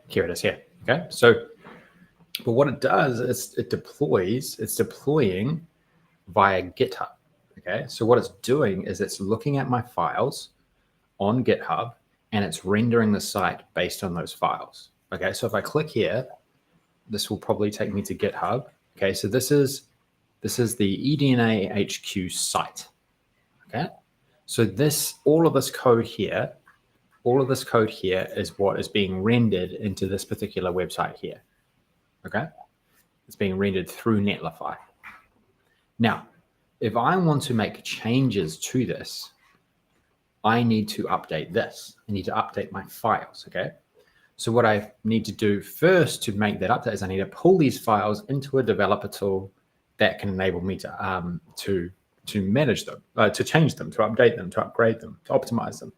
Here it is here. Okay, so but what it does is it's deploying via GitHub. Okay, so what it's doing is it's looking at my files on GitHub and it's rendering the site based on those files. Okay, so if I click here, this will probably take me to GitHub. Okay, so this is the eDNA HQ site. Okay, so all of this code here is what is being rendered into this particular website here. Okay, it's being rendered through Netlify. Now, if I want to make changes to this, I need to update this. I need to update my files. Okay, so what I need to do first to make that update is I need to pull these files into a developer tool that can enable me to manage them, to change them, to update them, to upgrade them, to optimize them.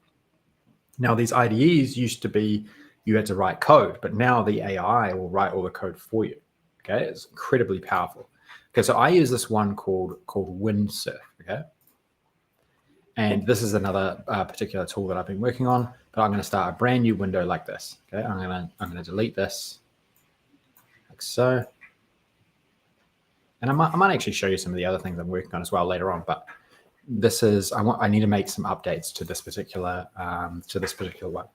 Now, these IDEs used to be you had to write code, but now the AI will write all the code for you. Okay, it's incredibly powerful. Okay, so I use this one called Windsurf. Okay, and this is another particular tool that I've been working on. But I'm going to start a brand new window like this. Okay, I'm going to delete this like so. And I might actually show you some of the other things I'm working on as well later on. But this is I need to make some updates to this particular one.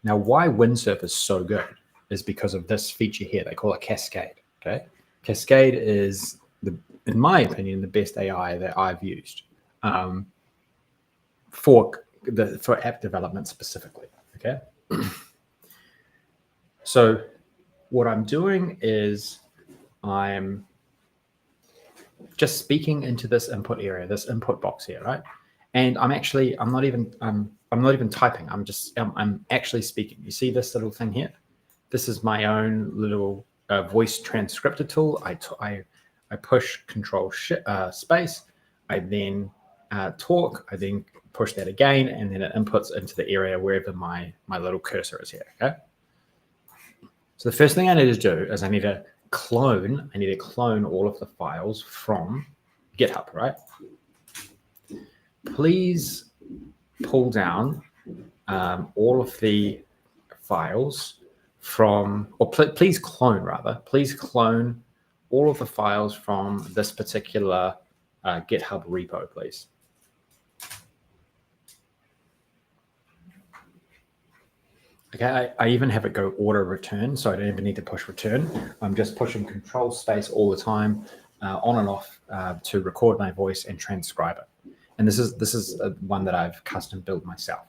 Now, why Windsurf is so good is because of this feature here. They call it Cascade. Okay, Cascade is in my opinion, the best AI that I've used for app development specifically. Okay, so what I'm doing is I'm just speaking into this input area, this input box here, right? And I'm not even typing. I'm actually speaking. You see this little thing here? This is my own little voice transcriptor tool. I I push control space, I then talk, I then push that again, and then it inputs into the area wherever my little cursor is here, okay? So the first thing I need to do is I need to clone all of the files from GitHub, right? Please pull down all of the files from, or please clone all of the files from this particular GitHub repo, please. Okay, I even have it go auto return, so I don't even need to push return. I'm just pushing control space all the time, on and off, to record my voice and transcribe it. And this is one that I've custom built myself.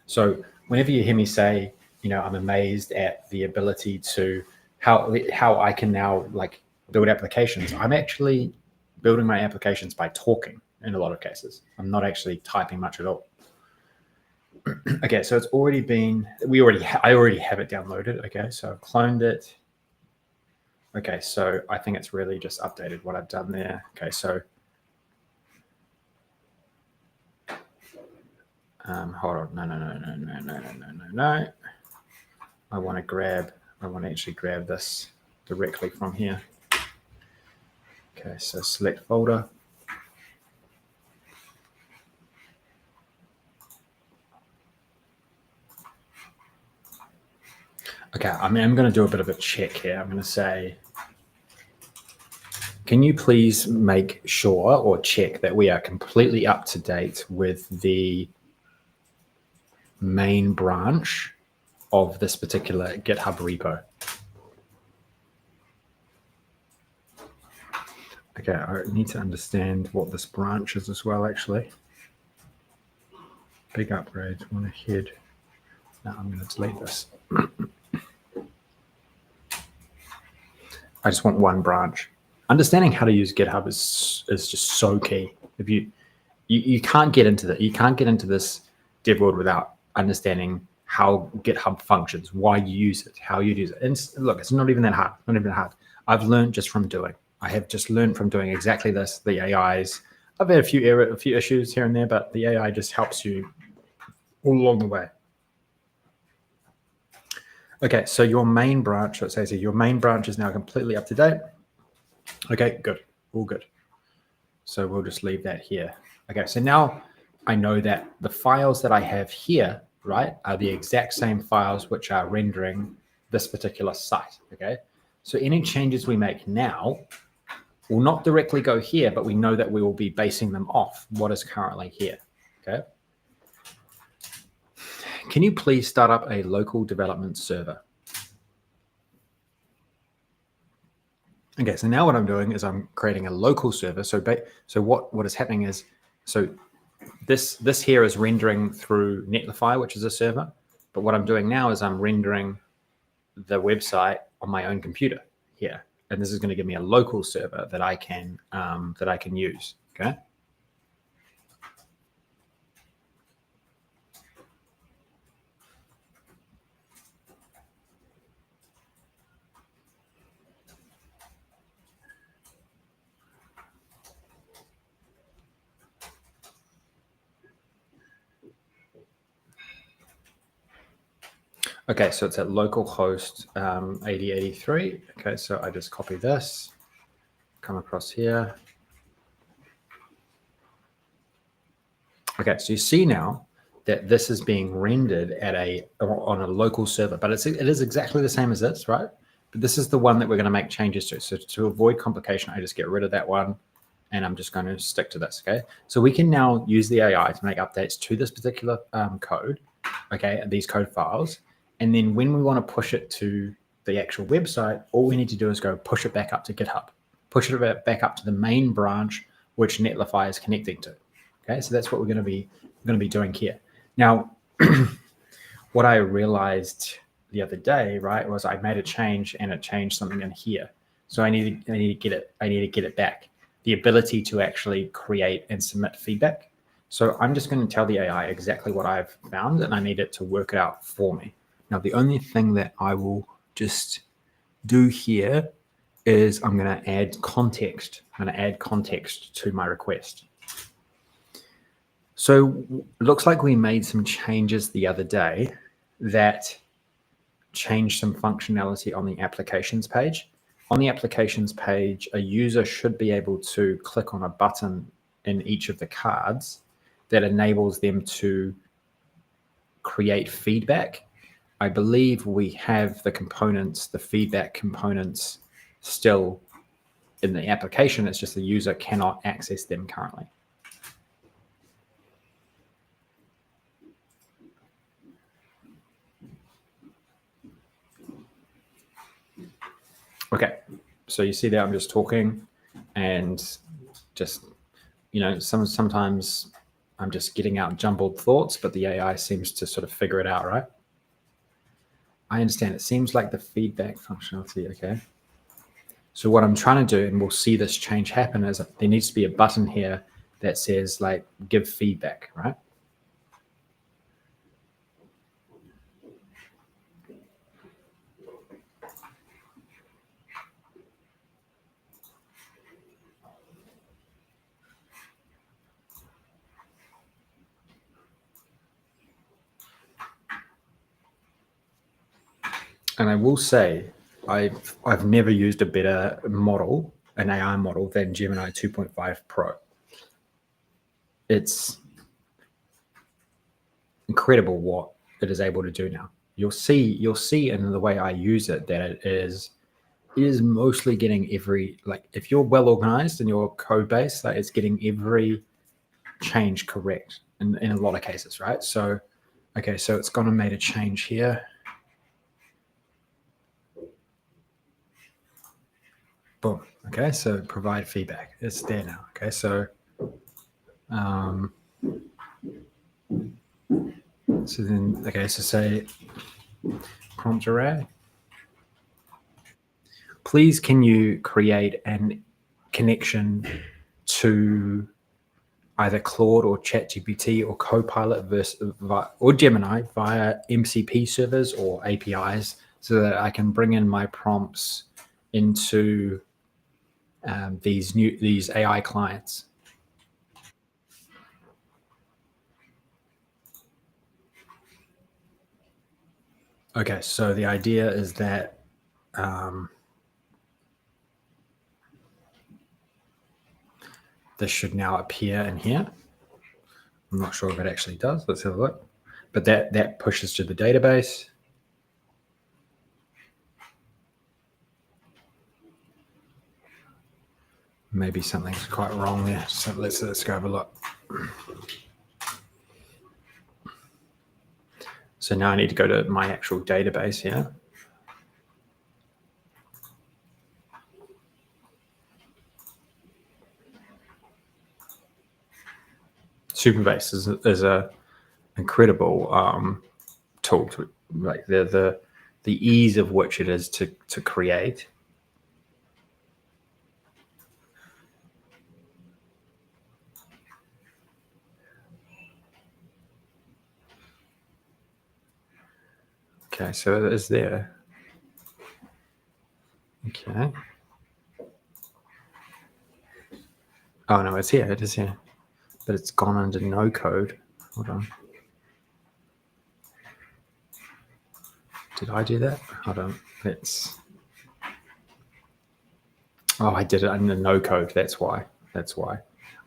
So whenever you hear me say, I'm amazed at the ability to how I can now like build applications, I'm actually building my applications by talking in a lot of cases. I'm not actually typing much at all. Okay, so it's already been, I already have it downloaded. Okay, so I've cloned it. Okay, so I think it's really just updated what I've done there. Okay, so hold on, no. I want to actually grab this directly from here. Okay, so select folder. Okay, I'm going to do a bit of a check here. I'm going to say, can you please make sure or check that we are completely up to date with the main branch of this particular GitHub repo? Okay, I need to understand what this branch is as well, actually. Big upgrade, want to head. Now I'm going to delete this. I just want one branch. Understanding how to use GitHub is just so key. If you can't get into this dev world without understanding how GitHub functions, why you use it, how you use it. And look, it's not even that hard. I've learned just from doing. I have just learned from doing exactly this. The AIs, I've had a few issues here and there, but the AI just helps you all along the way. Okay, so your main branch, let's say your main branch is now completely up to date. Okay, good, all good. So we'll just leave that here. Okay, so now I know that the files that I have here, right, are the exact same files which are rendering this particular site, okay? So any changes we make now will not directly go here, but we know that we will be basing them off what is currently here, okay? Can you please start up a local development server? Okay, so now what I'm doing is I'm creating a local server. So what is happening is, so this here is rendering through Netlify, which is a server. But what I'm doing now is I'm rendering the website on my own computer here, and this is going to give me a local server that I can use. Okay. Okay, so it's at localhost 8083. Okay, so I just copy this, come across here. Okay, so you see now that this is being rendered on a local server, but it is exactly the same as this, right? But this is the one that we're going to make changes to. So to avoid complication, I just get rid of that one, and I'm just going to stick to this. Okay, so we can now use the AI to make updates to this particular code. Okay, these code files. And then when we want to push it to the actual website, all we need to do is go push it back up to GitHub, push it back up to the main branch, which Netlify is connecting to. Okay, so that's what we're going to be doing here. Now, what I realized the other day, right, was I made a change and it changed something in here. So I need to get it back. The ability to actually create and submit feedback. So I'm just going to tell the AI exactly what I've found, and I need it to work it out for me. Now, the only thing that I will just do here is I'm going to add context. I'm going to add context to my request. So it looks like we made some changes the other day that changed some functionality on the applications page. On the applications page, a user should be able to click on a button in each of the cards that enables them to create feedback. I believe we have the components, the feedback components, still in the application. It's just the user cannot access them currently. Okay, so you see that I'm just talking and just, sometimes I'm just getting out jumbled thoughts, but the AI seems to sort of figure it out, right? I understand. It seems like the feedback functionality, okay. So what I'm trying to do, and we'll see this change happen, is there needs to be a button here that says like give feedback, right? And I will say, I've never used a better model, an AI model, than Gemini 2.5 Pro. It's incredible what it is able to do now. You'll see in the way I use it that it is mostly getting every, like, if you're well organized in your code base, like, it's getting every change correct in a lot of cases, right? So, okay, so it's gone and made a change here. Boom. Okay, so provide feedback. It's there now. Okay, so so then, okay, so say prompt array. Please, can you create an connection to either Claude or ChatGPT or Copilot or Gemini via MCP servers or APIs, so that I can bring in my prompts into these AI clients. Okay, so the idea is that this should now appear in here. I'm not sure if it actually does. Let's have a look. But that pushes to the database. Maybe something's quite wrong there. So let's go have a look. So now I need to go to my actual database here. Supabase is a incredible tool to, like, the ease of which it is to create. Okay, so it is there. Okay. Oh no, it's here. It is here, but it's gone under no code. Hold on. Did I do that? Hold on. Oh, I did it under no code. That's why.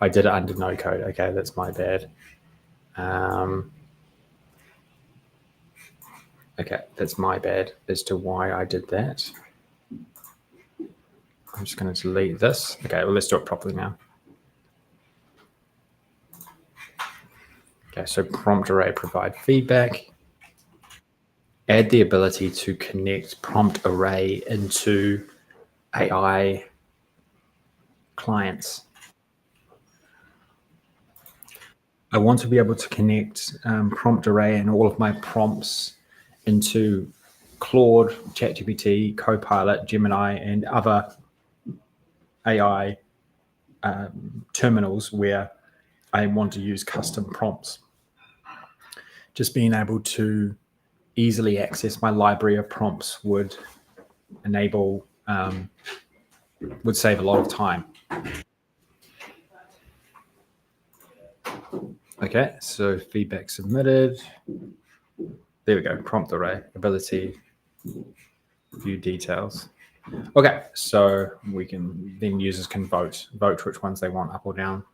I did it under no code. Okay, that's my bad. Okay, that's my bad as to why I did that. I'm just going to delete this. Okay, well, let's do it properly now. Okay, so prompt array provide feedback. Add the ability to connect prompt array into AI clients. I want to be able to connect prompt array and all of my prompts into Claude, ChatGPT, Copilot, Gemini, and other AI terminals where I want to use custom prompts. Just being able to easily access my library of prompts would enable would save a lot of time. Okay, so feedback submitted. There we go. Prompt array, ability, view details. Okay, so we can then users can vote which ones they want, up or down.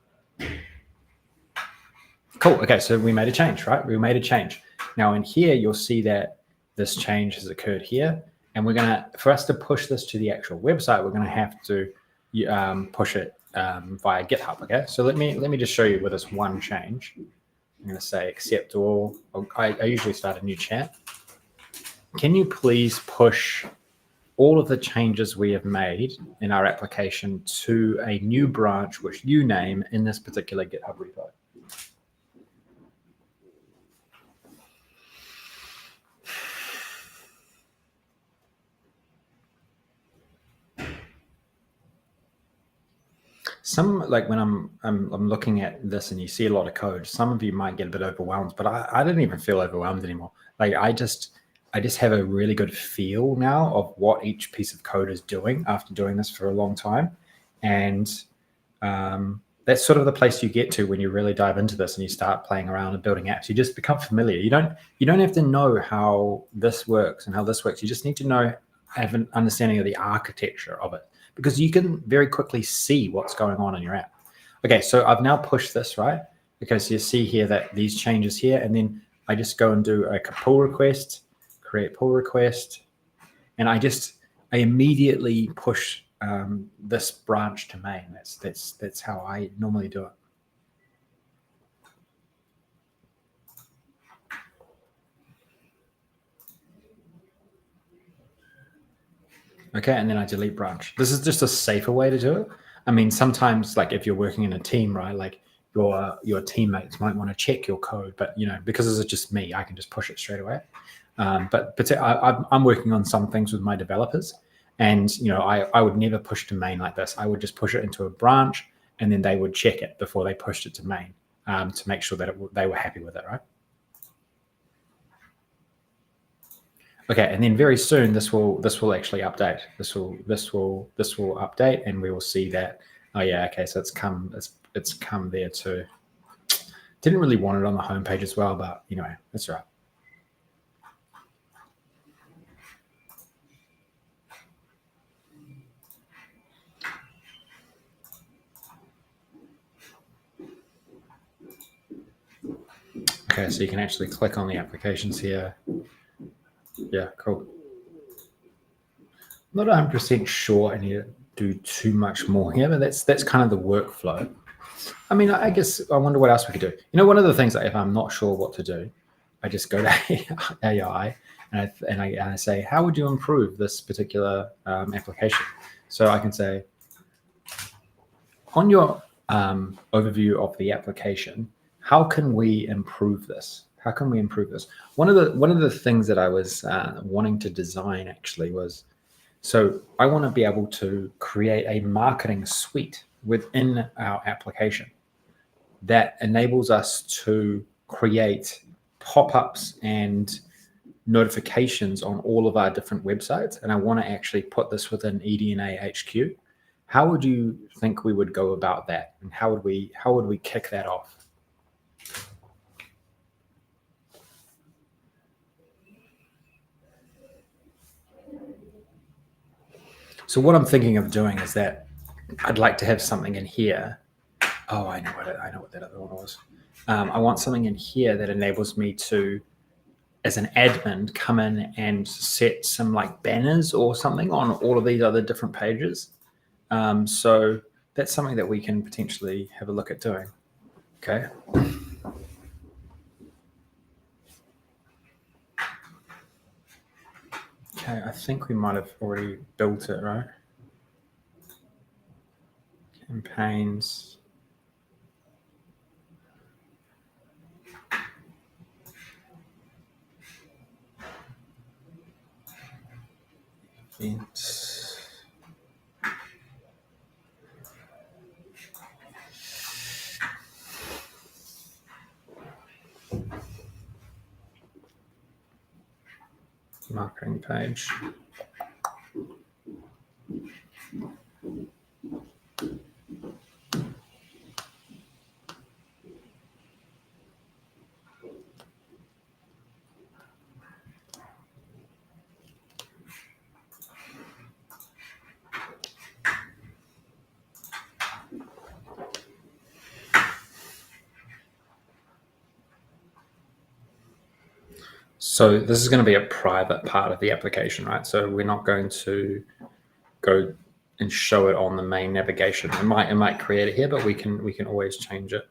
Cool. Okay, so we made a change, right? We made a change. Now in here, you'll see that this change has occurred here, and we're gonna, for us to push this to the actual website, we're gonna have to push it via GitHub. Okay, so let me just show you with this one change. I'm gonna say accept all. I usually start a new chat. Can you please push all of the changes we have made in our application to a new branch which you name in this particular GitHub repo? Some, like when I'm looking at this and you see a lot of code, some of you might get a bit overwhelmed, but I don't even feel overwhelmed anymore. Like I just have a really good feel now of what each piece of code is doing after doing this for a long time. And that's sort of the place you get to when you really dive into this and you start playing around and building apps. You just become familiar. You don't have to know how this works and how this works. You just need to have an understanding of the architecture of it, because you can very quickly see what's going on in your app. Okay, so I've now pushed this, right? Because you see here that these changes here, and then I just go and do a pull request, create pull request, and I immediately push this branch to main. That's how I normally do it. Okay, and then I delete branch. This is just a safer way to do it. I mean, sometimes, like if you're working in a team, right, like your teammates might want to check your code, but because this is just me, I can just push it straight away. But I'm working on some things with my developers, and I would never push to main like this. I would just push it into a branch, and then they would check it before they pushed it to main to make sure that they were happy with it, right? Okay, and then very soon this will actually update. This will update, and we will see that. Oh yeah, okay, so it's come there too. Didn't really want it on the homepage as well, but anyway, that's all right. Okay, so you can actually click on the applications here. Yeah, cool. Not 100% sure I need to do too much more here, but that's kind of the workflow. I mean, I guess I wonder what else we could do. One of the things that if I'm not sure what to do, I just go to AI and I say, how would you improve this particular application? So I can say, on your overview of the application, how can we improve this? How can we improve this? One of the things that I was wanting to design actually was, so I want to be able to create a marketing suite within our application that enables us to create pop-ups and notifications on all of our different websites. And I want to actually put this within eDNA HQ. How would you think we would go about that? And how would we kick that off? So what I'm thinking of doing is that I'd like to have something in here. Oh, I know what that other one was. I want something in here that enables me to, as an admin, come in and set some like banners or something on all of these other different pages. So that's something that we can potentially have a look at doing. Okay. Okay, I think we might have already built it, right? Campaigns. Events. Marketing page. So this is going to be a private part of the application, right? So we're not going to go and show it on the main navigation. It might create it here, but we can always change it.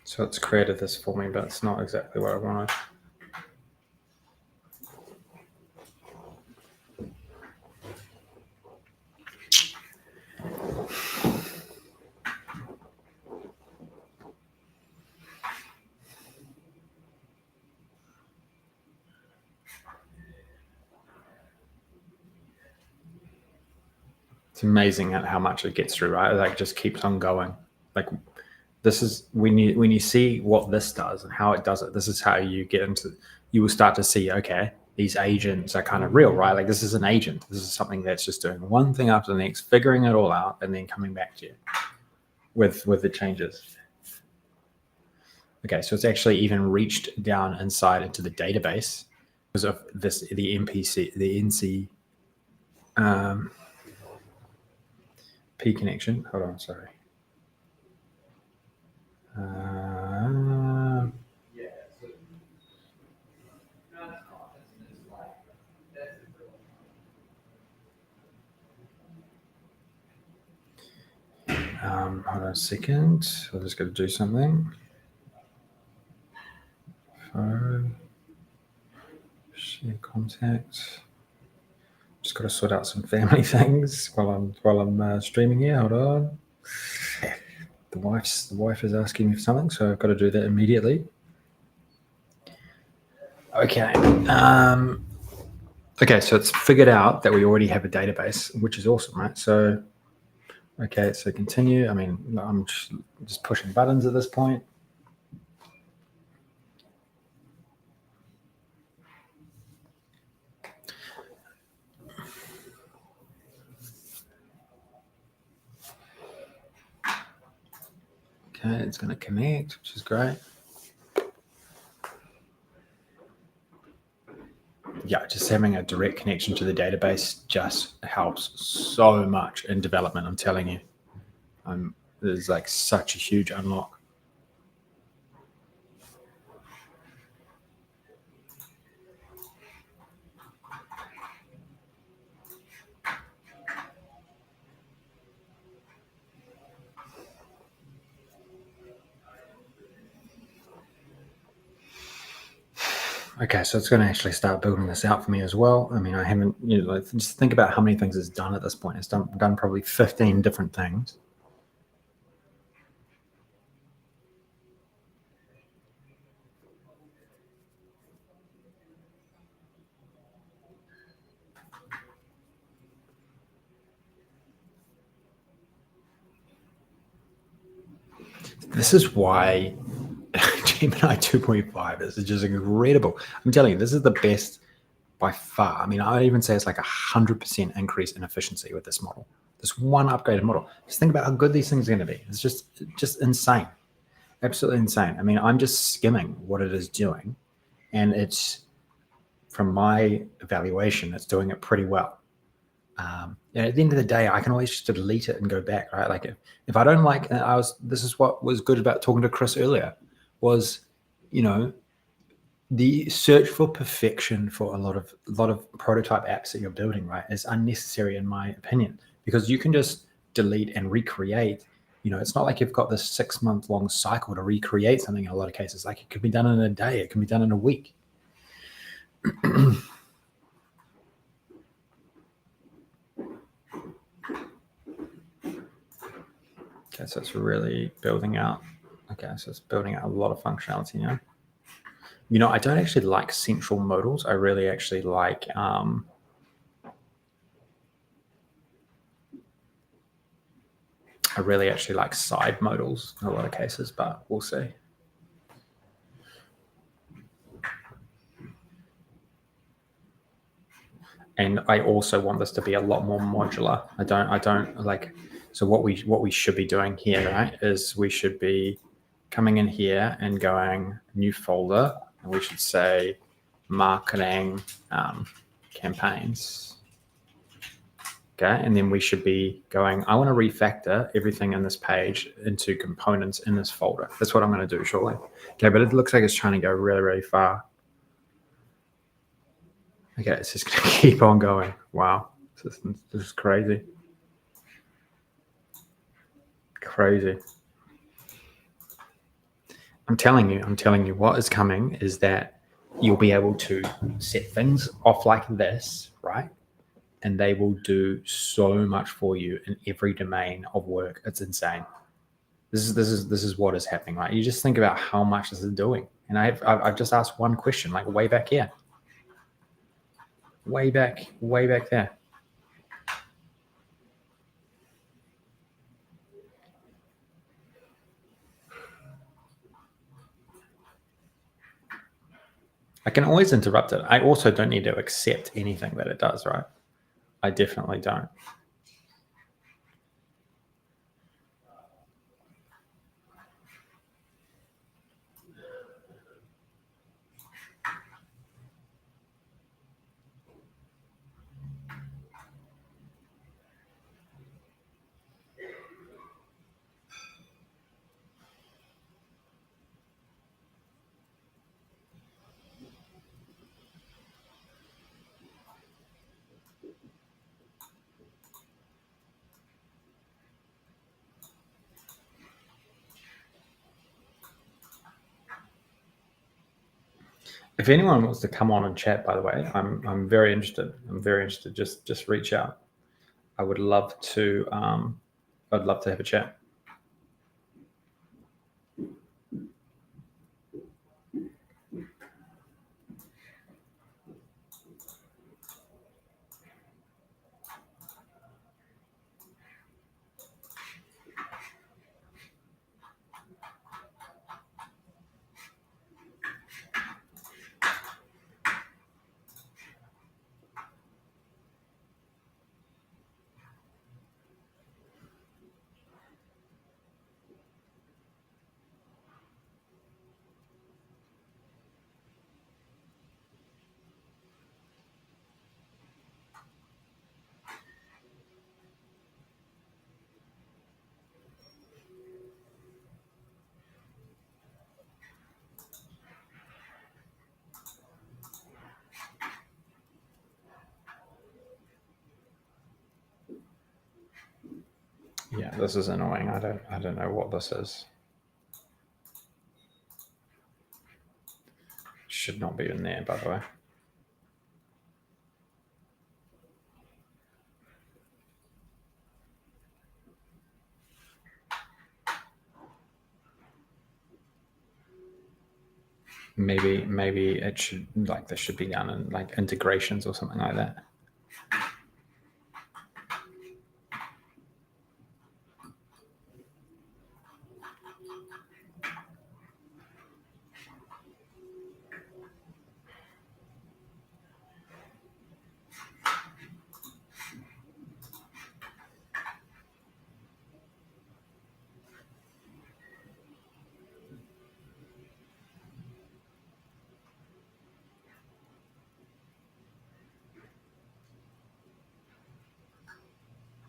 So it's created this for me, but it's not exactly what I wanted. It's amazing at how much it gets through, right? Like it just keeps on going. Like this is when you see what this does and how it does it, this is how you get into, you will start to see, okay, these agents are kind of real, right? Like this is an agent. This is something that's just doing one thing after the next, figuring it all out, and then coming back to you with the changes. Okay, so it's actually even reached down inside into the database because of this, the MPC, the NC P connection. Hold on, sorry. Hold on a second. I'm just going to do something. Phone, share contact. Just got to sort out some family things while I'm streaming here. Hold on. The wife is asking me for something, so I've got to do that immediately. Okay. Okay, so it's figured out that we already have a database, which is awesome, right? So, okay, so continue. I mean, I'm just pushing buttons at this point. Okay, it's going to connect, which is great. Yeah, just having a direct connection to the database just helps so much in development. I'm telling you, there's like such a huge unlock. Okay, so it's going to actually start building this out for me as well. I mean, I haven't, like, just think about how many things it's done at this point. It's done probably 15 different things. This is why Gemini 2.5 is just incredible. I'm telling you, this is the best by far. I mean, I'd even say it's like 100% increase in efficiency with this model. This one upgraded model. Just think about how good these things are going to be. It's just insane, absolutely insane. I mean, I'm just skimming what it is doing, and it's, from my evaluation, it's doing it pretty well. And at the end of the day, I can always just delete it and go back, right? Like if I don't like, this is what was good about talking to Chris earlier, was, the search for perfection for a lot of prototype apps that you're building, right, is unnecessary in my opinion, because you can just delete and recreate. It's not like you've got this 6-month long cycle to recreate something in a lot of cases. Like it could be done in a day, it can be done in a week. Okay, so it's really building out. Okay, so it's building out a lot of functionality now. I don't actually like central modals. I really actually like I really actually like side modals in a lot of cases, but we'll see. And I also want this to be a lot more modular. I don't like, so what we should be doing here, right, is we should be coming in here and going new folder, and we should say marketing campaigns. Okay, and then we should be going, I want to refactor everything in this page into components in this folder. That's what I'm going to do shortly. Okay, but it looks like it's trying to go really, really far. Okay, it's just going to keep on going. Wow, this is crazy. Crazy. I'm telling you, what is coming is that you'll be able to set things off like this, right? And they will do so much for you in every domain of work. It's insane. This is what is happening, right? You just think about how much this is doing. And I've just asked one question, like way back here, way back there. I can always interrupt it. I also don't need to accept anything that it does, right? I definitely don't. If anyone wants to come on and chat, by the way, I'm very interested. I'm very interested. Just reach out. I would love to. I'd love to have a chat. Yeah, this is annoying. I don't know what this is. Should not be in there, by the way. Maybe it should, like, this should be done in like integrations or something like that.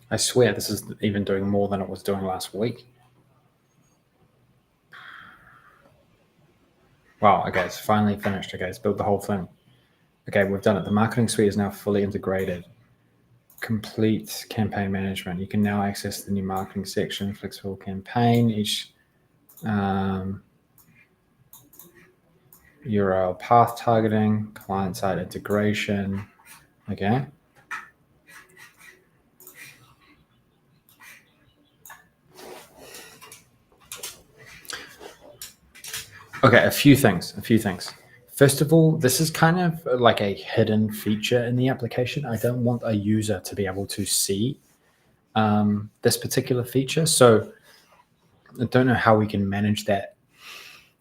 I swear this is even doing more than it was doing last week. Wow, okay, it's finally finished. Okay, it's built the whole thing. Okay, we've done it. The marketing suite is now fully integrated. Complete campaign management. You can now access the new marketing section, flexible campaign, each URL path targeting, client-side integration. Okay. Okay, a few things. First of all, this is kind of like a hidden feature in the application. I don't want a user to be able to see this particular feature. So I don't know how we can manage that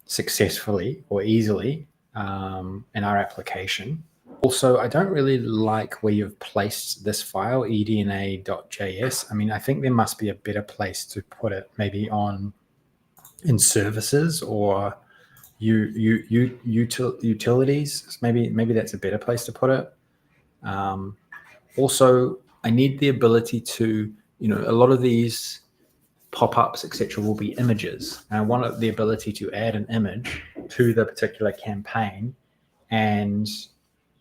successfully or easily in our application. Also, I don't really like where you've placed this file, edna.js. I mean, I think there must be a better place to put it, maybe in services or utilities. Maybe that's a better place to put it. Also, I need the ability to, a lot of these pop-ups, etc., will be images. And I want the ability to add an image to the particular campaign and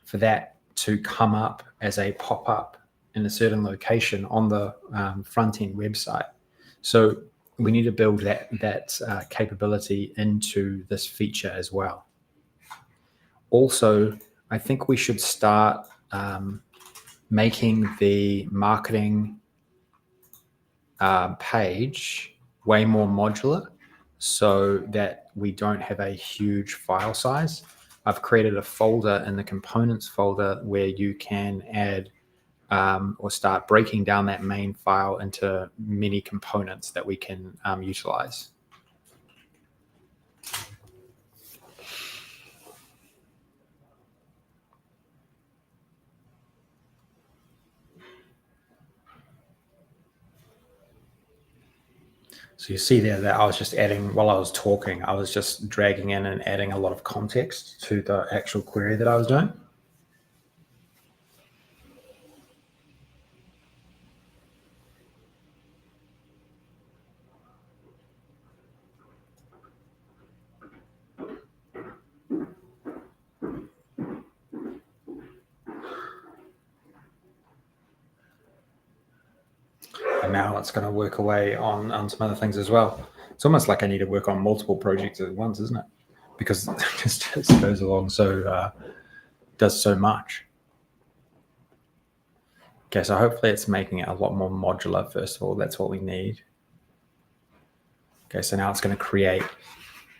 for that to come up as a pop-up in a certain location on the front-end website. So we need to build that capability into this feature as well. Also, I think we should start making the marketing page way more modular so that we don't have a huge file size. I've created a folder in the components folder where you can add or start breaking down that main file into many components that we can utilize. So you see there that I was just adding, while I was talking, I was just dragging in and adding a lot of context to the actual query that I was doing. And now it's going to work away on some other things as well. It's almost like I need to work on multiple projects at once, isn't it? Because it just goes along does so much. Okay, so hopefully it's making it a lot more modular, first of all. That's what we need. Okay, so now it's going to create.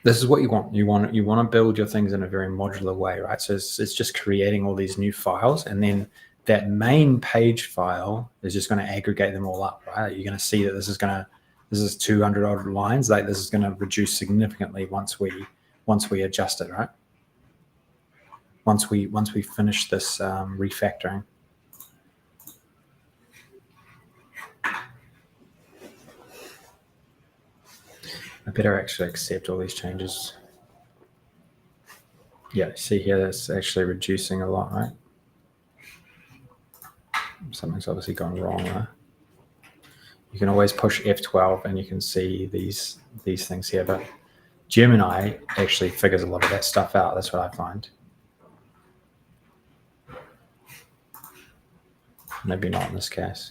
This is what you want. You want to build your things in a very modular way, right? So it's just creating all these new files, and then that main page file is just going to aggregate them all up, right? You're going to see that this is 200 odd lines. Like this is going to reduce significantly once we adjust it, right? Once we finish this refactoring. I better actually accept all these changes. Yeah, see here, that's actually reducing a lot, right? Something's obviously gone wrong there. You can always push F12 and you can see these things here, but Gemini actually figures a lot of that stuff out. That's what I find. Maybe not in this case.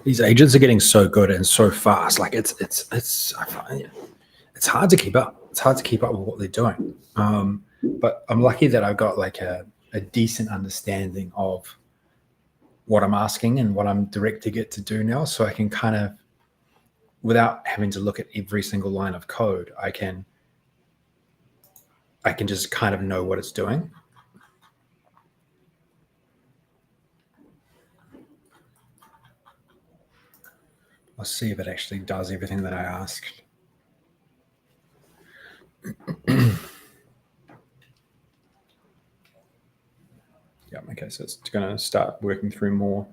These agents are getting so good and so fast. Like it's I find it's hard to keep up. It's hard to keep up with what they're doing. But I'm lucky that I've got like a decent understanding of what I'm asking and what I'm directing it to do now. So I can kind of, without having to look at every single line of code, I can just kind of know what it's doing. Let's see if it actually does everything that I asked. Yeah, okay, so it's going to start working through more.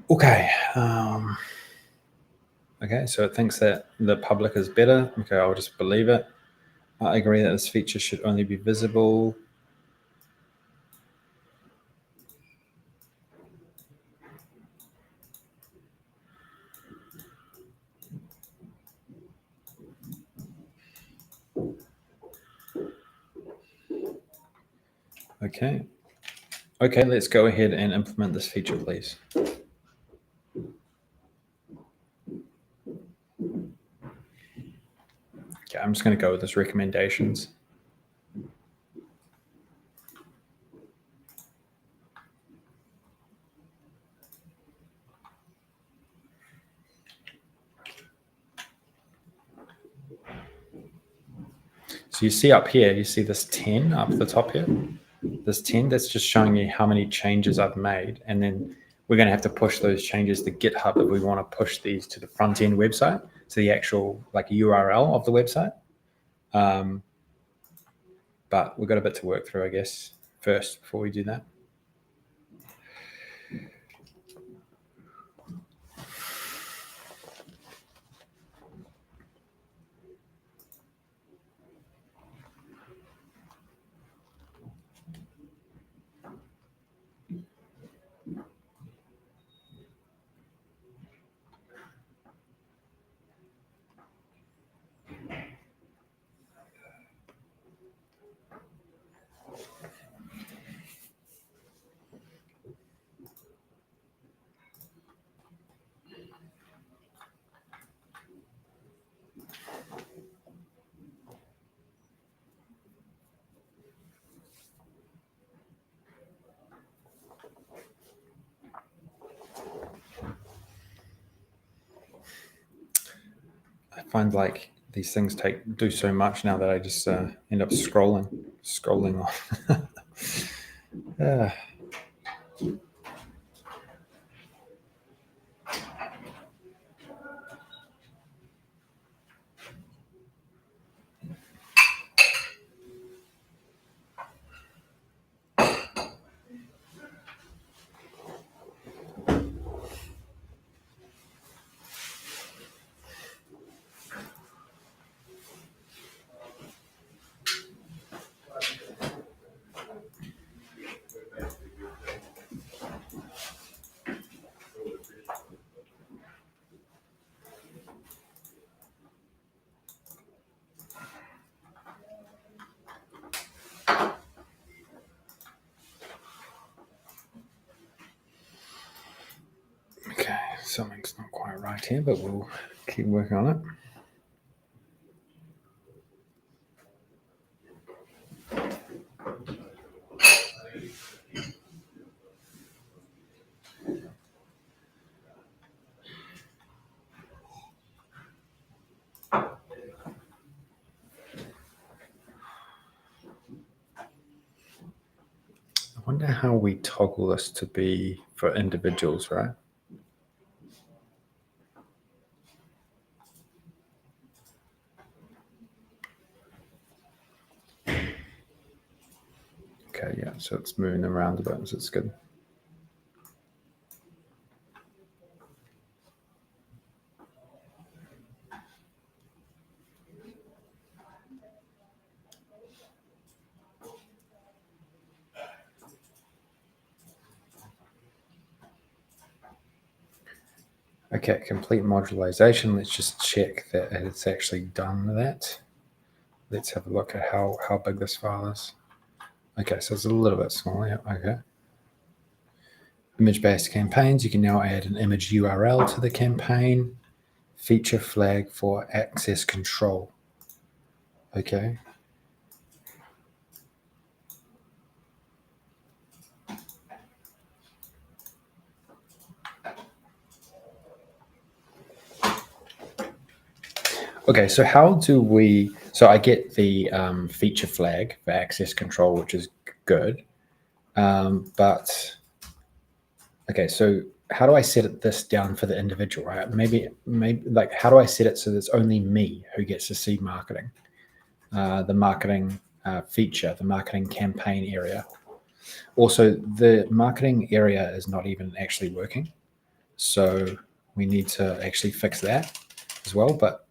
Okay. Okay, so it thinks that the public is better. Okay, I'll just believe it. I agree that this feature should only be visible. Okay. Okay, let's go ahead and implement this feature, please. Okay, I'm just going to go with this recommendations. So you see up here, you see this 10 up at the top here? This 10, that's just showing you how many changes I've made. And then we're going to have to push those changes to GitHub if we want to push these to the front end website, to the actual like URL of the website. But we've got a bit to work through, I guess, first before we do that. I find like these things do so much now that I just end up scrolling off. Okay, something's not quite right here, but we'll keep working on it. I wonder how we toggle this to be for individuals, right? Okay, yeah, so it's moving around a bit, so it's good. Okay, complete modularization. Let's just check that it's actually done that. Let's have a look at how big this file is. Okay, so it's a little bit smaller. Yeah, okay. Image-based campaigns. You can now add an image URL to the campaign. Feature flag for access control. Okay. Okay, so how do we, so I get the feature flag for access control, which is good. But, okay, so how do I set this down for the individual, right? Maybe like, how do I set it so that it's only me who gets to see marketing, the marketing feature, the marketing campaign area. Also, the marketing area is not even actually working. So we need to actually fix that as well. But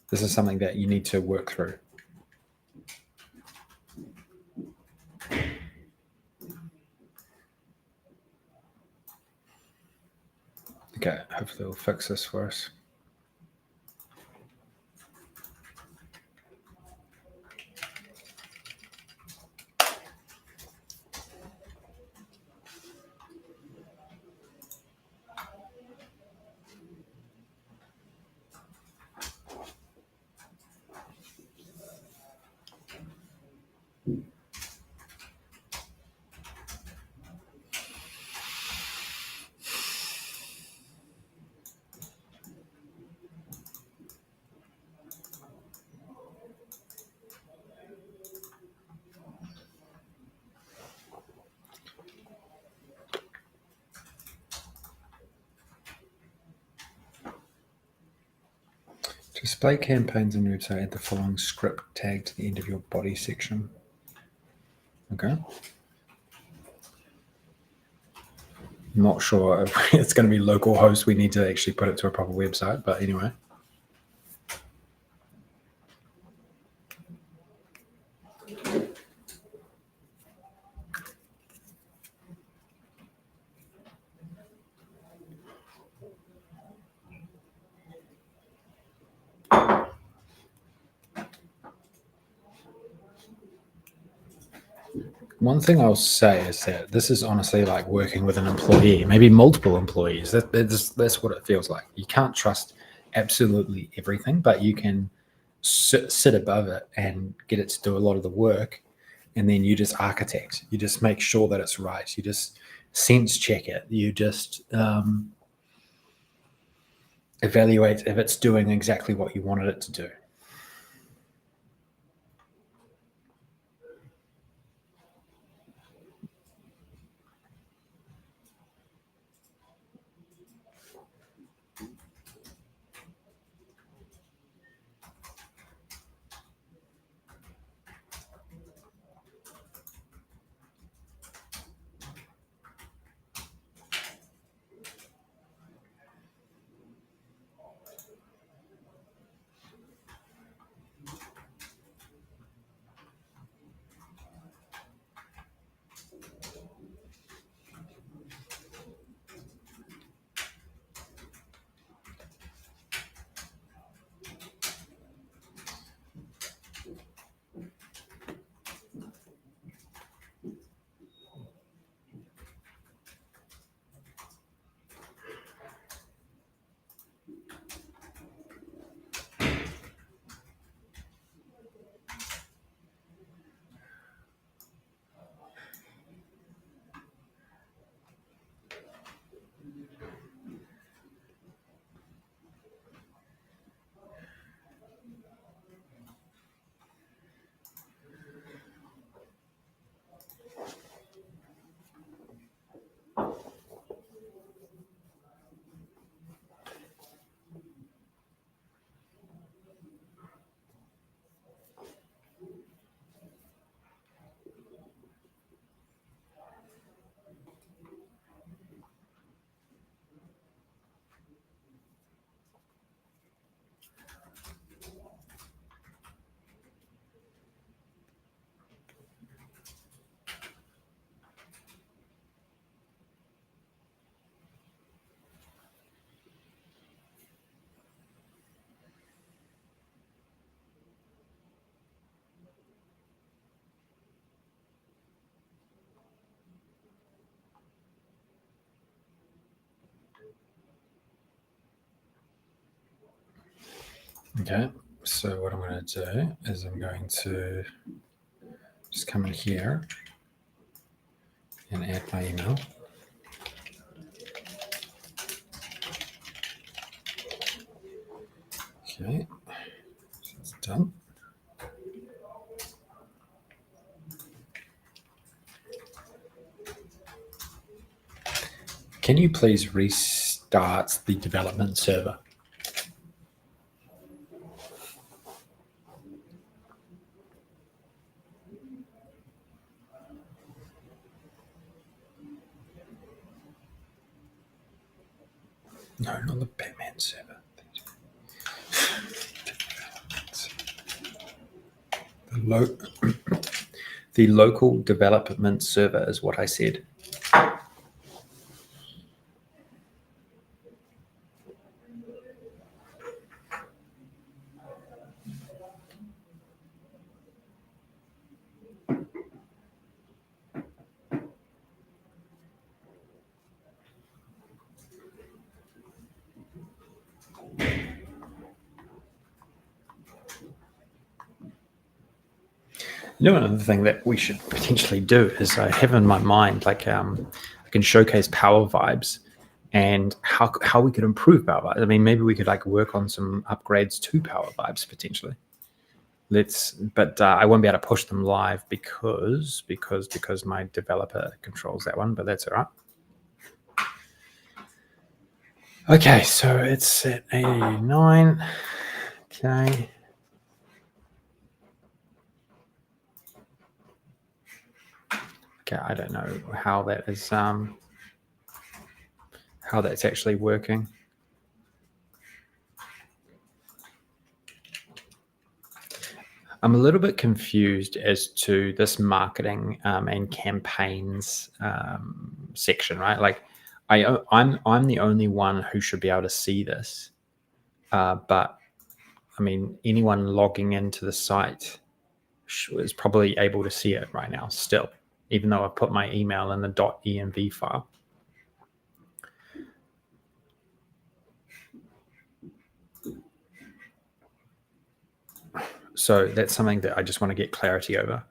This is something that you need to work through. Okay, hopefully it'll fix this for us. To display campaigns on your website, add the following script tag to the end of your body section. Okay. Not sure if it's going to be localhost. We need to actually put it to a proper website, but anyway. One thing I'll say is that this is honestly like working with an employee, maybe multiple employees. That's what it feels like. You can't trust absolutely everything, but you can sit above it and get it to do a lot of the work. And then you just architect. You just make sure that it's right. You just sense check it. You just evaluate if it's doing exactly what you wanted it to do. Okay, so what I'm going to do is I'm going to just come in here and add my email. Okay, so it's done. Can you please restart the development server? No, not the Batman server. The local development server is what I said. Another thing that we should potentially do is I have in my mind, like, I can showcase Power Vibes and how we could improve Power Vibes. I mean, maybe we could like work on some upgrades to Power Vibes potentially. But I won't be able to push them live because my developer controls that one. But that's all right. Okay, so it's at 89. Okay. Okay, I don't know how that is how that's actually working. I'm a little bit confused as to this marketing and campaigns section, right? Like, I'm the only one who should be able to see this, but I mean, anyone logging into the site is probably able to see it right now still, even though I put my email in the .env file. So that's something that I just want to get clarity over.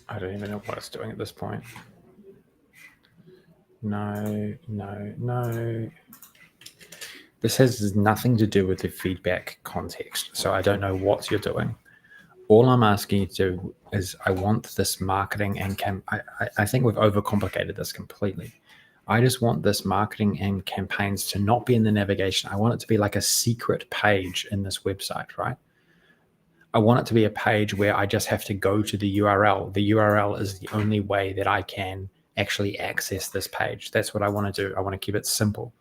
I don't even know what it's doing at this point. No. This has nothing to do with the feedback context, so I don't know what you're doing. All I'm asking you to do is I want this marketing and I think we've overcomplicated this completely. I just want this marketing and campaigns to not be in the navigation. I want it to be like a secret page in this website, right? I want it to be a page where I just have to go to the URL. The URL is the only way that I can actually access this page. That's what I want to do. I want to keep it simple.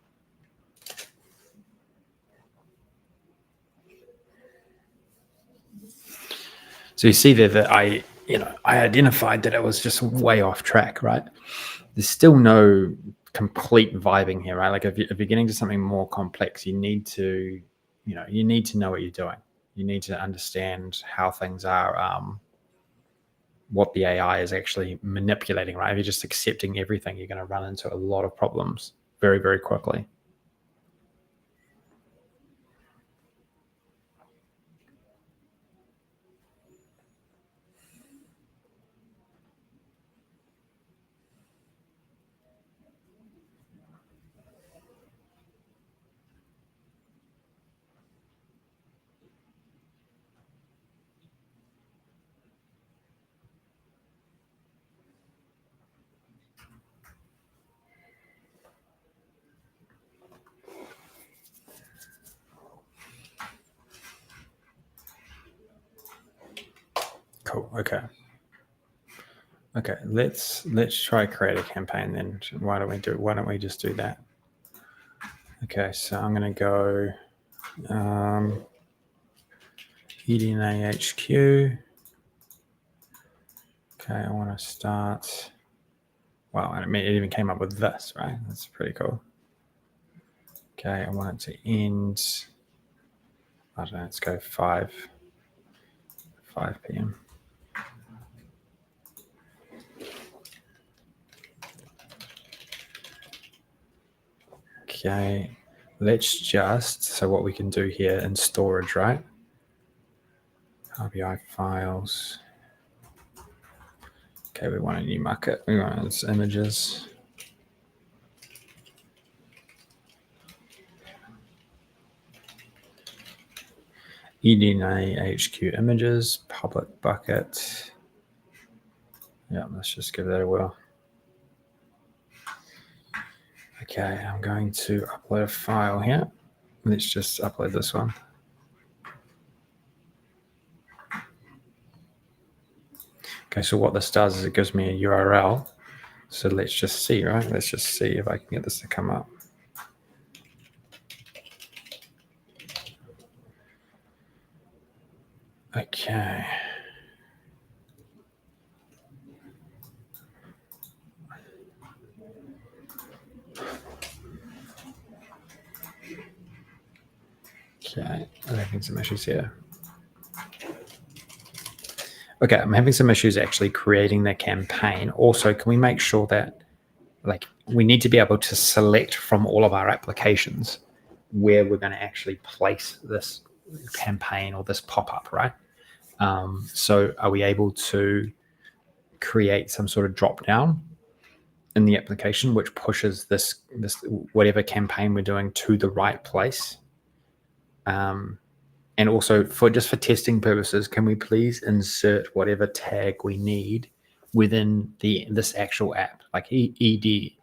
So you see there that I identified that it was just way off track, right? There's still no complete vibing here, right? Like if you're getting to something more complex, you need to know what you're doing. You need to understand how things are, what the AI is actually manipulating, right? If you're just accepting everything, you're going to run into a lot of problems very, very quickly. Cool. Okay. Let's try create a campaign then. Why don't we just do that? Okay, so I'm going to go eDNA HQ. Okay, I want to start. Wow, I mean, it even came up with this, right? That's pretty cool. Okay, I want it to end. I don't know. Let's go 5 p.m. Okay, let's just, so what we can do here in storage, right? RBI files. Okay, we want a new market. We want its images. eDNA HQ images, public bucket. Yeah, let's just give that a whirl. Okay, I'm going to upload a file here. Let's just upload this one. Okay, so what this does is it gives me a URL. So let's just see, right? Let's just see if I can get this to come up. Okay. Okay, I'm having some issues here. Okay, I'm having some issues actually creating the campaign. Also, can we make sure that we need to be able to select from all of our applications where we're going to actually place this campaign or this pop-up, right? So are we able to create some sort of drop down in the application which pushes this whatever campaign we're doing to the right place? And also for testing purposes, can we please insert whatever tag we need within this actual app, like eDNA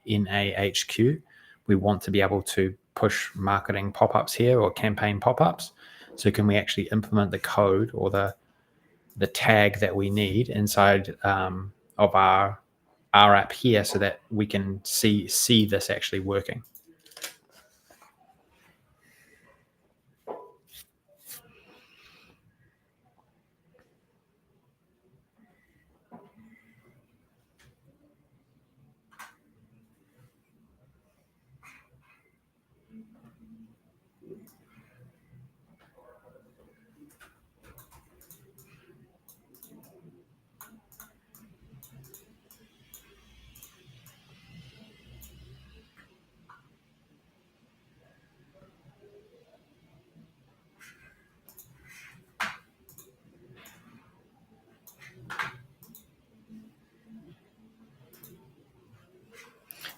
HQ? We want to be able to push marketing pop-ups here or campaign pop-ups. So can we actually implement the code or the tag that we need inside of our app here so that we can see this actually working?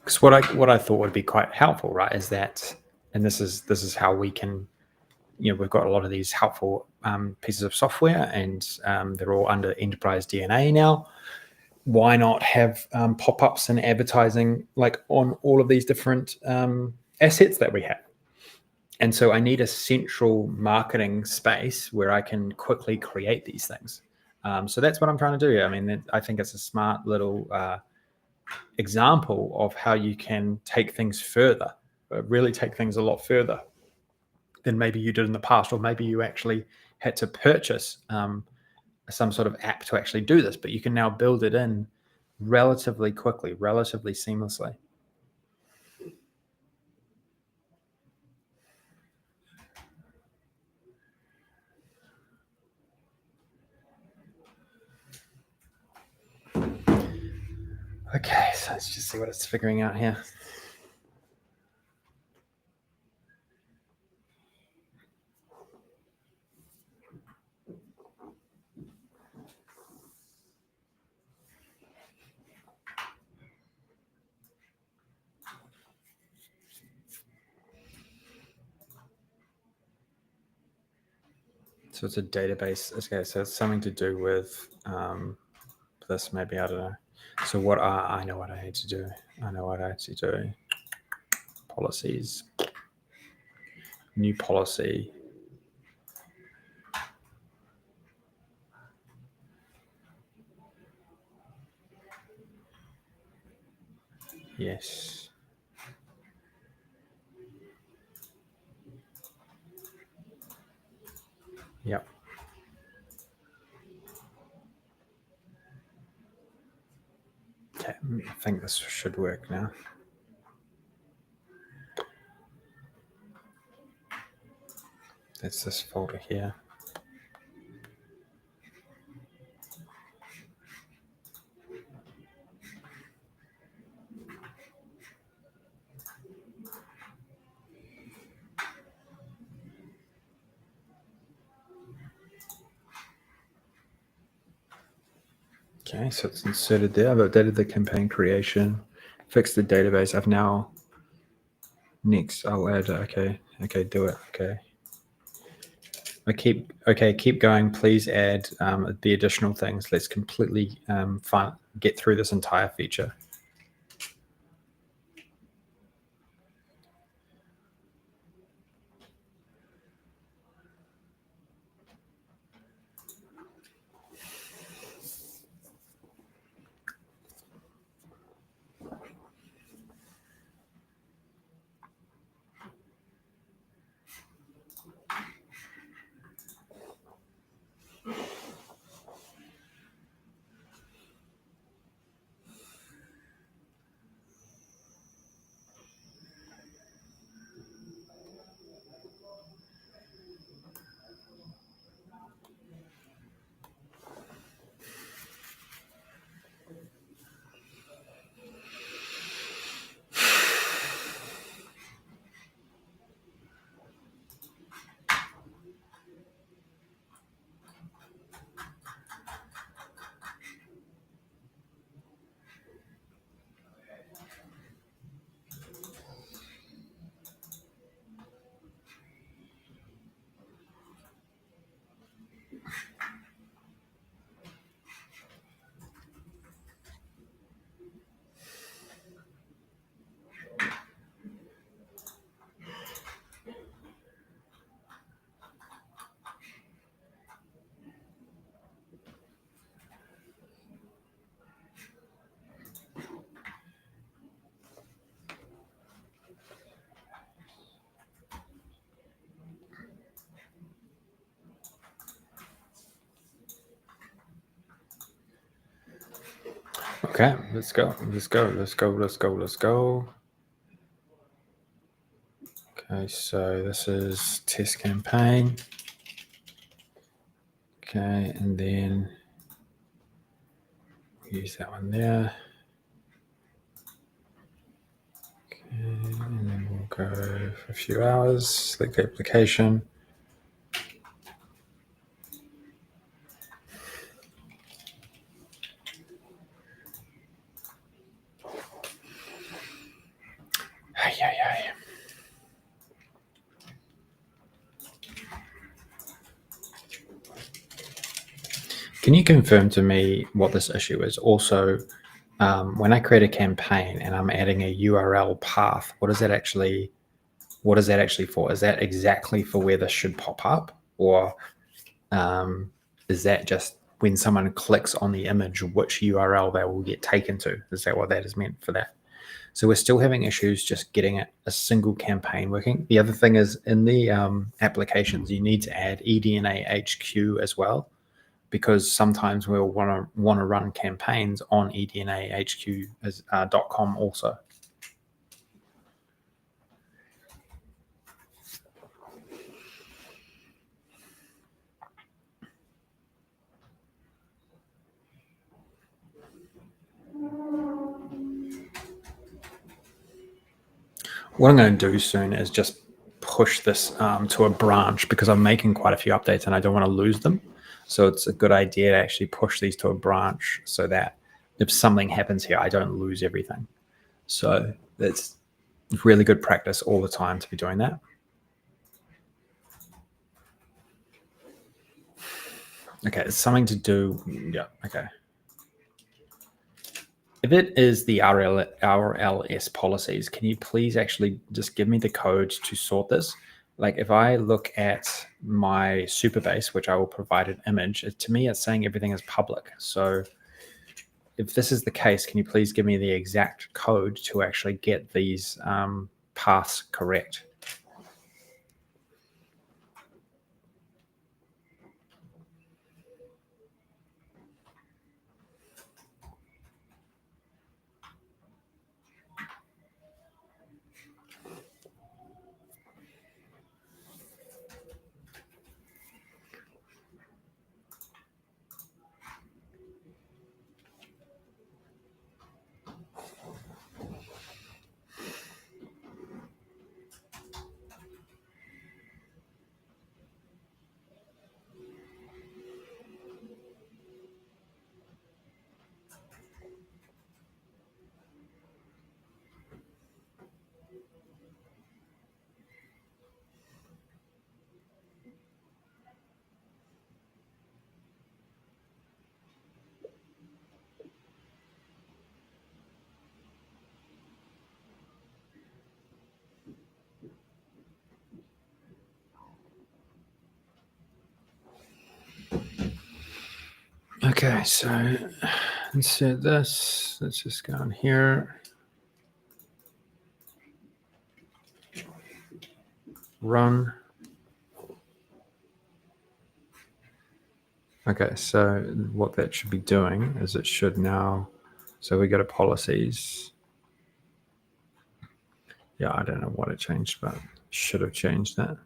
Because what I thought would be quite helpful, right, is that, and this is how we can, we've got a lot of these helpful pieces of software, and they're all under Enterprise DNA now. Why not have pop-ups and advertising on all of these different assets that we have? And so I need a central marketing space where I can quickly create these things. So that's what I'm trying to do. I mean, I think it's a smart little example of how you can take things further, really take things a lot further than maybe you did in the past, or maybe you actually had to purchase some sort of app to actually do this, but you can now build it in relatively quickly, relatively seamlessly. Okay, so let's just see what it's figuring out here. So it's a database. Okay, so it's something to do with this, maybe, I don't know. So I know what I need to do. I know what I need to do. Policies. New policy. Yes. Yep. Okay, I think this should work now. That's this folder here. Okay, so it's inserted there. I've updated the campaign creation, fixed the database. I've now, next I'll add, okay, do it, okay. Keep going. Please add the additional things. Let's completely get through this entire feature. Okay, let's go. Okay, so this is test campaign. Okay, and then use that one there. Okay, and then we'll go for a few hours, select the application. Can you confirm to me what this issue is? Also, when I create a campaign and I'm adding a URL path, what is that actually for? Is that exactly for where this should pop up, or is that just when someone clicks on the image, which URL they will get taken to? Is that what that is meant for that? So we're still having issues just getting a single campaign working. The other thing is in the applications, you need to add eDNA HQ as well, because sometimes we'll want to run campaigns on eDNAHQ.com also. What I'm going to do soon is just push this to a branch, because I'm making quite a few updates and I don't want to lose them. So it's a good idea to actually push these to a branch so that if something happens here, I don't lose everything. So it's really good practice all the time to be doing that. Okay, it's something to do. Yeah, okay. If it is the RLS policies, can you please actually just give me the code to sort this? Like if I look at my Supabase, which I will provide an image, to me it's saying everything is public. So if this is the case, can you please give me the exact code to actually get these paths correct? Okay, so insert this. Let's just go in here. Run. Okay, so what that should be doing is it should now, so we go to policies. Yeah, I don't know what it changed, but should have changed that.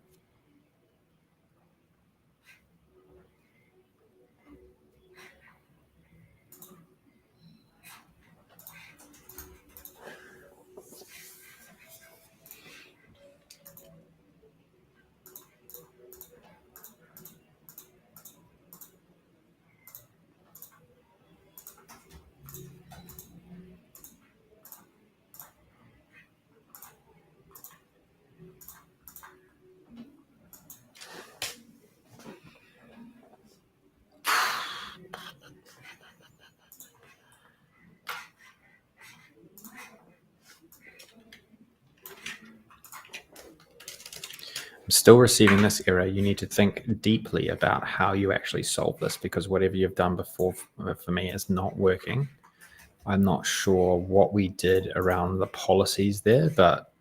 I'm still receiving this error. You need to think deeply about how you actually solve this, because whatever you've done before for me is not working. I'm not sure what we did around the policies there, but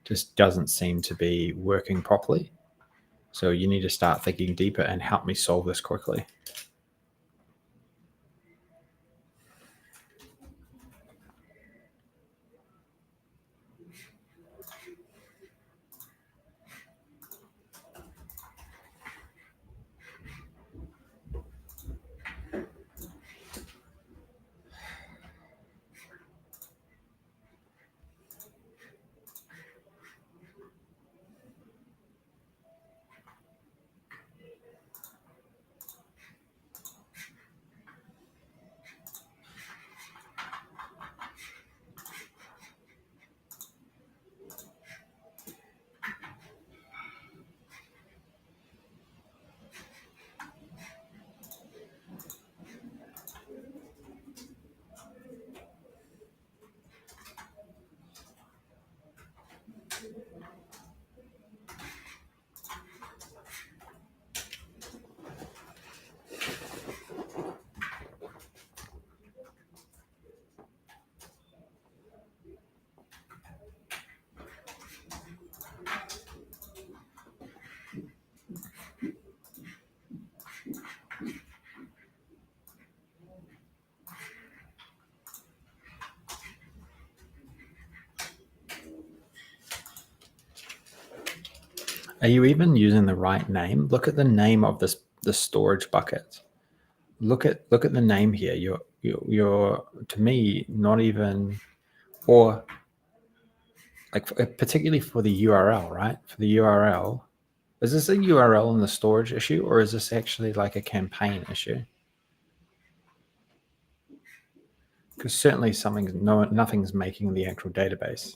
just doesn't seem to be working properly. So you need to start thinking deeper and help me solve this quickly. Are you even using the right name? Look at the name of the storage bucket. Look at the name here. You're to me not even, or like particularly for the URL, right? For the URL, is this a URL in the storage issue, or is this actually like a campaign issue? Because certainly nothing's making the actual database.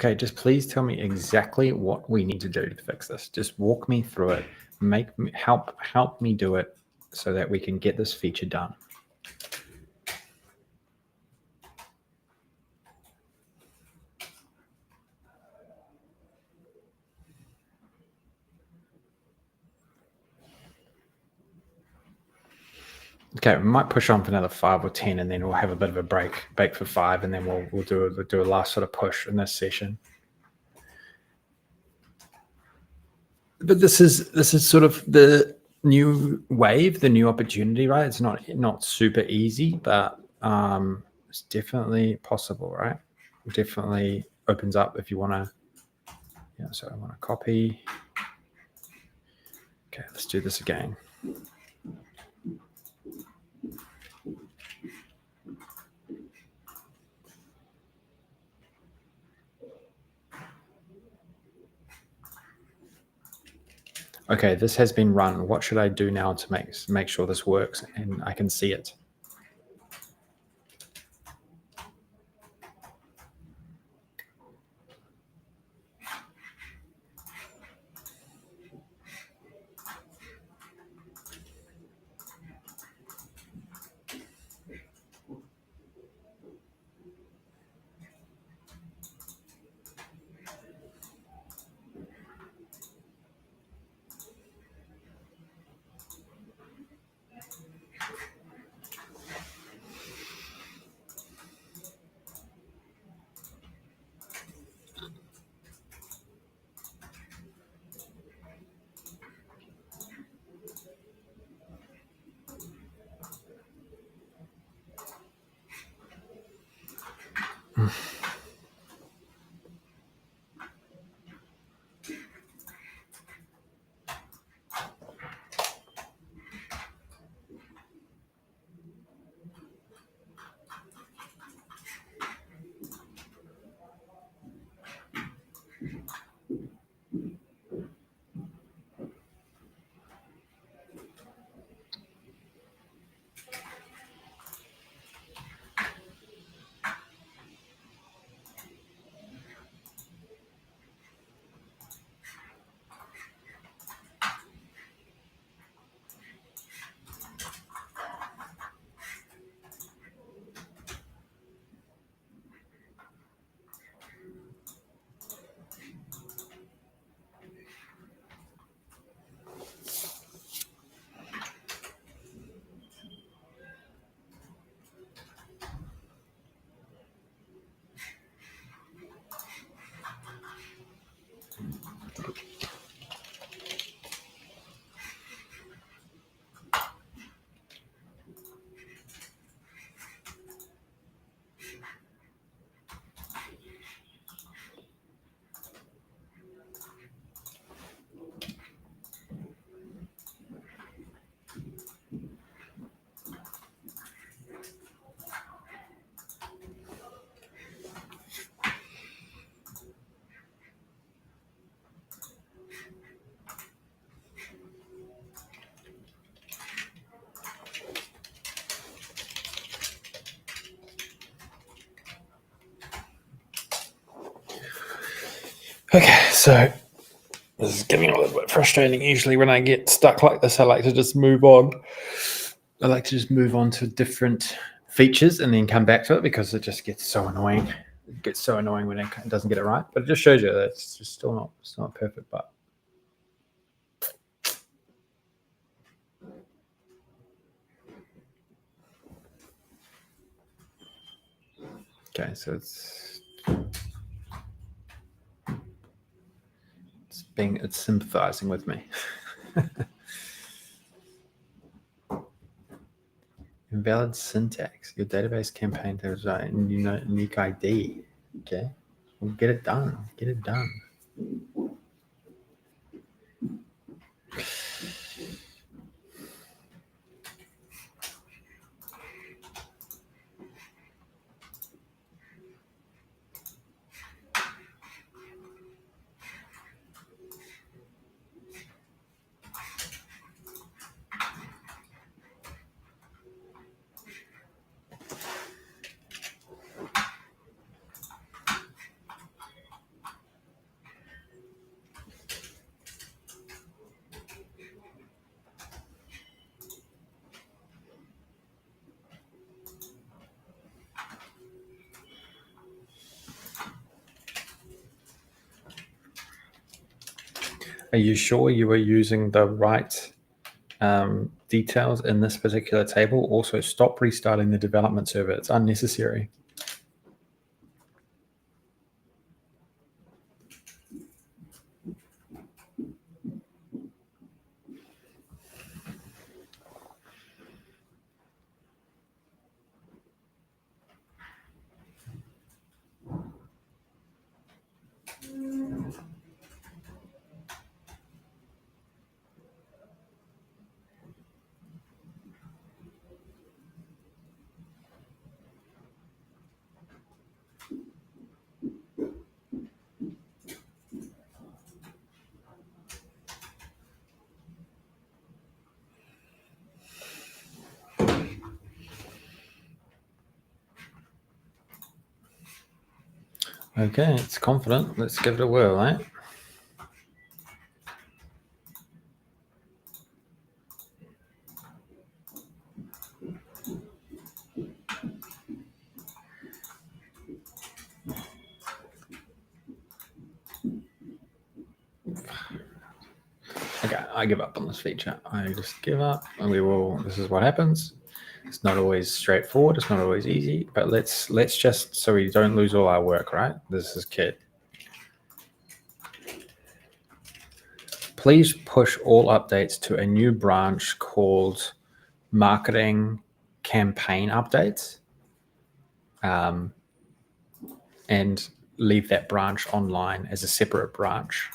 Okay, just please tell me exactly what we need to do to fix this. Just walk me through it. Help me do it so that we can get this feature done. Okay, we might push on for another 5 or 10, and then we'll have a bit of a break for 5, and then we'll do a last sort of push in this session. But this is sort of the new wave, the new opportunity, right? It's not super easy, but it's definitely possible, right? It definitely opens up if you want to. Yeah, so I want to copy. Okay, let's do this again. Okay, this has been run. What should I do now to make sure this works and I can see it? Okay, so this is getting a little bit frustrating. Usually when I get stuck like this, I like to just move on. I like to just move on to different features and then come back to it because it just gets so annoying. It gets so annoying when it doesn't get it right. But it just shows you that it's just still not perfect. But okay, so it's sympathizing with me. Invalid syntax. Your database campaign has a unique ID. Okay, we'll get it done. Get it done. Are you sure you were using the right details in this particular table? Also, stop restarting the development server. It's unnecessary. Okay, it's confident. Let's give it a whirl, eh? Okay, I give up on this feature. I just give up, and we will. This is what happens. It's not always straightforward. It's not always easy, but let's just, so we don't lose all our work, right? This is kit. Please push all updates to a new branch called Marketing Campaign Updates, and leave that branch online as a separate branch.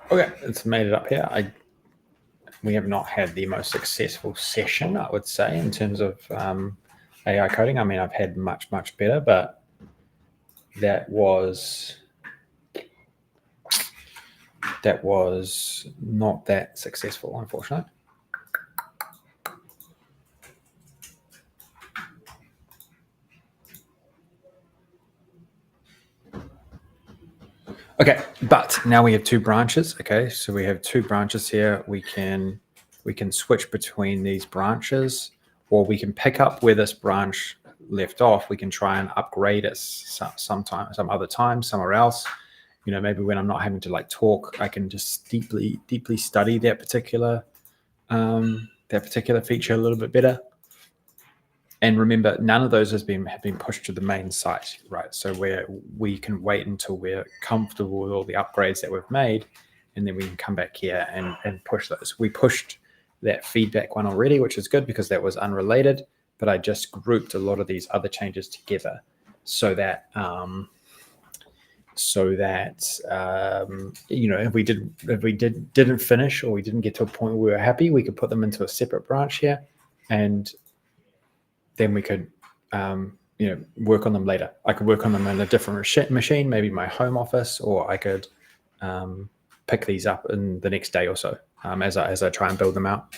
Okay, it's made it up here. We have not had the most successful session, I would say, in terms of AI coding. I mean, I've had much better, but that was not that successful, unfortunately. Okay, but now we have two branches. Okay, so we have two branches here. We can switch between these branches, or we can pick up where this branch left off. We can try and upgrade it some other time, somewhere else. You know, maybe when I'm not having to like talk, I can just deeply study that particular feature a little bit better. And remember, none of those have been pushed to the main site, right? So we can wait until we're comfortable with all the upgrades that we've made, and then we can come back here and push those. We pushed that feedback one already, which is good because that was unrelated, but I just grouped a lot of these other changes together so that you know, if we didn't finish, or we didn't get to a point where we were happy, we could put them into a separate branch here, and then we could you know, work on them later. I could work on them in a different machine, maybe my home office, or I could pick these up in the next day or so as I try and build them out.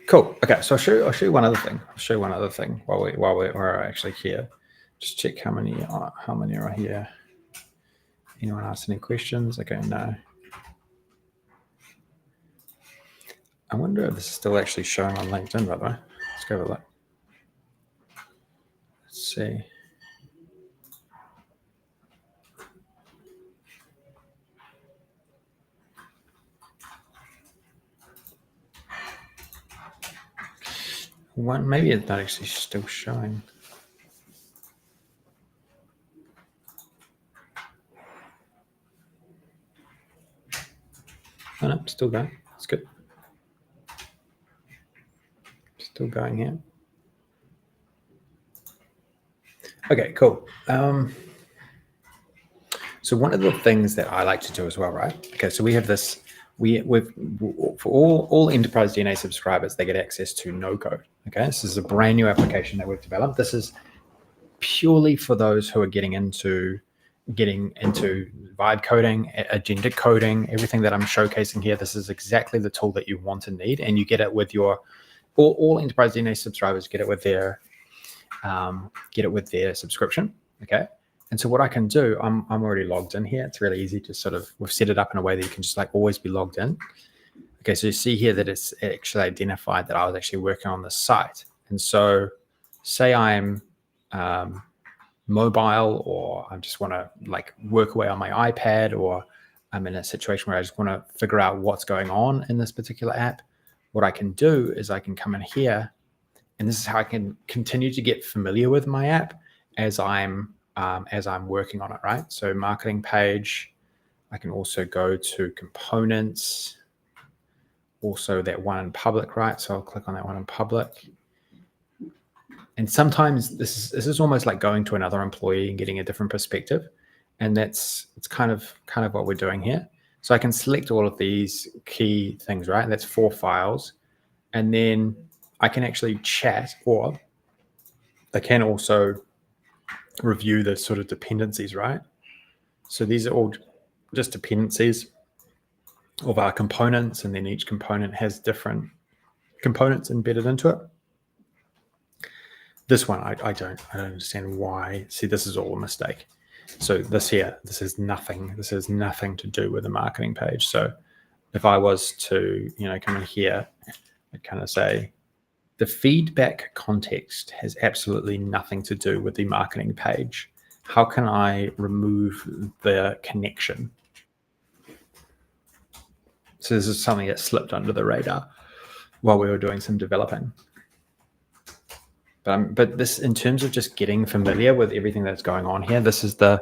Cool. Okay, so I'll show you one other thing. I'll show you one other thing while we're actually here. Just check how many are here. Anyone ask any questions? Okay, no. I wonder if this is still actually showing on LinkedIn, by the way. Let's go have a look. Let's see. One, maybe it's not actually still showing. Oh, no, still going. It's good. Still going here. Okay, cool. So one of the things that I like to do as well, right? Okay, so we have this. We've for all enterprise DNA subscribers, they get access to no code. Okay, this is a brand new application that we've developed. This is purely for those who are getting into vibe coding, agentic coding, everything that I'm showcasing here. This is exactly the tool that you want and need, and you get it with your all enterprise DNA subscribers get it with their subscription. Okay. And so what I can do, I'm already logged in here. It's really easy to sort of, we've set it up in a way that you can just like always be logged in. Okay, so you see here that it's actually identified that I was actually working on this site. And so say I'm mobile, or I just want to like work away on my iPad, or I'm in a situation where I just want to figure out what's going on in this particular app. What I can do is I can come in here, and this is how I can continue to get familiar with my app as I'm working on it, right? So marketing page, I can also go to components, also that one in public, right? So I'll click on that one in public. And sometimes this is almost like going to another employee and getting a different perspective. And it's kind of what we're doing here. So I can select all of these key things, right? That's 4 files. And then I can actually chat, or I can also review the sort of dependencies, right? So these are all just dependencies of our components, and then each component has different components embedded into it. This one, I don't understand why. See, this is all a mistake. So this has nothing to do with the marketing page. So if I was to, come in here, I'd kind of say the feedback context has absolutely nothing to do with the marketing page. How can I remove the connection? So this is something that slipped under the radar while we were doing some developing. But this, in terms of just getting familiar with everything that's going on here, this is the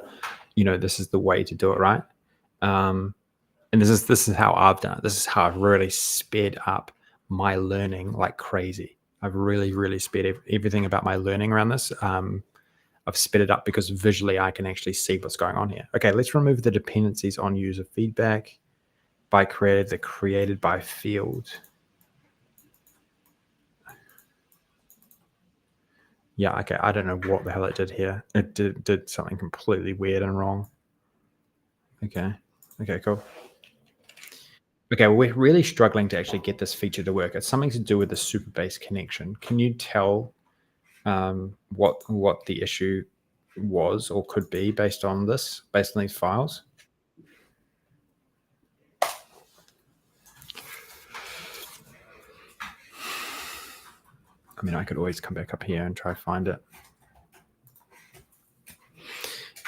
way to do it, right? And this is how I've done it. This is how I've really sped up my learning like crazy. I've really sped everything about my learning around this. I've sped it up because visually I can actually see what's going on here. Okay, let's remove the dependencies on user feedback by created by field. Yeah, okay, I don't know what the hell it did here. It did something completely weird and wrong. Okay, cool. Okay, well, we're really struggling to actually get this feature to work. It's something to do with the Supabase connection. Can you tell what the issue was or could be based on these files? I mean, I could always come back up here and try to find it.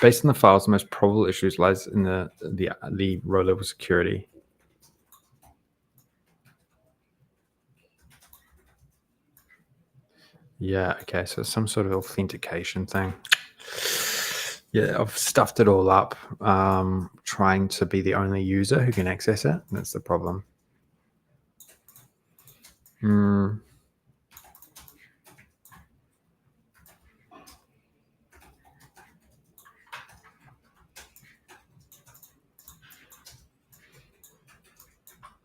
Based on the files, the most probable issues lies in the row level security. Yeah, okay, so some sort of authentication thing. Yeah, I've stuffed it all up, trying to be the only user who can access it. That's the problem.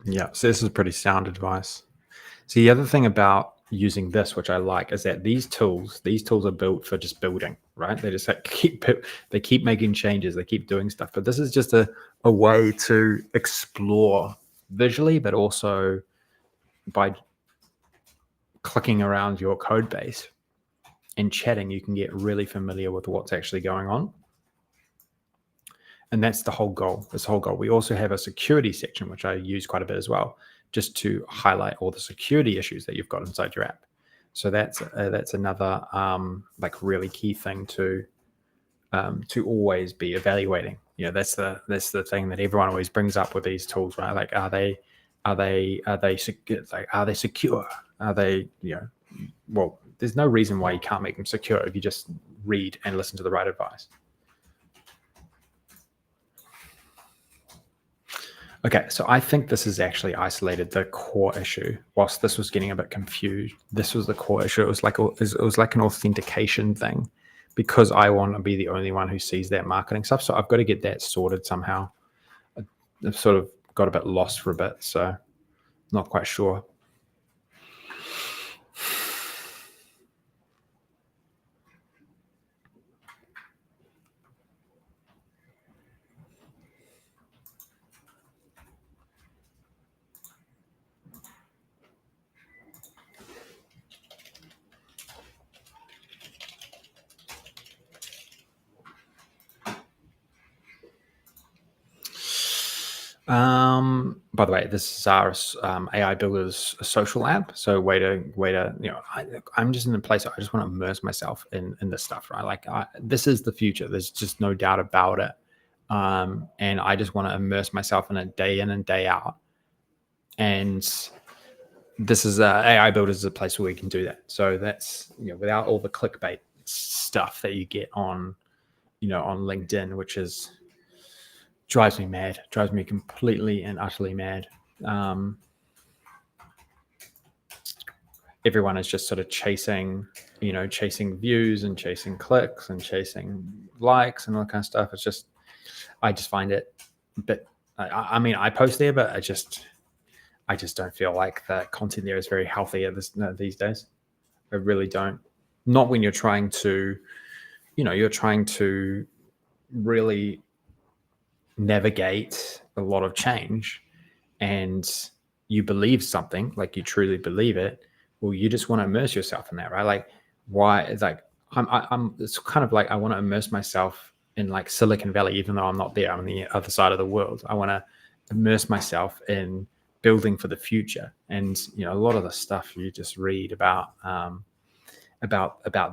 Yeah, so this is pretty sound advice. So the other thing about using this, which I like, is that these tools are built for just building, right? They just like keep making changes, they keep doing stuff. But this is just a way to explore visually, but also by clicking around your code base and chatting, you can get really familiar with what's actually going on. And that's the whole goal. That's the whole goal. We also have a security section, which I use quite a bit as well, just to highlight all the security issues that you've got inside your app. So that's another like really key thing to always be evaluating. That's the thing that everyone always brings up with these tools, right? Like, are they secure? Like, are they secure? Are they, well, there's no reason why you can't make them secure if you just read and listen to the right advice. Okay, so I think this is actually isolated the core issue. Whilst this was getting a bit confused, this was the core issue. It was like an authentication thing, because I want to be the only one who sees that marketing stuff. So I've got to get that sorted somehow. I've sort of got a bit lost for a bit, so not quite sure. By the way, this is our AI Builders social app. So I'm just in a place where I just want to immerse myself in this stuff, right? Like this is the future. There's just no doubt about it. And I just want to immerse myself in it day in and day out. And this is AI Builders is a place where we can do that. So that's without all the clickbait stuff that you get on LinkedIn, which is drives me completely and utterly mad. Everyone is just sort of chasing views and chasing clicks and chasing likes and all that kind of stuff. I just find it a bit, I mean, I post there, but I just don't feel like the content there is very healthy these days. I really don't. Not when you're trying to really navigate a lot of change, and you believe something, like you truly believe it. Well, you just want to immerse yourself in that, right? Like, why? It's like it's kind of like I want to immerse myself in like Silicon Valley, even though I'm not there. I'm on the other side of the world. I want to immerse myself in building for the future. And a lot of the stuff you just read about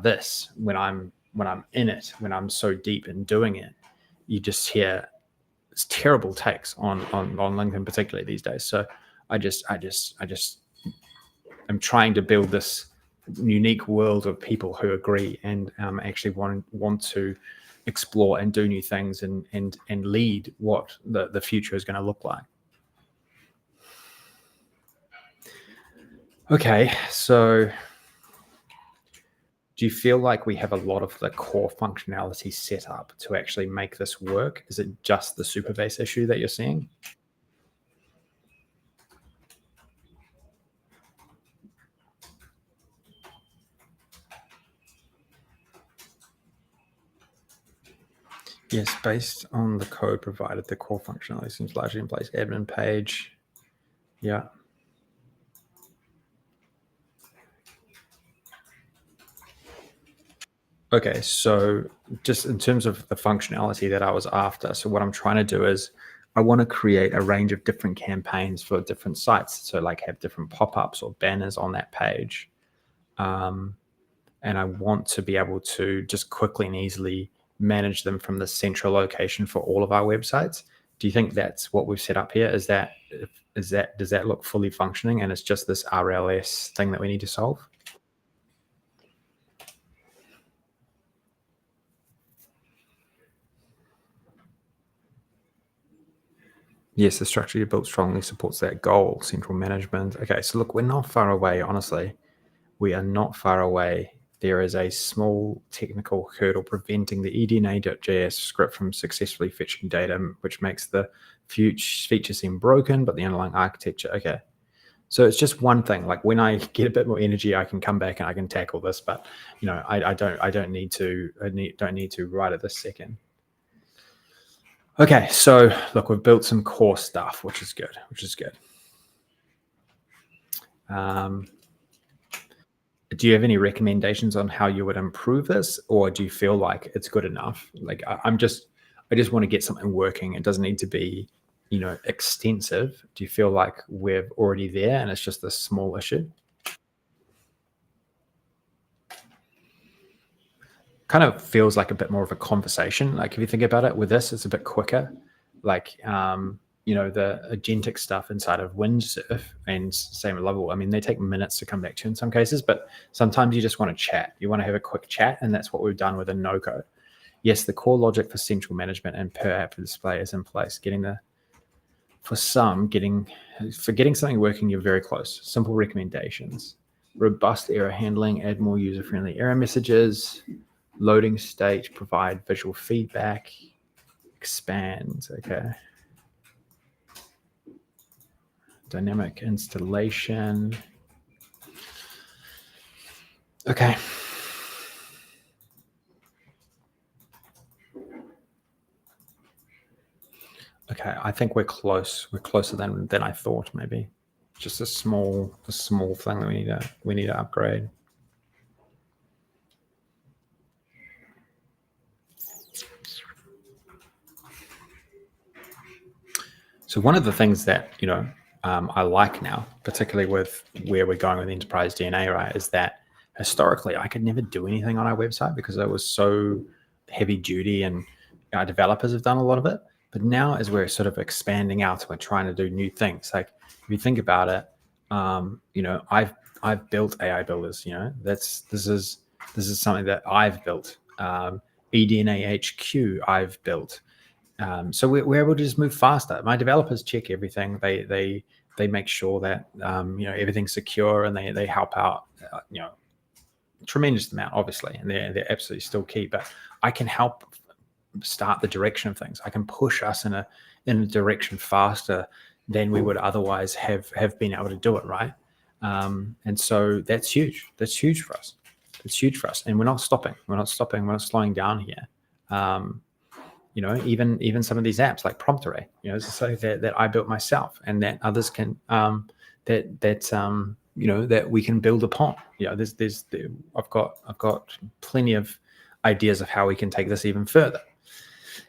this, when I'm in it, when I'm so deep in doing it, you just hear terrible takes on LinkedIn, particularly these days. So I'm trying to build this unique world of people who agree and actually want to explore and do new things and lead what the future is going to look like. Okay, so do you feel like we have a lot of the core functionality set up to actually make this work? Is it just the Supabase issue that you're seeing? Yes, based on the code provided, the core functionality seems largely in place. Admin page. Yeah. Okay, so just in terms of the functionality that I was after, so what I'm trying to do is I want to create a range of different campaigns for different sites. So like have different pop-ups or banners on that page. And I want to be able to just quickly and easily manage them from the central location for all of our websites. Do you think that's what we've set up here? Does that look fully functioning, and it's just this RLS thing that we need to solve? Yes, the structure you built strongly supports that goal, central management. Okay, so look, we're not far away, honestly. We are not far away. There is a small technical hurdle preventing the eDNA.js script from successfully fetching data, which makes the feature seem broken, but the underlying architecture, okay. So it's just one thing. Like when I get a bit more energy, I can come back and I can tackle this, but I don't need to right at this second. Okay, so look, we've built some core stuff, which is good. Do you have any recommendations on how you would improve this, or do you feel like it's good enough? Like I just want to get something working. It doesn't need to be, extensive. Do you feel like we're already there and it's just a small issue? Kind of feels like a bit more of a conversation. Like if you think about it, with this, it's a bit quicker. Like the agentic stuff inside of Windsurf and same level. I mean, they take minutes to come back to in some cases, but sometimes you just want to chat. You want to have a quick chat, and that's what we've done with a no-code. Yes, the core logic for central management and per app display is in place. Getting the for some, getting something working, you're very close. Simple recommendations, robust error handling, add more user-friendly error messages, loading state, provide visual feedback, expand. Okay. Dynamic installation. Okay. Okay, I think we're close. We're closer than I thought. Maybe just a small thing that we need to upgrade. So one of the things that I like now, particularly with where we're going with Enterprise DNA, right, is that historically I could never do anything on our website because it was so heavy duty, and our developers have done a lot of it. But now, as we're sort of expanding out, we're trying to do new things. Like if you think about it, I've built AI builders. This is something that I've built. eDNA HQ I've built. So we're able to just move faster. My developers check everything. They make sure that everything's secure, and they help out. Tremendous amount, obviously, and they're absolutely still key. But I can help start the direction of things. I can push us in a direction faster than we would otherwise have been able to do it, right? And so that's huge. That's huge for us. It's huge for us, and we're not stopping. We're not slowing down here. Even some of these apps like Prompt Array, it's something that I built myself, and that others can that we can build upon. I've got plenty of ideas of how we can take this even further,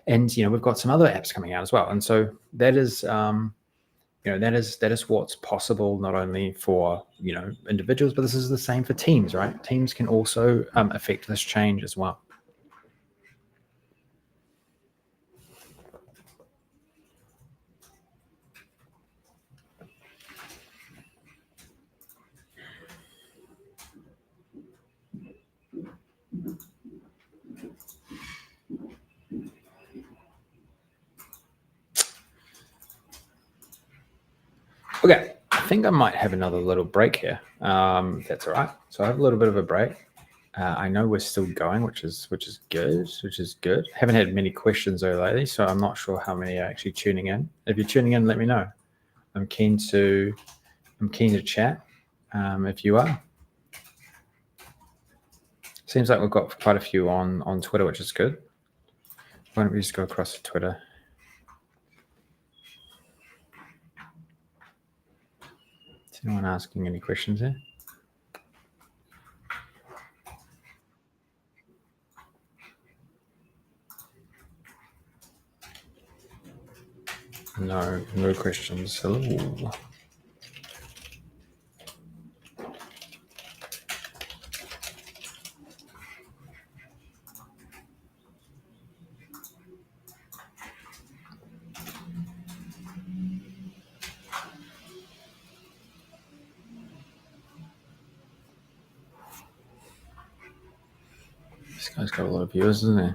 and we've got some other apps coming out as well, and so that is that is what's possible, not only for individuals, but this is the same for teams, right? Teams can also affect this change as well. Okay, I think I might have another little break here. That's all right. So I have a little bit of a break. I know we're still going, which is good. Haven't had many questions though lately, so I'm not sure how many are actually tuning in. If you're tuning in, let me know. I'm keen to chat. If you are, seems like we've got quite a few on Twitter, which is good. Why don't we just go across to Twitter? Is anyone asking any questions here? No questions. Hello. This guy's got a lot of viewers, doesn't he?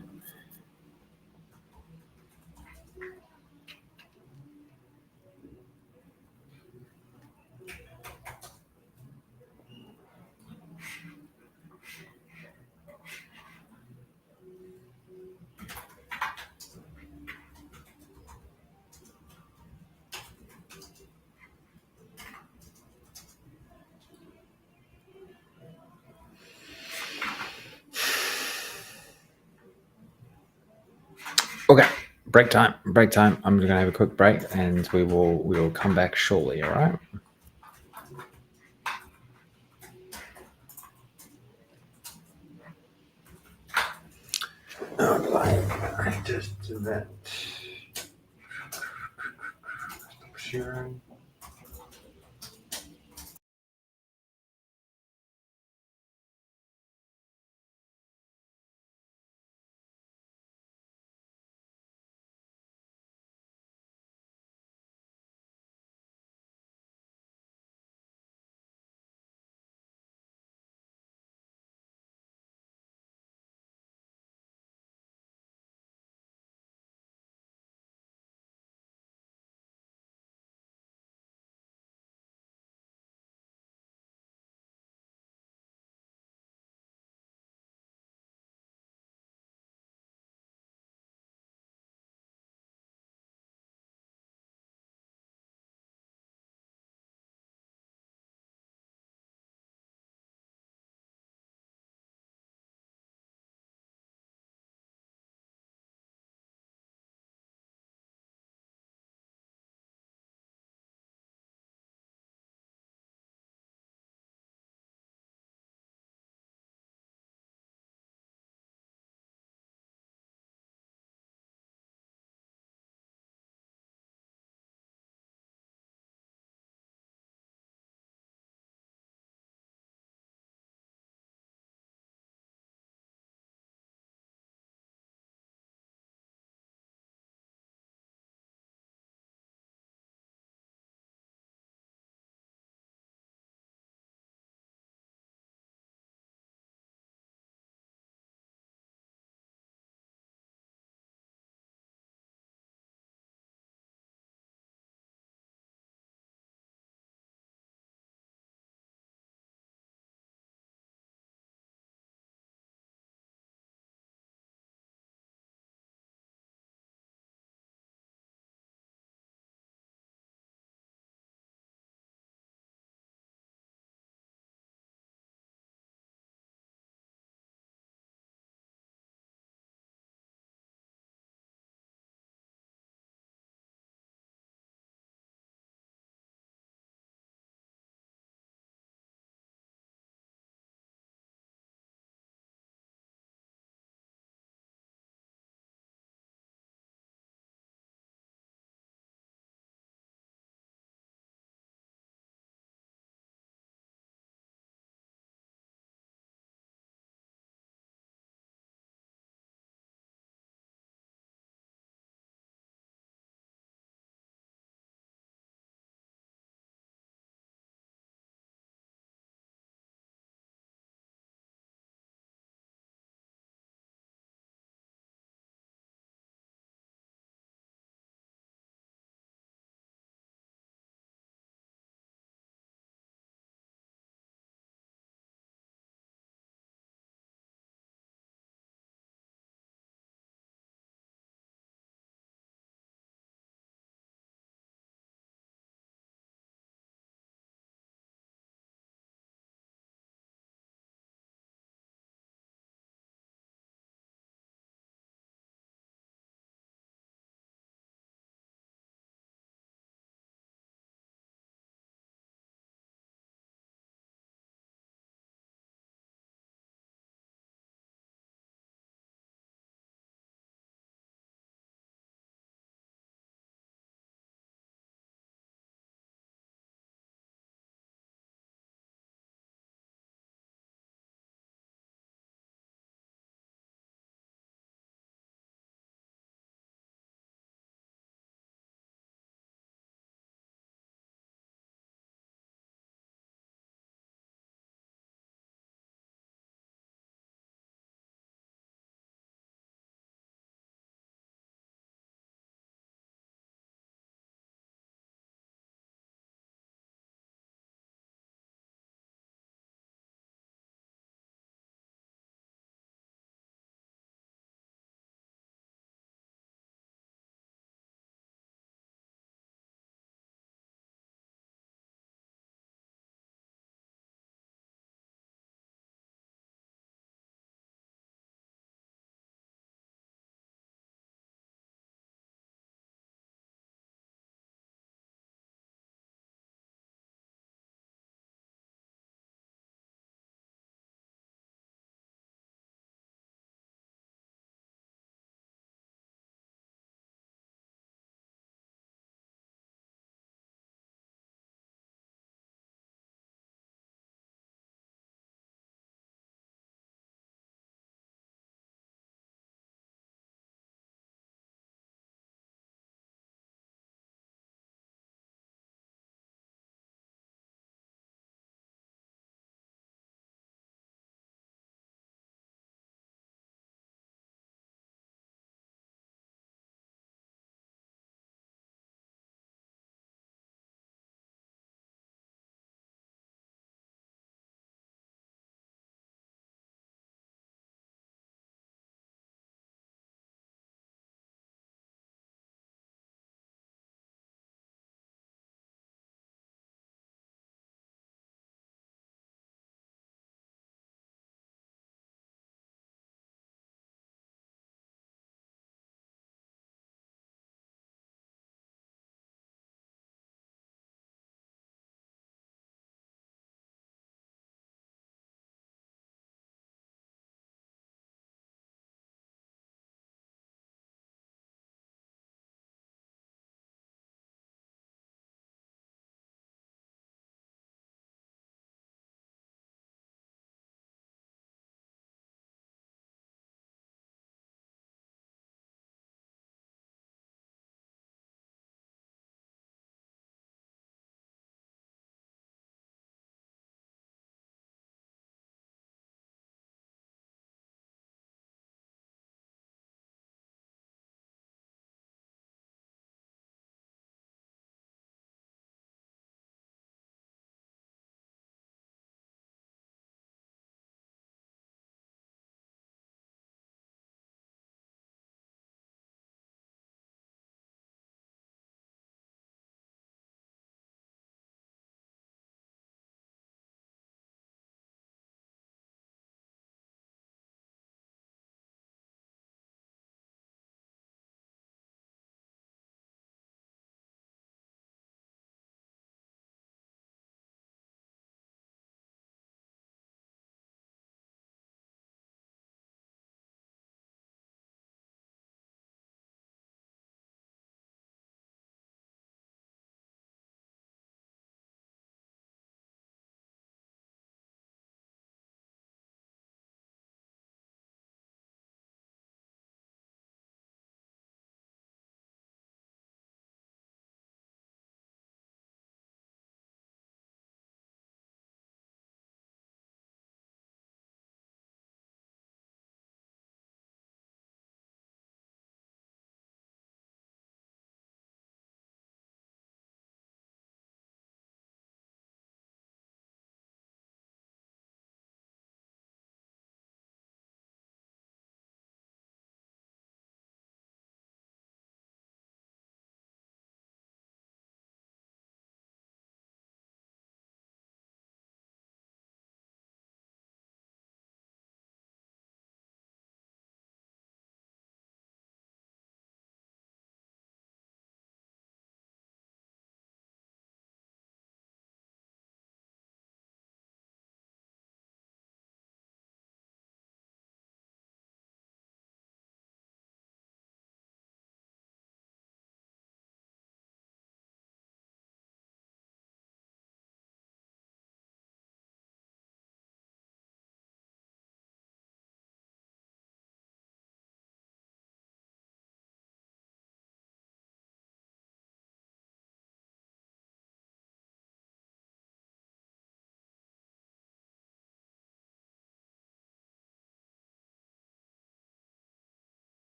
Okay, break time. I'm going to have a quick break, and we will come back shortly. All right. I just do that. Stop sharing.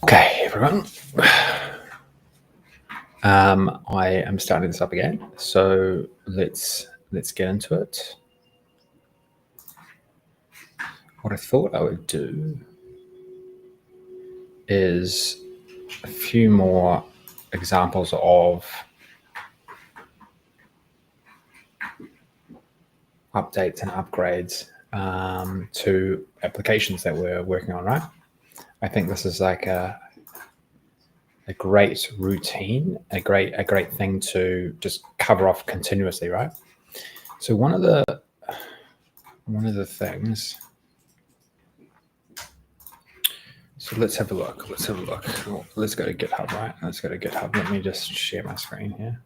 Okay, everyone. I am starting this up again. So let's get into it. What I thought I would do is a few more examples of updates and upgrades to applications that we're working on, right? I think this is like a great routine, a great thing to just cover off continuously, right? So one of the things. So let's have a look. Oh, let's go to GitHub, right? Let's go to GitHub. Let me just share my screen here.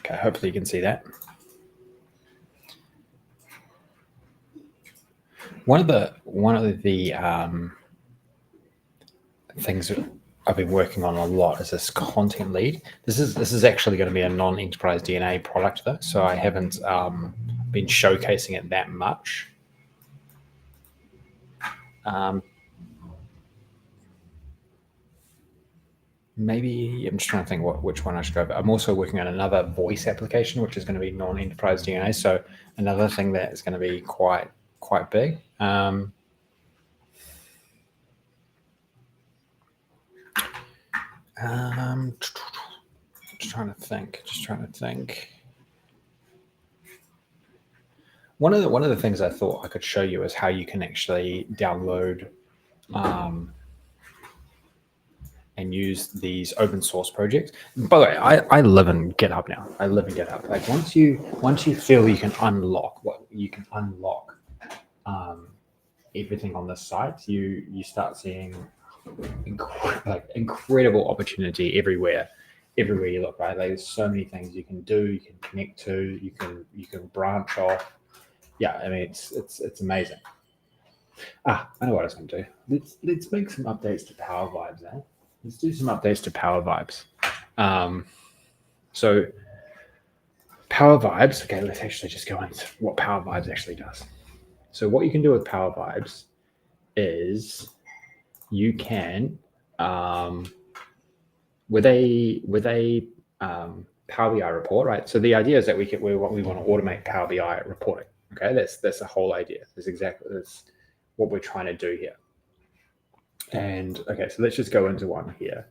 Okay, hopefully you can see that. One of the things that I've been working on a lot is this content lead. This is actually going to be a non-enterprise DNA product though, so I haven't been showcasing it that much. Maybe I'm just trying to think which one I should go. But I'm also working on another voice application, which is going to be non-enterprise DNA. So another thing that is going to be quite big. Just trying to think. One of the things I thought I could show you is how you can actually download and use these open source projects. By the way, I live in GitHub now. I live in GitHub. Like once you feel you can unlock everything on this site, you start seeing incredible opportunity everywhere you look, right? Like, there's so many things you can do, you can connect to, you can branch off. Yeah, I mean it's amazing. I know what I was going to do. Let's make some updates to Power Vibes, eh? Let's do some updates to Power Vibes. So Power Vibes, okay, let's actually just go into what Power Vibes actually does. So what you can do with Power Vibes is you can, with a Power BI report, right? So the idea is that we want to automate Power BI reporting. Okay, that's the whole idea. That's what we're trying to do here. And okay, so let's just go into one here,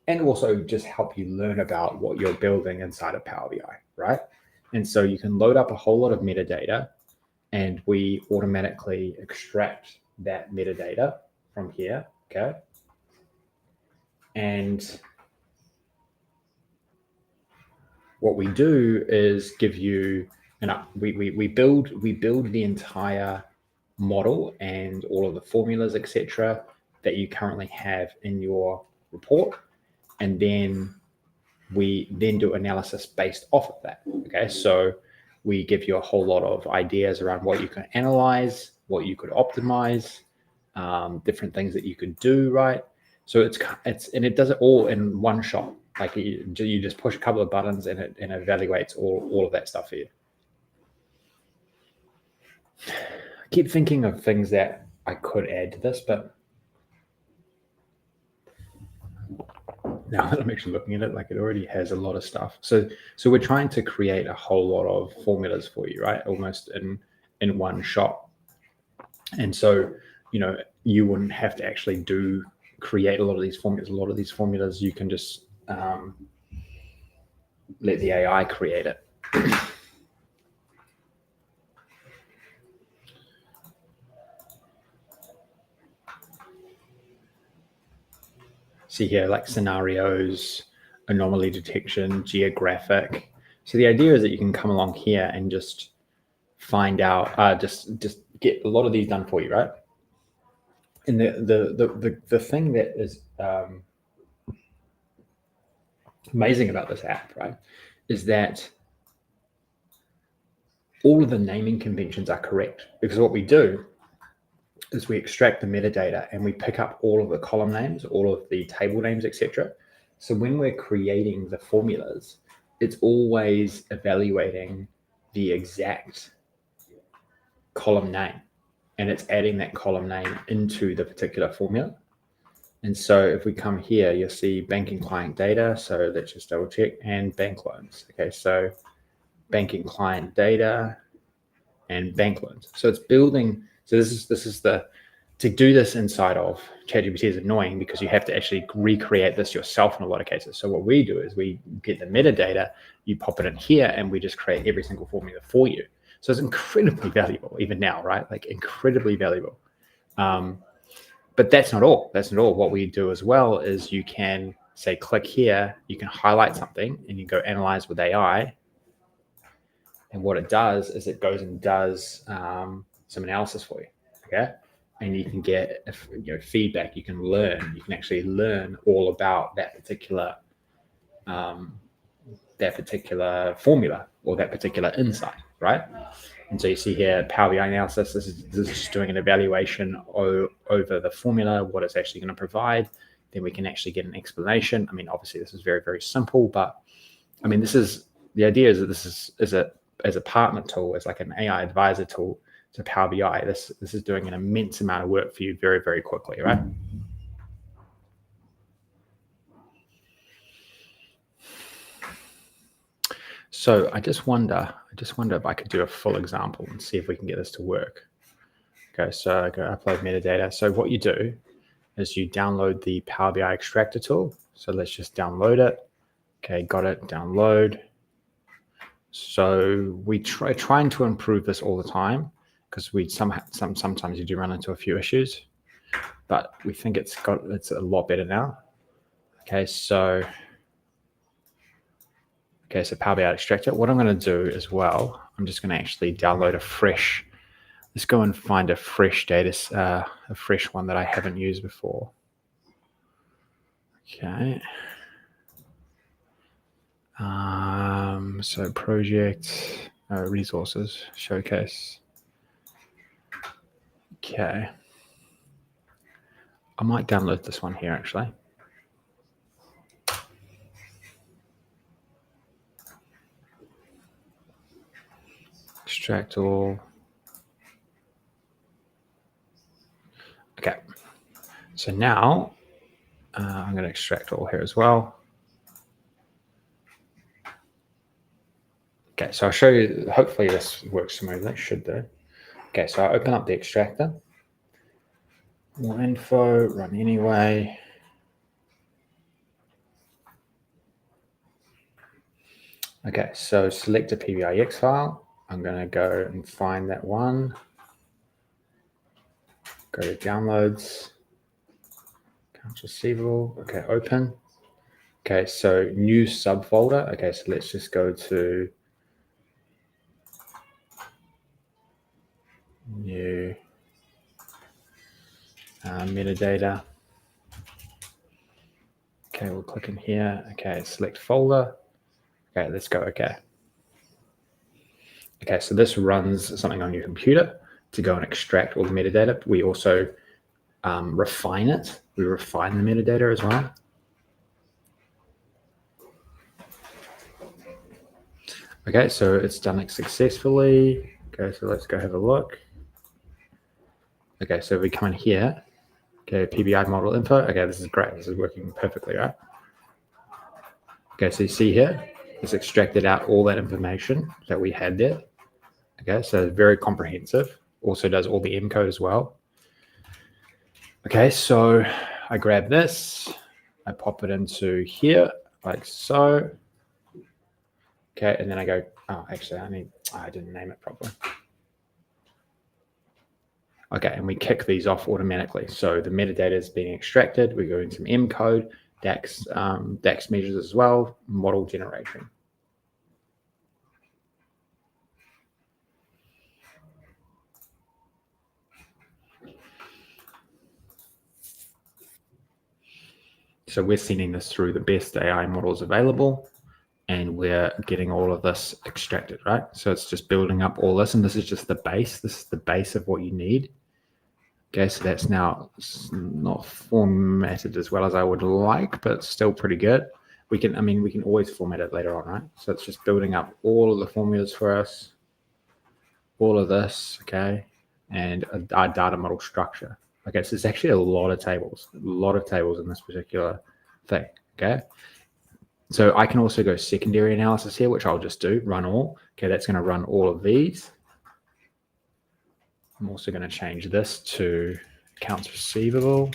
and also just help you learn about what you're building inside of Power BI, right? And so you can load up a whole lot of metadata, and we automatically extract that metadata from here. Okay, and what we do is give you we build the entire model and all of the formulas, etc., that you currently have in your report, and then we do analysis based off of that. Okay, so we give you a whole lot of ideas around what you can analyze, what you could optimize, different things that you could do, right? So and it does it all in one shot. Like you just push a couple of buttons and it evaluates all of that stuff for you. I keep thinking of things that I could add to this, but now that I'm actually looking at it, like it already has a lot of stuff. So we're trying to create a whole lot of formulas for you, right? Almost in one shot. And so, you wouldn't have to actually create a lot of these formulas. A lot of these formulas you can just let the AI create it. See here, like scenarios, anomaly detection, geographic. So the idea is that you can come along here and just find out, just get a lot of these done for you, right? And the thing that is amazing about this app, right, is that all of the naming conventions are correct, because what we do is we extract the metadata and we pick up all of the column names, all of the table names, etc. So when we're creating the formulas, it's always evaluating the exact column name, and it's adding that column name into the particular formula. And so if we come here, you'll see banking client data. So let's just double check, and bank loans. Okay, so banking client data and bank loans. So it's building. So this is the, to do this inside of ChatGPT is annoying because you have to actually recreate this yourself in a lot of cases. So what we do is we get the metadata, you pop it in here, and we just create every single formula for you. So it's incredibly valuable, even now, right? Like incredibly valuable. But that's not all. That's not all. What we do as well is you can say, click here, you can highlight something and you go analyze with AI. And what it does is it goes and does some analysis for you. Okay. And you can get feedback. You can learn. You can actually learn all about that particular formula or that particular insight, right? And so you see here, Power BI analysis. This is just doing an evaluation over the formula, what it's actually going to provide. Then we can actually get an explanation. I mean, obviously this is very, very simple, but I mean, the idea is that this is as a partner tool, as like an AI advisor tool to Power BI. This is doing an immense amount of work for you very, very quickly, right? So I just wonder if I could do a full example and see if we can get this to work. Okay, so I go upload metadata. So what you do is you download the Power BI extractor tool. So let's just download it. Okay, got it, download. So we trying to improve this all the time because sometimes you do run into a few issues, but we think it's a lot better now. Okay, so Power BI extractor. What I'm going to do as well, I'm just going to actually download let's go and find a fresh data, a fresh one that I haven't used before. Okay. So project, resources, showcase. Okay. I might download this one here actually. Extract all. Okay. So now I'm going to extract all here as well. Okay, so I'll show you, hopefully this works smoothly, should do. Okay, so I open up the extractor. More info, run anyway. Okay, so select a PBIX file. I'm going to go and find that one. Go to downloads, accounts receivable. Okay, open. Okay, so new subfolder. Okay, so let's just go to new metadata. Okay, we'll click in here. Okay, select folder. Okay, let's go. Okay. Okay, so this runs something on your computer to go and extract all the metadata. We also refine it. We refine the metadata as well. Okay, so it's done it successfully. Okay, so let's go have a look. Okay, so we come in here. Okay, PBI model info. Okay, this is great. This is working perfectly, right? Okay, so you see here, it's extracted out all that information that we had there. Okay, so very comprehensive. Also does all the M code as well. Okay, so I grab this, I pop it into here like so. Okay, and then I go, oh, actually, I didn't name it properly. Okay, and we kick these off automatically. So the metadata is being extracted. We go into some M code, DAX measures as well, model generation. So we're sending this through the best AI models available, and we're getting all of this extracted, right? So it's just building up all this, and this is just the base. This is the base of what you need. Okay, so that's now not formatted as well as I would like, but still pretty good. We can always format it later on, right? So it's just building up all of the formulas for us, all of this, okay? and our data model structure. Okay, so there's actually a lot of tables in this particular thing. Okay, so I can also go secondary analysis here, which I'll just do, run all. Okay, that's going to run all of these. I'm also going to change this to accounts receivable.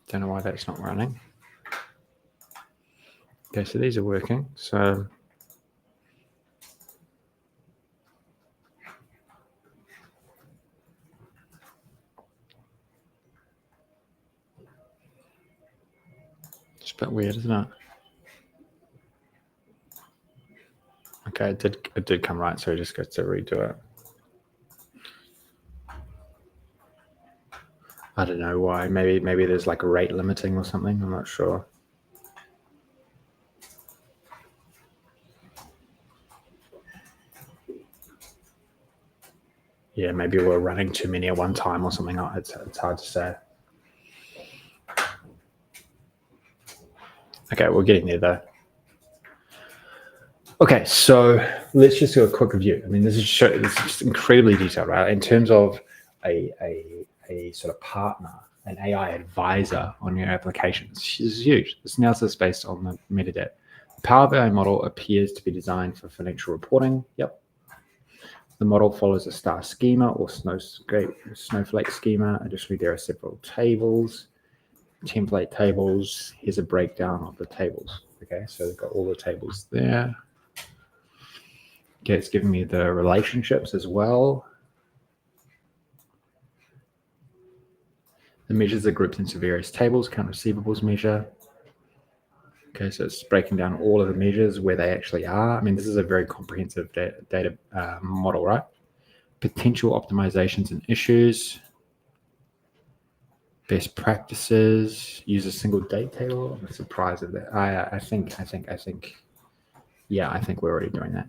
Don't know why that's not running. Okay, so these are working. So it's a bit weird, isn't it? Okay, it did come right, so we just got to redo it. I don't know why. Maybe there's like a rate limiting or something. I'm not sure. Yeah, maybe we're running too many at one time or something. It's hard to say. Okay, we're getting there though. Okay, so let's just do a quick review. I mean, this is just incredibly detailed, right? In terms of a sort of partner, an AI advisor on your applications. This is huge. This analysis is based on the metadata. The Power BI model appears to be designed for financial reporting. Yep. The model follows a star schema or snowflake schema. Additionally, there are several tables, template tables. Here's a breakdown of the tables. Okay, so we've got all the tables there. Okay, it's giving me the relationships as well. The measures are grouped into various tables. Account receivables measure. Okay, so it's breaking down all of the measures where they actually are. I mean, this is a very comprehensive data model, right? Potential optimizations and issues. Best practices. Use a single date table. I'm surprised at that. I think. Yeah, I think we're already doing that.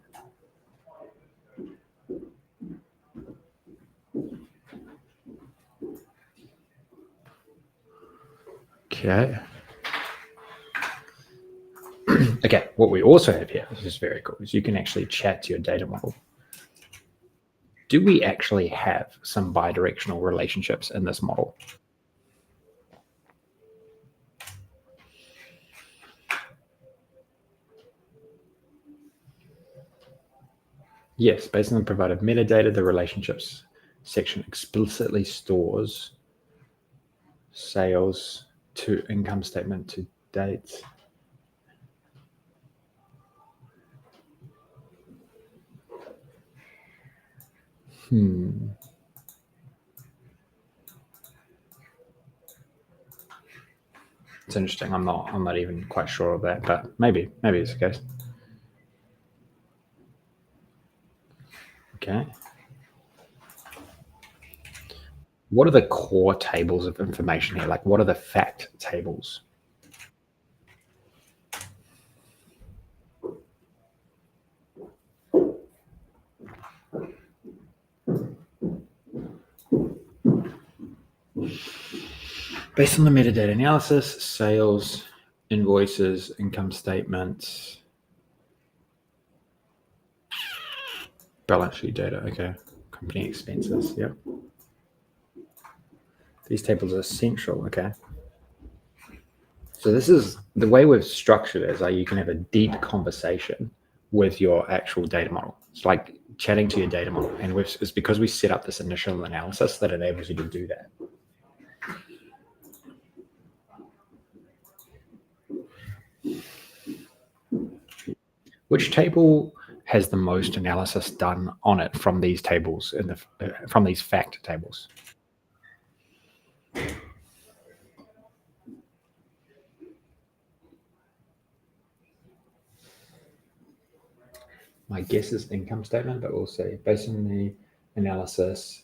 Okay. Okay, what we also have here, this is very cool, is you can actually chat to your data model. Do we actually have some bidirectional relationships in this model? Yes, based on the provided metadata, the relationships section explicitly stores sales to income statement to dates. It's interesting. I'm not even quite sure of that, but maybe it's the case. Okay. What are the core tables of information here? Like, what are the fact tables? Based on the metadata analysis, sales, invoices, income statements, balance sheet data. Okay. Company expenses. Yep. These tables are essential. Okay. So this is the way we've structured it, is like you can have a deep conversation with your actual data model. It's like chatting to your data model. And it's because we set up this initial analysis that enables you to do that. Which table has the most analysis done on it from these tables from these fact tables? My guess is income statement, but we'll see. Based on the analysis,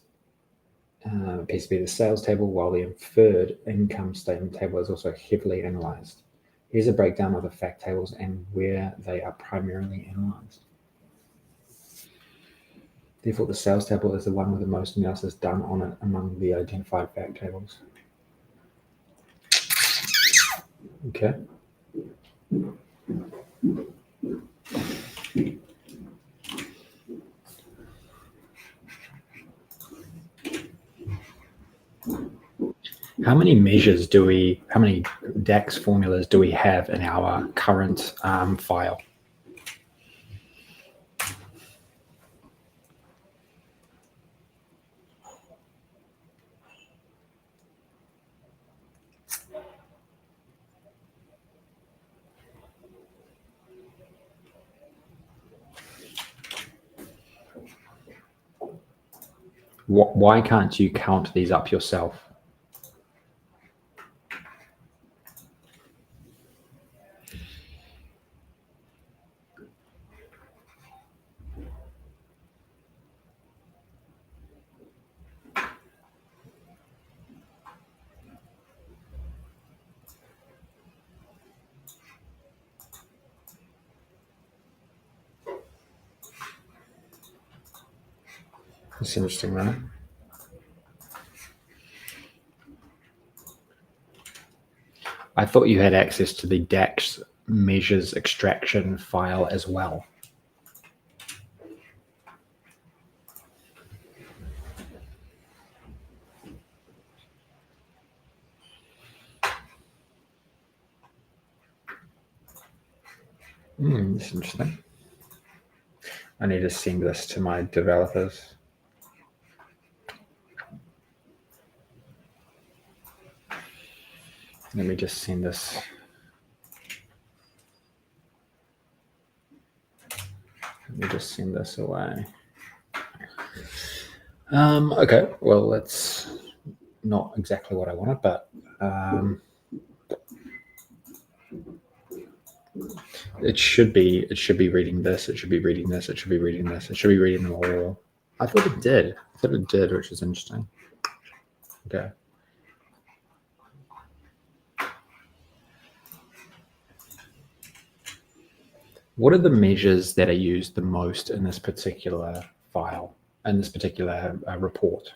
appears to be the sales table, while the inferred income statement table is also heavily analyzed. Here's a breakdown of the fact tables and where they are primarily analyzed. Therefore, the sales table is the one with the most analysis done on it among the identified fact tables. Okay. How many DAX formulas do we have in our current file? Why can't you count these up yourself? That's interesting, right? I thought you had access to the DAX measures extraction file as well. That's interesting. I need to send this to my developers. Let me just send this. Let me just send this away. Okay, well, that's not exactly what I wanted, but it should be reading this. It should be reading this. It should be reading this. It should be reading them all. I thought it did. Which is interesting. Okay. What are the measures that are used the most in this particular file, in this particular report?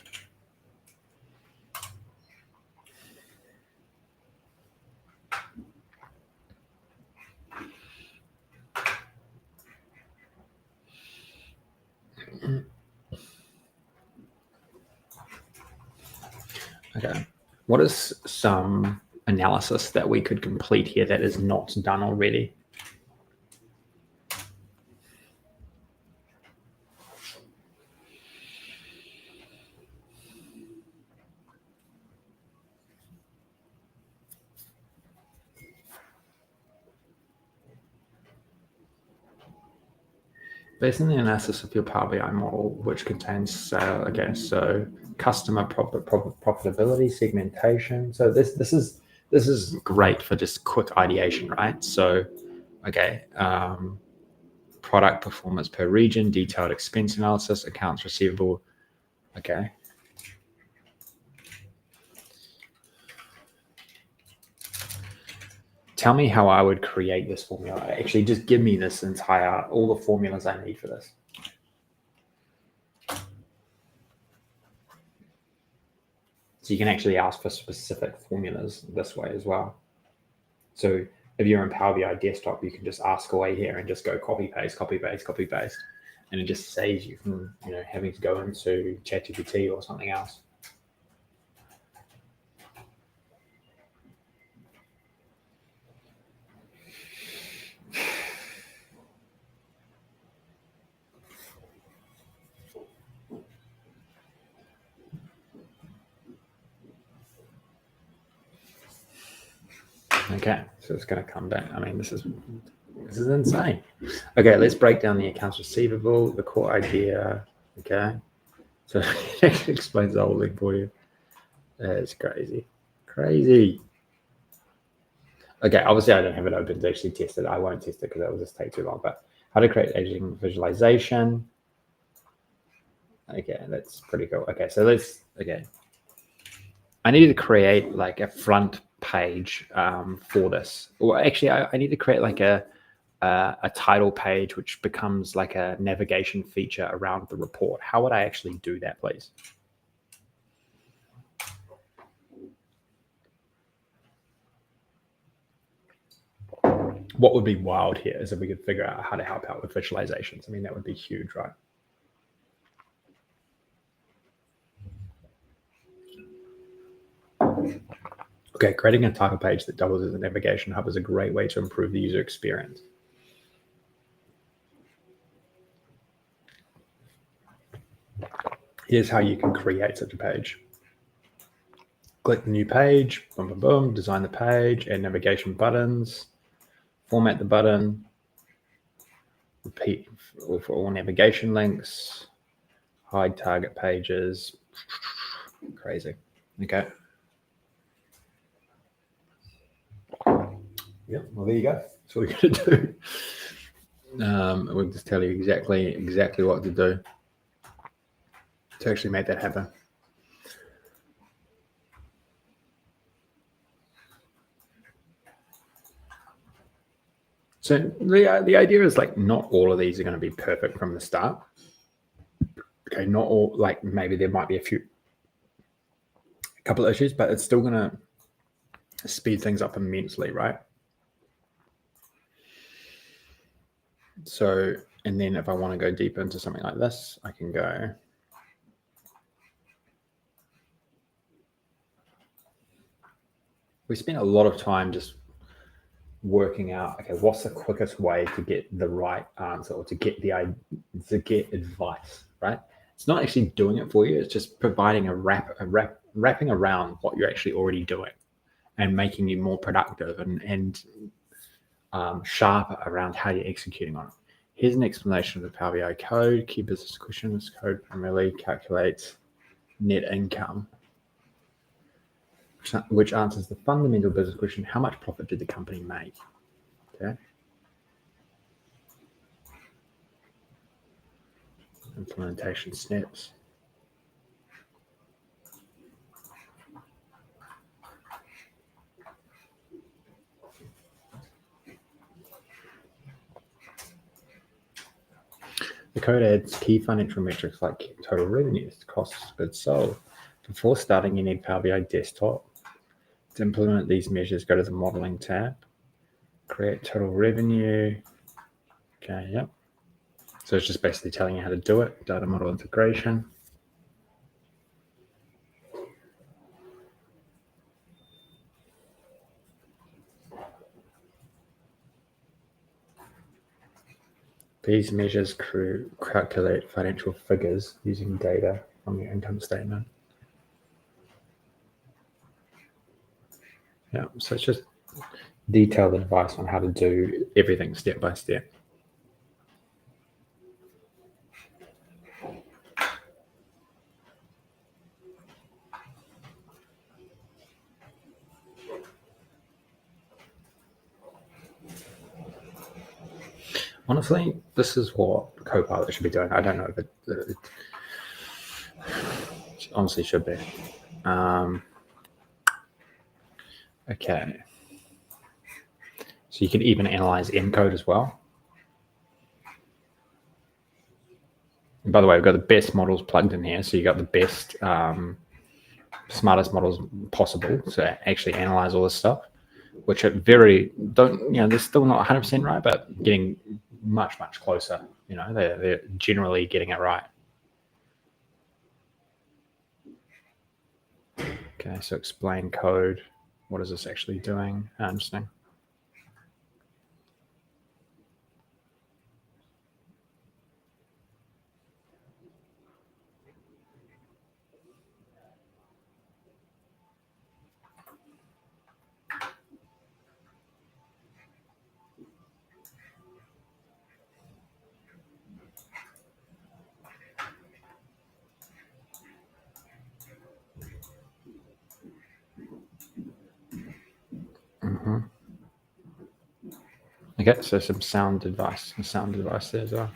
Okay. What is some analysis that we could complete here that is not done already? Based on the analysis of your Power BI model, which contains, so customer profitability segmentation. So this is great for just quick ideation, right? So, okay, product performance per region, detailed expense analysis, accounts receivable. Okay. Tell me how I would create this formula. Actually, just give me this all the formulas I need for this. So you can actually ask for specific formulas this way as well. So if you're in Power BI desktop, you can just ask away here and just go copy paste, copy paste, copy paste, and it just saves you from having to go into ChatGPT or something else. Okay, so it's going to come back. I mean, this is insane. Okay, let's break down the accounts receivable, the core idea. Okay, so it explains the whole thing for you. It's crazy. Okay, obviously I don't have it open to actually test it. I won't test it because that will just take too long. But how to create aging visualization. Okay, that's pretty cool. Okay, so I need to create like a front page for this. Or actually, I need to create like a title page, which becomes like a navigation feature around the report. How would I actually do that, please? What would be wild here is if we could figure out how to help out with visualizations. I mean, that would be huge, right? Okay, creating a title page that doubles as a navigation hub is a great way to improve the user experience. Here's how you can create such a page. Click the new page, boom, boom, boom, design the page, add navigation buttons, format the button, repeat for all navigation links, hide target pages. Crazy. Okay. Yeah, well, there you go. That's what we're going to do. We'll just tell you exactly what to do to actually make that happen. So the idea is like not all of these are going to be perfect from the start. Okay, not all, like maybe there might be a couple of issues, but it's still going to speed things up immensely, right? So, and then if I want to go deeper into something like this, I can go. We spent a lot of time just working out, okay, what's the quickest way to get the right answer or to get advice, right? It's not actually doing it for you. It's just providing wrapping around what you're actually already doing and making you more productive and sharper around how you're executing on it. Here's an explanation of the Power BI code. Key business questions. Code primarily calculates net income, which answers the fundamental business question: how much profit did the company make? Okay. Implementation steps. The code adds key financial metrics like total revenues, costs of goods sold. Before starting, you need Power BI Desktop. To implement these measures, go to the Modeling tab, create total revenue. Okay, yep. So it's just basically telling you how to do it. Data model integration. These measures calculate financial figures using data from your income statement. Yeah, so it's just detailed advice on how to do everything step by step. Honestly, this is what Copilot should be doing. I don't know if it honestly should be. Okay. So you can even analyze encode as well. And by the way, we've got the best models plugged in here. So you got the best, smartest models possible to actually analyze all this stuff, which are they're still not 100% right, but getting much closer. They're generally getting it right. Okay, so explain code. What is this actually doing? Interesting. Okay, so some sound advice there as well.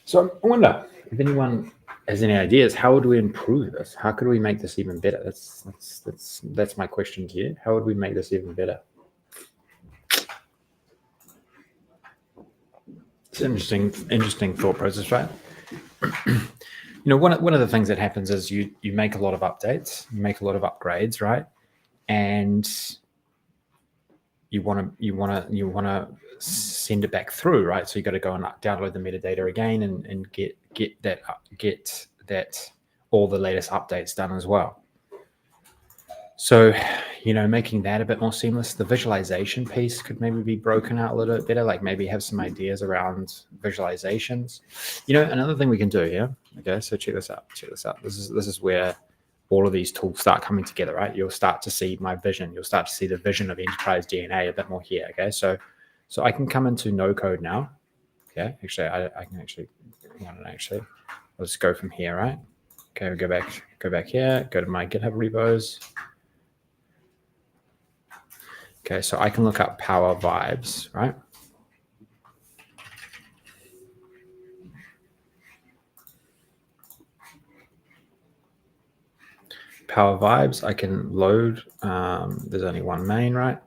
So I wonder if anyone has any ideas, how would we improve this? How could we make this even better? That's my question to you. How would we make this even better? It's an interesting thought process, right? One of the things that happens is you make a lot of updates, you make a lot of upgrades, right? And you want to send it back through, right? So you got to go and download the metadata again and get that all the latest updates done as well. So, making that a bit more seamless. The visualization piece could maybe be broken out a little bit better, like maybe have some ideas around visualizations. Another thing we can do here. Okay, so check this out. This is where all of these tools start coming together, right? You'll start to see my vision. You'll start to see the vision of Enterprise DNA a bit more here. Okay, so I can come into no code now. Okay, actually, I can actually. Let's go from here, right? Okay, we'll go back here. Go to my GitHub repos. Okay, so I can look up Power Vibes, right? Power Vibes, I can load. There's only one main, right?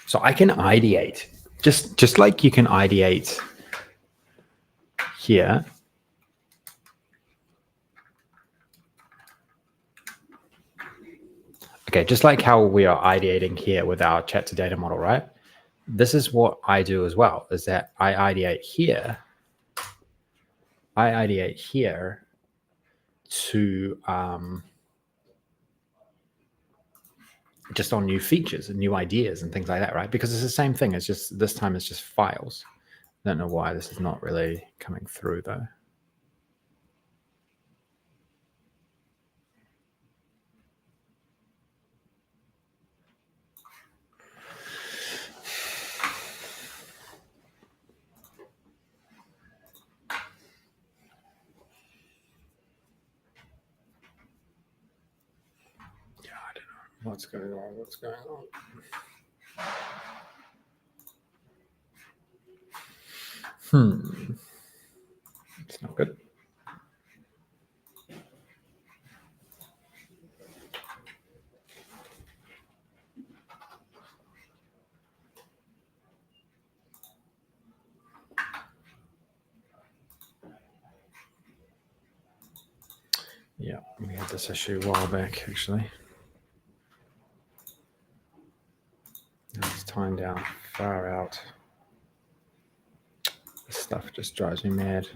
So I can ideate, just like you can ideate here. Okay, just like how we are ideating here with our chat to data model, right? This is what I do as well, is that I ideate here. To just on new features and new ideas and things like that, right? Because it's the same thing. It's just this time it's just files. I don't know why this is not really coming through though. What's going on? It's not good. Yeah, we had this issue a while back, actually. It's timed out, far out. This stuff just drives me mad.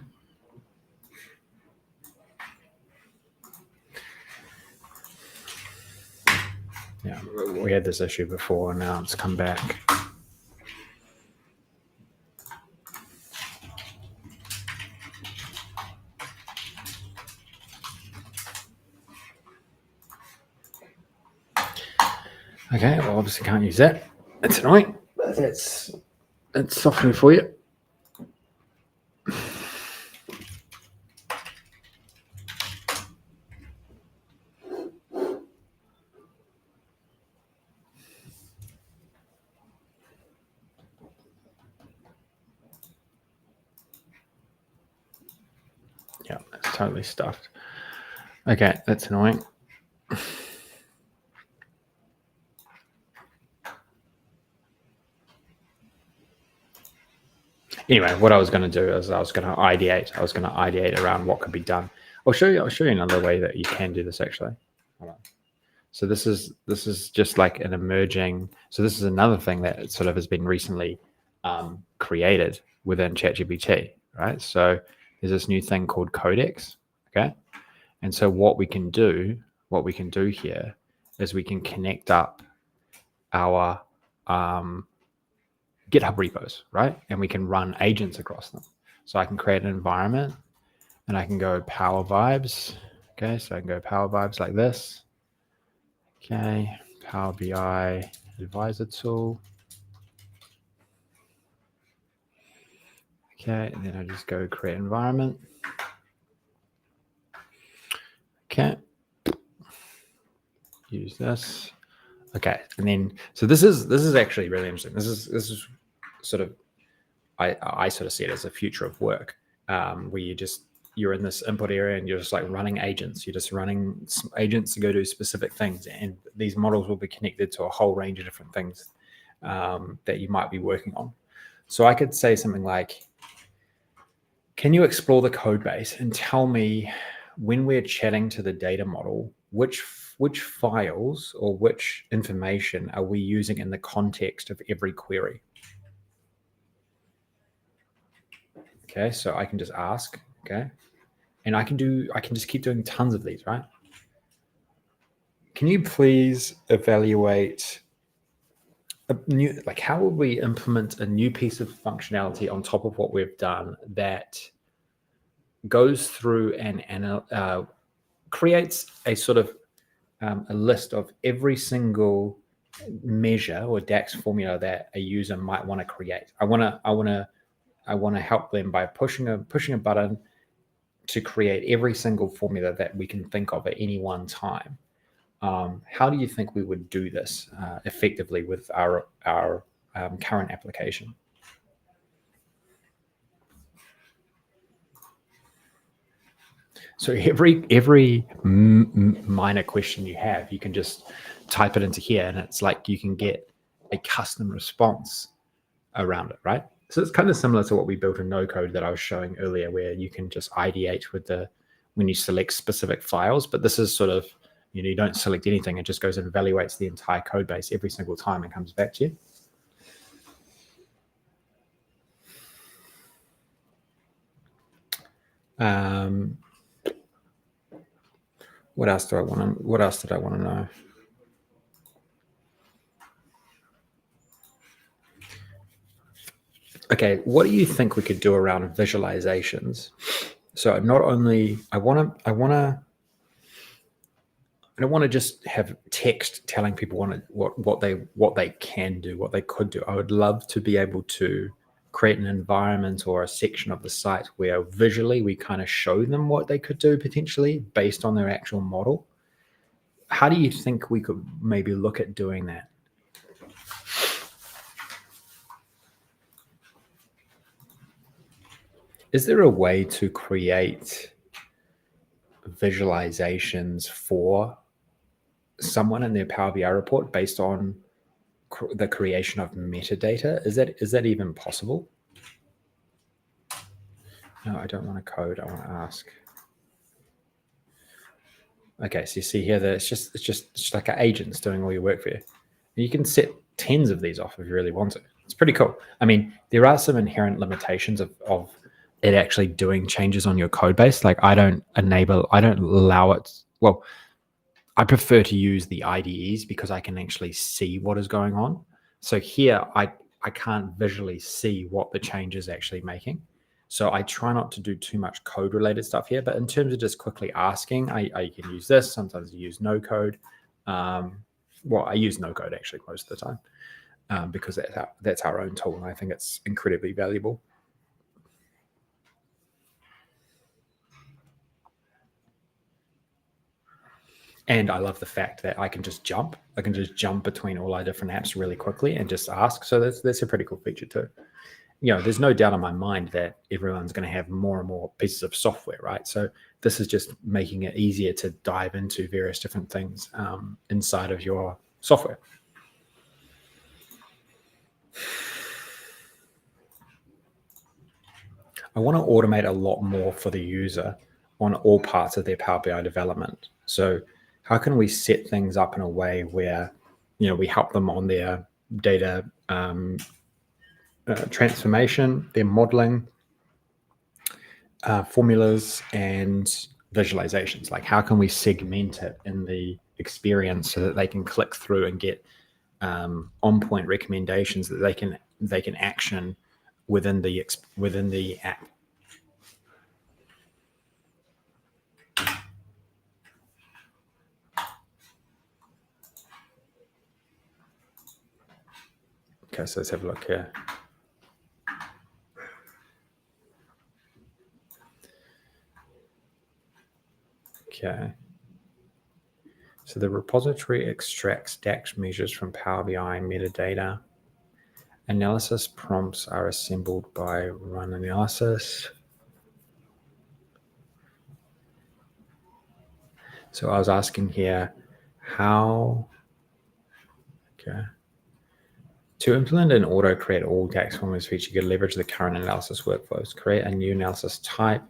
Yeah, we had this issue before, and now it's come back. Okay, well, obviously can't use that. That's annoying, but that's softening for you. Yeah, it's totally stuffed. Okay, that's annoying. Anyway, what I was going to do is I was going to ideate around what could be done. I'll show you another way that you can do this actually. Hold on. So this is just like an emerging. So this is another thing that sort of has been recently created within ChatGPT, right? So there's this new thing called Codex, okay? And so what we can do here is we can connect up our GitHub repos, right? And we can run agents across them. So I can create an environment and I can go Power Vibes. Okay, so I can go Power Vibes like this. Okay, Power BI Advisor tool. Okay, and then I just go create environment. Okay, use this. Okay, and then so this is actually really interesting. This is sort of I sort of see it as a future of work, where you just you're in this input area and you're just like running agents. You're just running agents to go do specific things, and these models will be connected to a whole range of different things that you might be working on. So I could say something like, can you explore the code base and tell me, when we're chatting to the data model, which files or which information are we using in the context of every query? Okay, so I can just ask, okay, and I can just keep doing tons of these, right? Can you please evaluate a new, like, how would we implement a new piece of functionality on top of what we've done that goes through and creates a sort of a list of every single measure or DAX formula that a user might want to create. I want to help them by pushing a button to create every single formula that we can think of at any one time. How do you think we would do this effectively with our current application? So every minor question you have, you can just type it into here, and it's like you can get a custom response around it, right? So it's kind of similar to what we built in no code that I was showing earlier, where you can just ideate with when you select specific files. But this is sort of, you don't select anything; it just goes and evaluates the entire code base every single time and comes back to you. What else did I want to know? Okay, what do you think we could do around visualizations? So not only I don't want to just have text telling people what they can do, what they could do. I would love to be able to create an environment or a section of the site where visually we kind of show them what they could do potentially based on their actual model. How do you think we could maybe look at doing that? Is there a way to create visualizations for someone in their Power BI report based on the creation of metadata? Is that even possible? No, I don't want to code. I want to ask. Okay, so you see here that it's just like agents doing all your work for you. You can set tens of these off if you really want to. It's pretty cool. I mean, there are some inherent limitations of it actually doing changes on your code base. Like I don't allow it. Well, I prefer to use the IDEs because I can actually see what is going on. So here I can't visually see what the change is actually making. So I try not to do too much code related stuff here, but in terms of just quickly asking, I can use this. Sometimes I use no code. Well, I use no code actually most of the time because that's our own tool. And I think it's incredibly valuable. And I love the fact that I can just jump. I can just jump between all our different apps really quickly and just ask. So that's a pretty cool feature too. There's no doubt in my mind that everyone's going to have more and more pieces of software, right? So this is just making it easier to dive into various different things inside of your software. I want to automate a lot more for the user on all parts of their Power BI development. So how can we set things up in a way where, we help them on their data transformation, their modeling, formulas, and visualizations? Like how can we segment it in the experience so that they can click through and get on-point recommendations that they can action within the app? Okay, so let's have a look here. Okay. So the repository extracts DAX measures from Power BI metadata. Analysis prompts are assembled by run analysis. So I was asking here how, okay. To implement an auto create all DAX formulas feature, you can leverage the current analysis workflows. Create a new analysis type,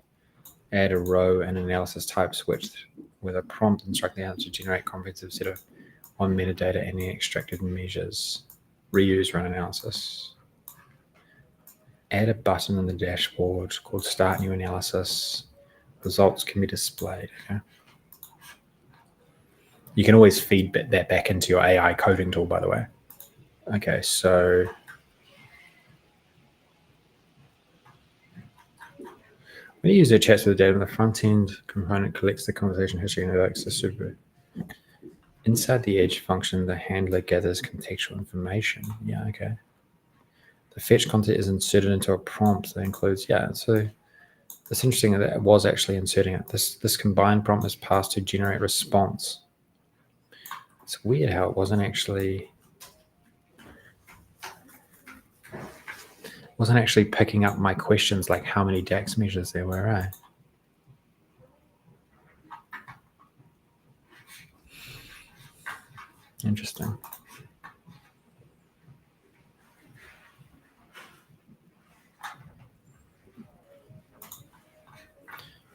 add a row and analysis type switch with a prompt, instruct the answer to generate comprehensive set of on metadata and the extracted measures. Reuse run analysis. Add a button in the dashboard called Start New Analysis. Results can be displayed. Okay. You can always feed that back into your AI coding tool, by the way. Okay, so when you use the chats with the data on the front end, component collects the conversation history and elects the super. Inside the edge function, the handler gathers contextual information. Yeah, okay. The fetch content is inserted into a prompt that includes, yeah, so it's interesting that it was actually inserting it. This combined prompt is passed to generate response. It's weird how it wasn't actually picking up my questions, like how many DAX measures there were, right? Interesting.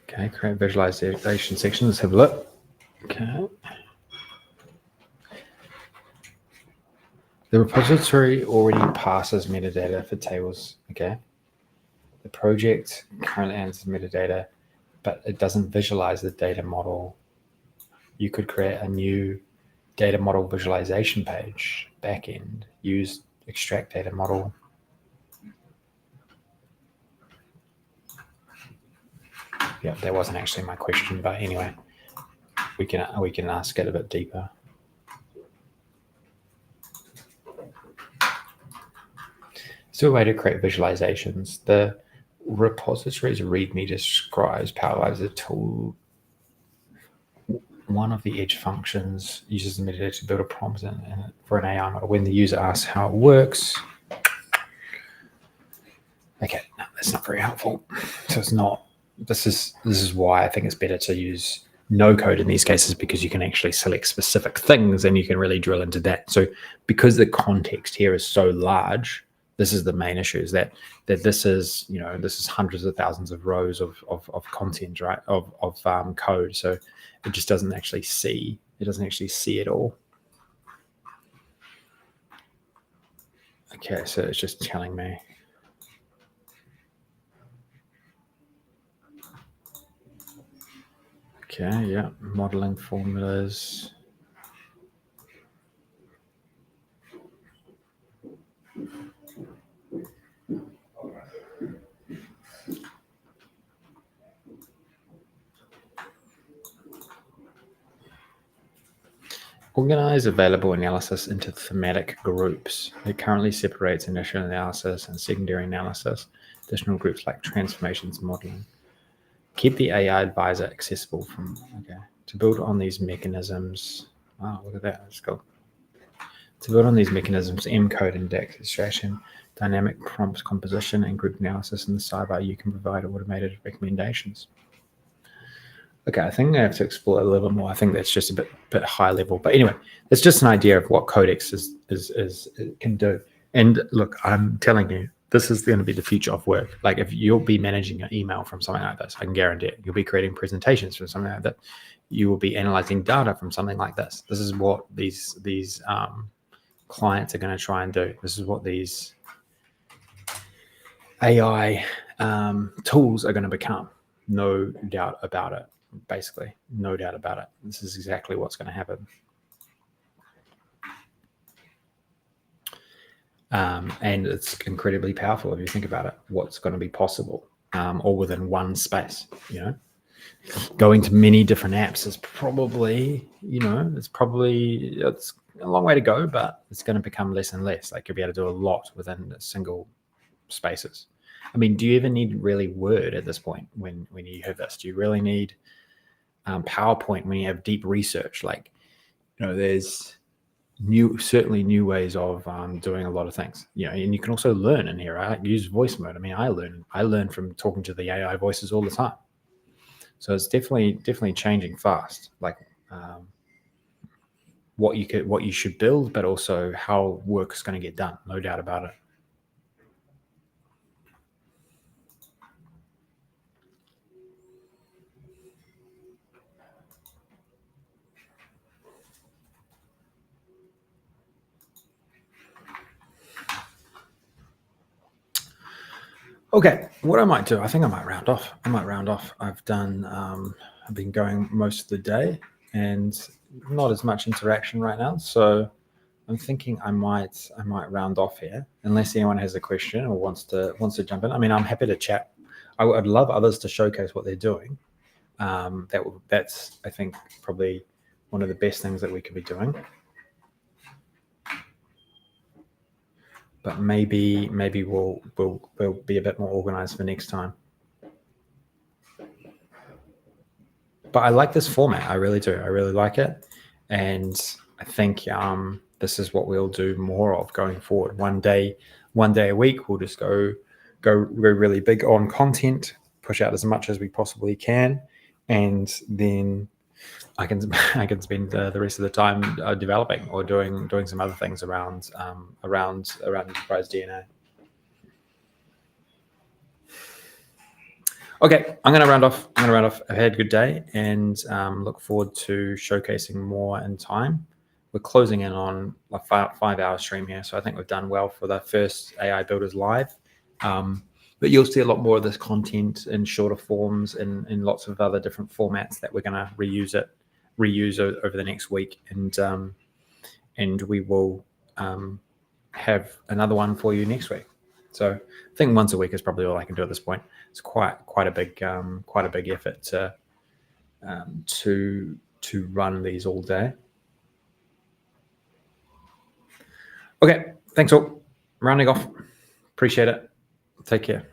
Okay, create visualization section. Let's have a look. Okay. The repository already passes metadata for tables. Okay. The project currently answers metadata, but it doesn't visualize the data model. You could create a new data model visualization page, backend, use extract data model. Yeah, that wasn't actually my question, but anyway, we can ask it a bit deeper. So a way to create visualizations. The repository's README describes Power as a tool. One of the edge functions uses the metadata to build a prompt for an AI model. When the user asks how it works, okay, no, that's not very helpful. So it's not. This is why I think it's better to use no code in these cases, because you can actually select specific things and you can really drill into that. So because the context here is so large, this is the main issue, is that this is, this is hundreds of thousands of rows of content, right? Of code. So it just doesn't actually see. It doesn't actually see it all. Okay, so it's just telling me. Okay, yeah, modeling formulas. Organize available analysis into thematic groups. It currently separates initial analysis and secondary analysis. Additional groups like transformations modeling. Keep the AI advisor accessible to build on these mechanisms. Wow, look at that. Let's go. To build on these mechanisms, M-code and DAX extraction, dynamic prompt composition, and group analysis in the sidebar, you can provide automated recommendations. Okay, I think I have to explore a little bit more. I think that's just a bit high level. But anyway, it's just an idea of what Codex can do. And look, I'm telling you, this is going to be the future of work. Like if you'll be managing an email from something like this, I can guarantee it. You'll be creating presentations from something like that. You will be analyzing data from something like this. This is what these clients are going to try and do. This is what these AI tools are going to become. No doubt about it. Basically, no doubt about it. This is exactly what's going to happen. And it's incredibly powerful if you think about it, what's going to be possible, all within one space. Going to many different apps is probably, it's a long way to go, but it's going to become less and less. Like you'll be able to do a lot within single spaces. I mean, do you even need really Word at this point when you have this? Do you really need PowerPoint when you have deep research? Like, there's certainly new ways of doing a lot of things. And you can also learn in here. I use voice mode. I mean, I learn from talking to the AI voices all the time. So it's definitely changing fast. Like what you should build, but also how work is going to get done. No doubt about it. Okay, what I might do, I think I might round off. I've done, I've been going most of the day and not as much interaction right now. So I'm thinking I might round off here, unless anyone has a question or wants to jump in. I mean, I'm happy to chat. I'd love others to showcase what they're doing. That's I think probably one of the best things that we could be doing. But maybe we'll be a bit more organized for next time. But I like this format. I really do. I really like it, and I think this is what we'll do more of going forward. One day a week, we'll just go really big on content, push out as much as we possibly can, and then I can spend the rest of the time developing or doing some other things around enterprise DNA. Okay, I'm going to round off. I've had a good day and look forward to showcasing more in time. We're closing in on a 5-hour stream here, so I think we've done well for the first AI Builders Live. But you'll see a lot more of this content in shorter forms and in lots of other different formats that we're going to reuse over the next week, and we will have another one for you next week. So I think once a week is probably all I can do at this point. It's quite a big effort to run these all day. Okay, thanks all. Rounding off. Appreciate it. Take care.